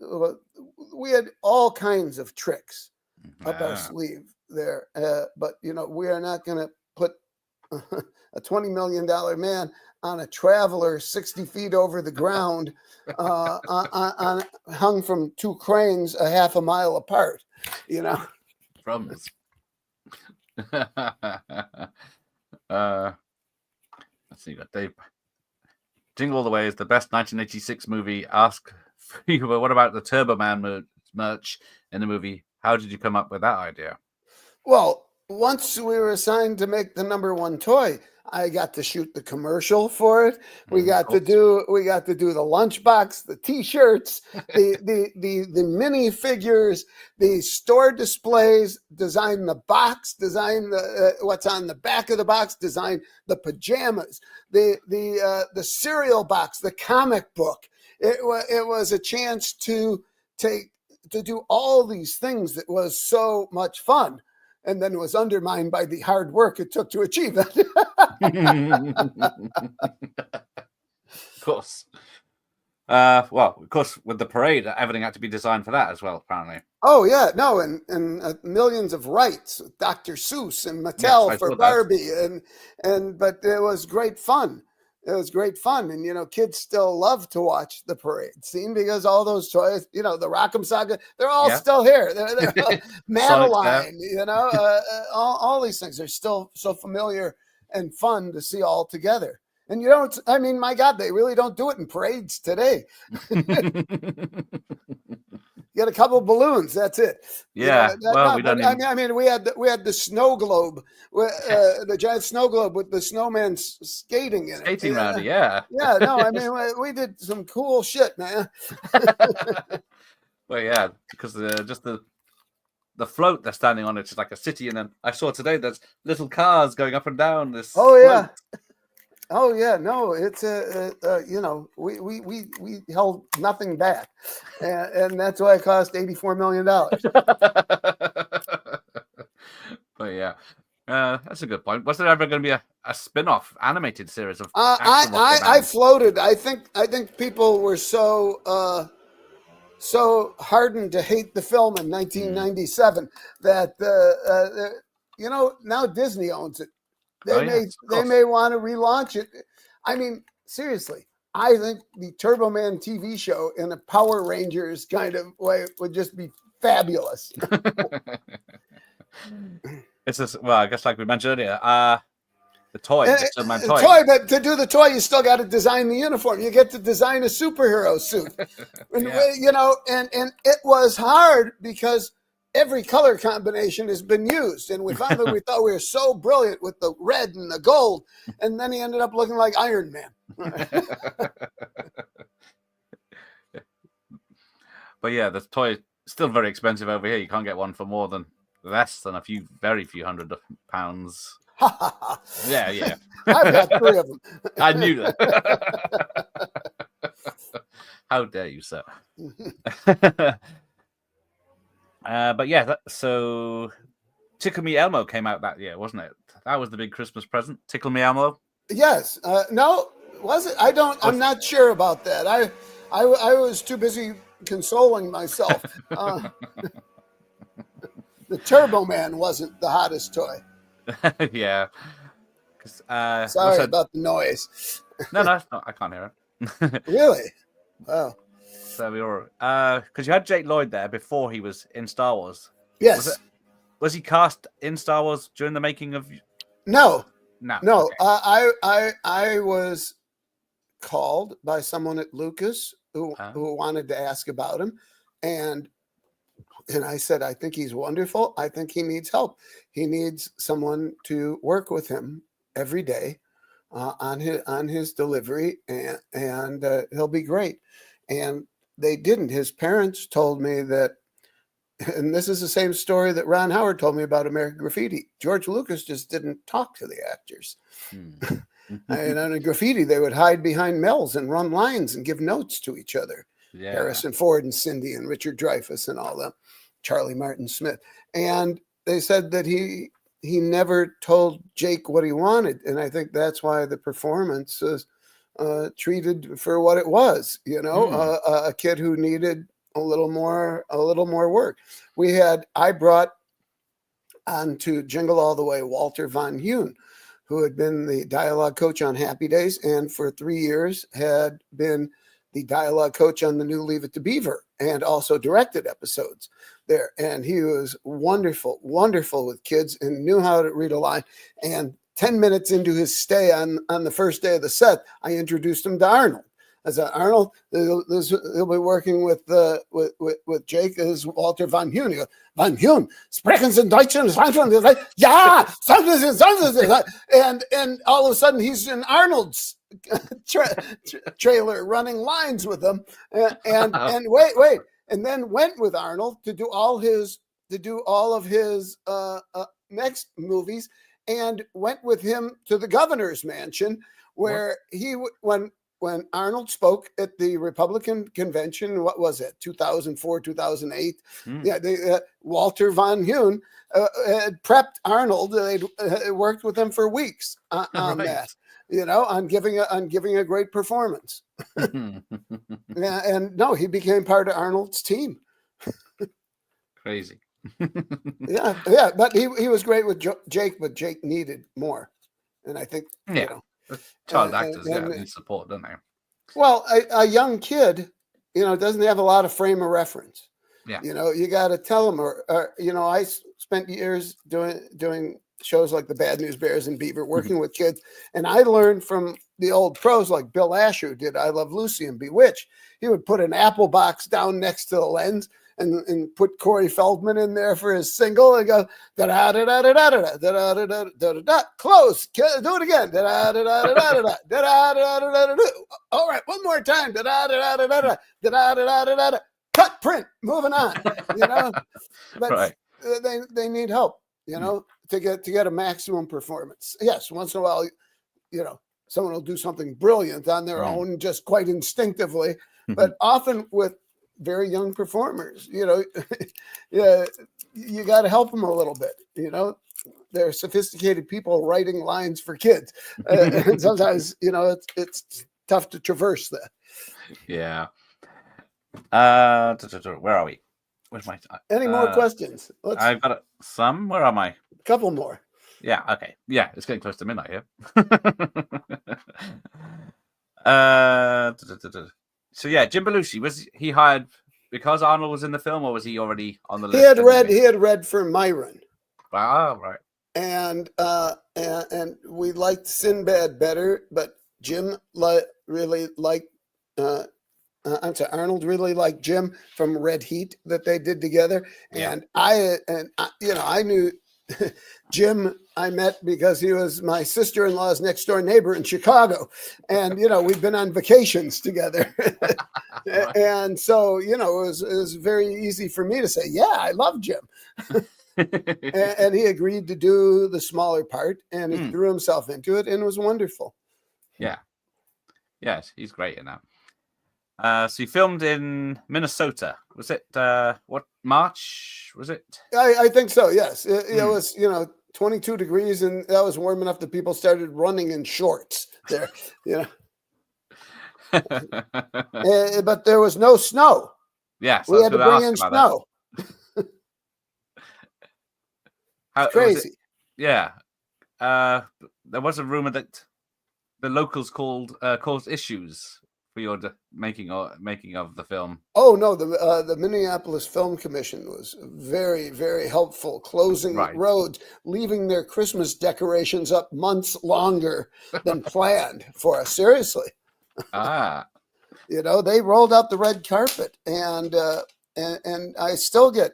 We had all kinds of tricks up our sleeve there. But we are not going to put a $20 million man on a Traveler 60 feet over the ground, hung from 2 cranes a half a mile apart. From this. Let's see. Got Dave. Jingle All the Way is the best 1986 movie. Ask Fever, what about the Turbo Man merch in the movie? How did you come up with that idea? Well, once we were assigned to make the number one toy, I got to shoot the commercial for it. We got to do the lunchbox, the T-shirts, the mini figures, the store displays, design the box, design the what's on the back of the box, design the pajamas, the cereal box, the comic book. It was a chance to do all these things that was so much fun. And then it was undermined by the hard work it took to achieve it. Of course. Well, of course, with the parade, everything had to be designed for that as well, apparently. Oh, yeah. No, and millions of rights, Dr. Seuss and Mattel for Barbie. But it was great fun. It was great fun. And, kids still love to watch the parade scene because all those toys, the Rock'em Saga, they're all still here. They're Madeline, all these things are still so familiar and fun to see all together. And my God, they really don't do it in parades today. Get a couple of balloons. That's it. Yeah. We don't. We had the snow globe, the giant snow globe with the snowman skating in it. Skating around it, yeah. Yeah. No, we did some cool shit, man. Well, yeah, because just the float they're standing on, it's like a city, and then I saw today there's little cars going up and down this. Oh yeah. Float. Oh yeah, no, it's we held nothing back, and that's why it cost $84 million. But yeah, that's a good point. Was there ever going to be a spin-off animated series of? I floated. I think people were so hardened to hate the film in 1997 that now Disney owns it. They may want to relaunch it. I mean, seriously, I think the Turbo Man TV show in a Power Rangers kind of way would just be fabulous. It's just, I guess like we mentioned earlier, the toy, the toy. But to do the toy, you still got to design the uniform. You get to design a superhero suit, and it was hard because every color combination has been used. And we thought we were so brilliant with the red and the gold. And then he ended up looking like Iron Man. But yeah, the toy is still very expensive over here. You can't get one for less than very few hundred pounds. Yeah. I've got 3 of them. I knew that. How dare you, sir? But yeah, so Tickle Me Elmo came out that year, wasn't it? That was the big Christmas present. Tickle Me Elmo. Yes. No, was it? I'm not sure about that. I was too busy consoling myself. The Turbo Man wasn't the hottest toy. Yeah. Sorry about the noise. No, it's not. I can't hear it. Really? Wow. So we were because you had Jake Lloyd there before he was in Star Wars. Yes. Was he cast in Star Wars during the making of? No. Okay. I was called by someone at Lucas who wanted to ask about him, and I said, I think he's wonderful. I think he needs help. He needs someone to work with him every day on his delivery, and he'll be great. And they didn't. His parents told me that, and this is the same story that Ron Howard told me about American Graffiti. George Lucas just didn't talk to the actors. And on a Graffiti, they would hide behind Mel's and run lines and give notes to each other. Yeah. Harrison Ford and Cindy and Richard Dreyfuss and all them, Charlie Martin Smith. And they said that he never told Jake what he wanted. And I think that's why the performance is treated for what it was, a kid who needed a little more work. I brought onto Jingle All the Way Walter Von Hune, who had been the dialogue coach on Happy Days and for 3 years had been the dialogue coach on the new Leave It to Beaver and also directed episodes there. And he was wonderful with kids and knew how to read a line. And 10 minutes into his stay on the first day of the set, I introduced him to Arnold. I said, Arnold, he'll be working with Jake as Walter Van Hune. He goes, Van Hune, sprechen Sie Deutsch? Ja, and all of a sudden he's in Arnold's trailer running lines with them, and wait, and then went with Arnold to do all of his next movies, and went with him to the governor's mansion where when Arnold spoke at the Republican convention. What was it, 2004, 2008? Walter Von Hune had prepped Arnold. They'd worked with him for weeks on that, on giving a great performance. And no, he became part of Arnold's team. Crazy. yeah, but he was great with Jake, but Jake needed more, and I think child actors need support, don't they? Well, a young kid, doesn't have a lot of frame of reference. Yeah, you got to tell them, or I spent years doing shows like the Bad News Bears and Beaver, working with kids, and I learned from the old pros like Bill Asher, who did I Love Lucy and Bewitched. He would put an apple box down next to the lens and put Corey Feldman in there for his single and go da da da da da da da da da da da da. Close. Do it again. Da da da da da da da da da da da. All right, one more time. Da da da da da da da da da da. Cut. Print. Moving on. But they need help. To get a maximum performance. Yes, once in a while, someone will do something brilliant on their own, just quite instinctively, but often with very young performers, you got to help them a little bit. They're sophisticated people writing lines for kids, and sometimes it's tough to traverse that. Yeah. Where are we? Where's my? Any more questions? I've got some. Where am I? A couple more. Yeah. Okay. Yeah, it's getting close to midnight here. So yeah, Jim Belushi, was he hired because Arnold was in the film, or was he already on the list? He had read for Myron. Ah, right. And we liked Sinbad better, but Jim really liked. Arnold really liked Jim from Red Heat that they did together, and I knew Jim. I met because he was my sister-in-law's next door neighbor in Chicago, and we'd been on vacations together, and so it was very easy for me to say, yeah, I love Jim, and he agreed to do the smaller part, and he threw himself into it, and it was wonderful. Yeah, yes, he's great in that. So you filmed in Minnesota. Was it what March? Was it? I think so. Yes, it was. 22 degrees, and that was warm enough that people started running in shorts there. But there was no snow. Yes, we had to bring in snow. Crazy. There was a rumor that the locals caused issues for your making of the film. Oh no, the Minneapolis Film Commission was very, very helpful, closing roads, leaving their Christmas decorations up months longer than planned for us. Seriously. They rolled out the red carpet, and I still get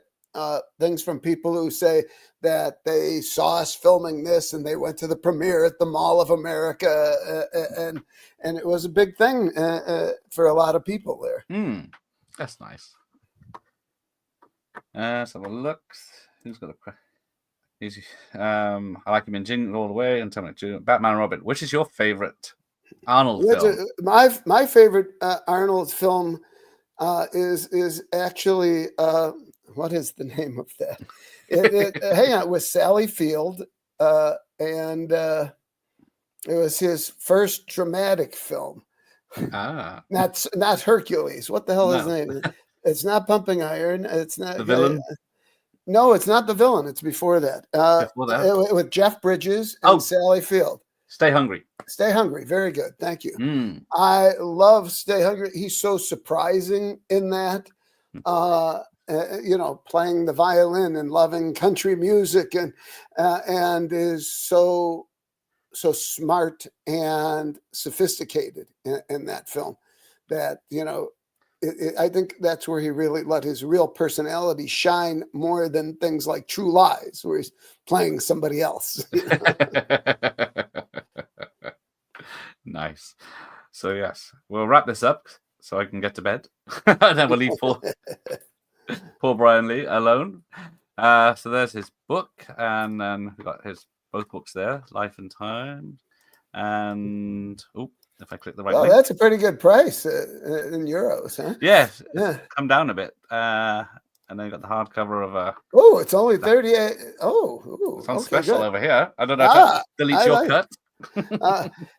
things from people who say that they saw us filming this and they went to the premiere at the Mall of America, and it was a big thing for a lot of people there. That's nice. Let's have a look. Who's got I like him in Jingle all the way, and Batman and Robin. Which is your favorite Arnold film? My favorite Arnold film is actually what is the name of that? Hang on, with Sally Field, and it was his first dramatic film. Not Hercules. What the hell is his name? It's not Pumping Iron. It's not The Villain. No, it's not The Villain. It's before that. With Jeff Bridges and Sally Field. Stay Hungry. Stay Hungry. Very good. Thank you. I love Stay Hungry. He's so surprising in that. Playing the violin and loving country music, and is so smart and sophisticated in that film. that, I think that's where he really let his real personality shine more than things like True Lies, where he's playing somebody else. Nice. So yes, we'll wrap this up so I can get to bed, and then we'll leave poor Brian Lee alone. So there's his book, and then we've got both books there, Life and Time, and if I click the right link. That's a pretty good price in euros, huh? Yeah. Come down a bit. And then you got the hardcover of it's only 38. Sounds okay, special good. over here. I don't know if that deletes your cut.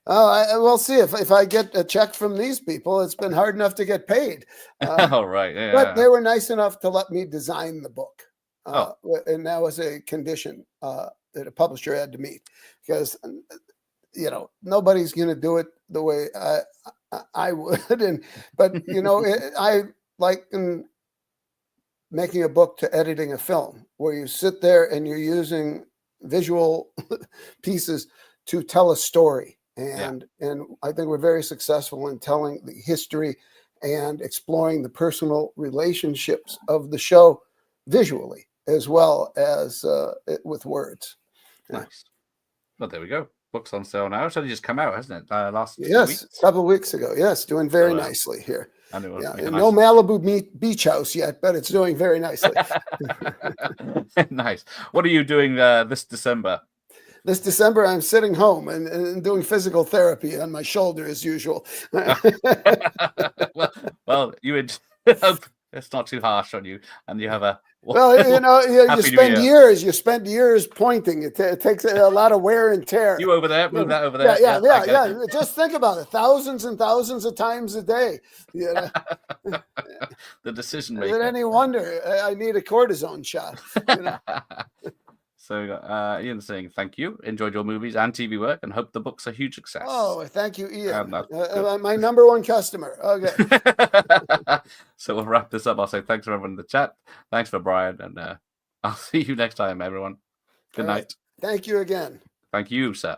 We'll see if I get a check from these people. It's been hard enough to get paid. Right. Yeah. But they were nice enough to let me design the book. And that was a condition that a publisher had to meet, because nobody's going to do it the way I would. But I like making a book to editing a film, where you sit there and you're using visual pieces to tell a story. And I think we're very successful in telling the history and exploring the personal relationships of the show visually, as well as with words. Nice. Well, there we go. Book's on sale now. It's only just come out, hasn't it? Last week? A couple of weeks ago. Yes, doing very nicely here. I know. No Malibu beach house yet, but it's doing very nicely. Nice. What are you doing this December? This December, I'm sitting home and doing physical therapy on my shoulder as usual. well, it's not too harsh on you, and you have a you spend years pointing. It takes a lot of wear and tear. You over there, move that over there. Yeah. Just think about it, thousands and thousands of times a day. The decision maker. Is it any wonder I need a cortisone shot? So Ian saying thank you, enjoyed your movies and TV work, and hope the book's a huge success. Oh, thank you, Ian. My number one customer. Okay. So we'll wrap this up. I'll say thanks for everyone in the chat. Thanks for Brian, and I'll see you next time, everyone. Good night. Thank you again. Thank you, sir.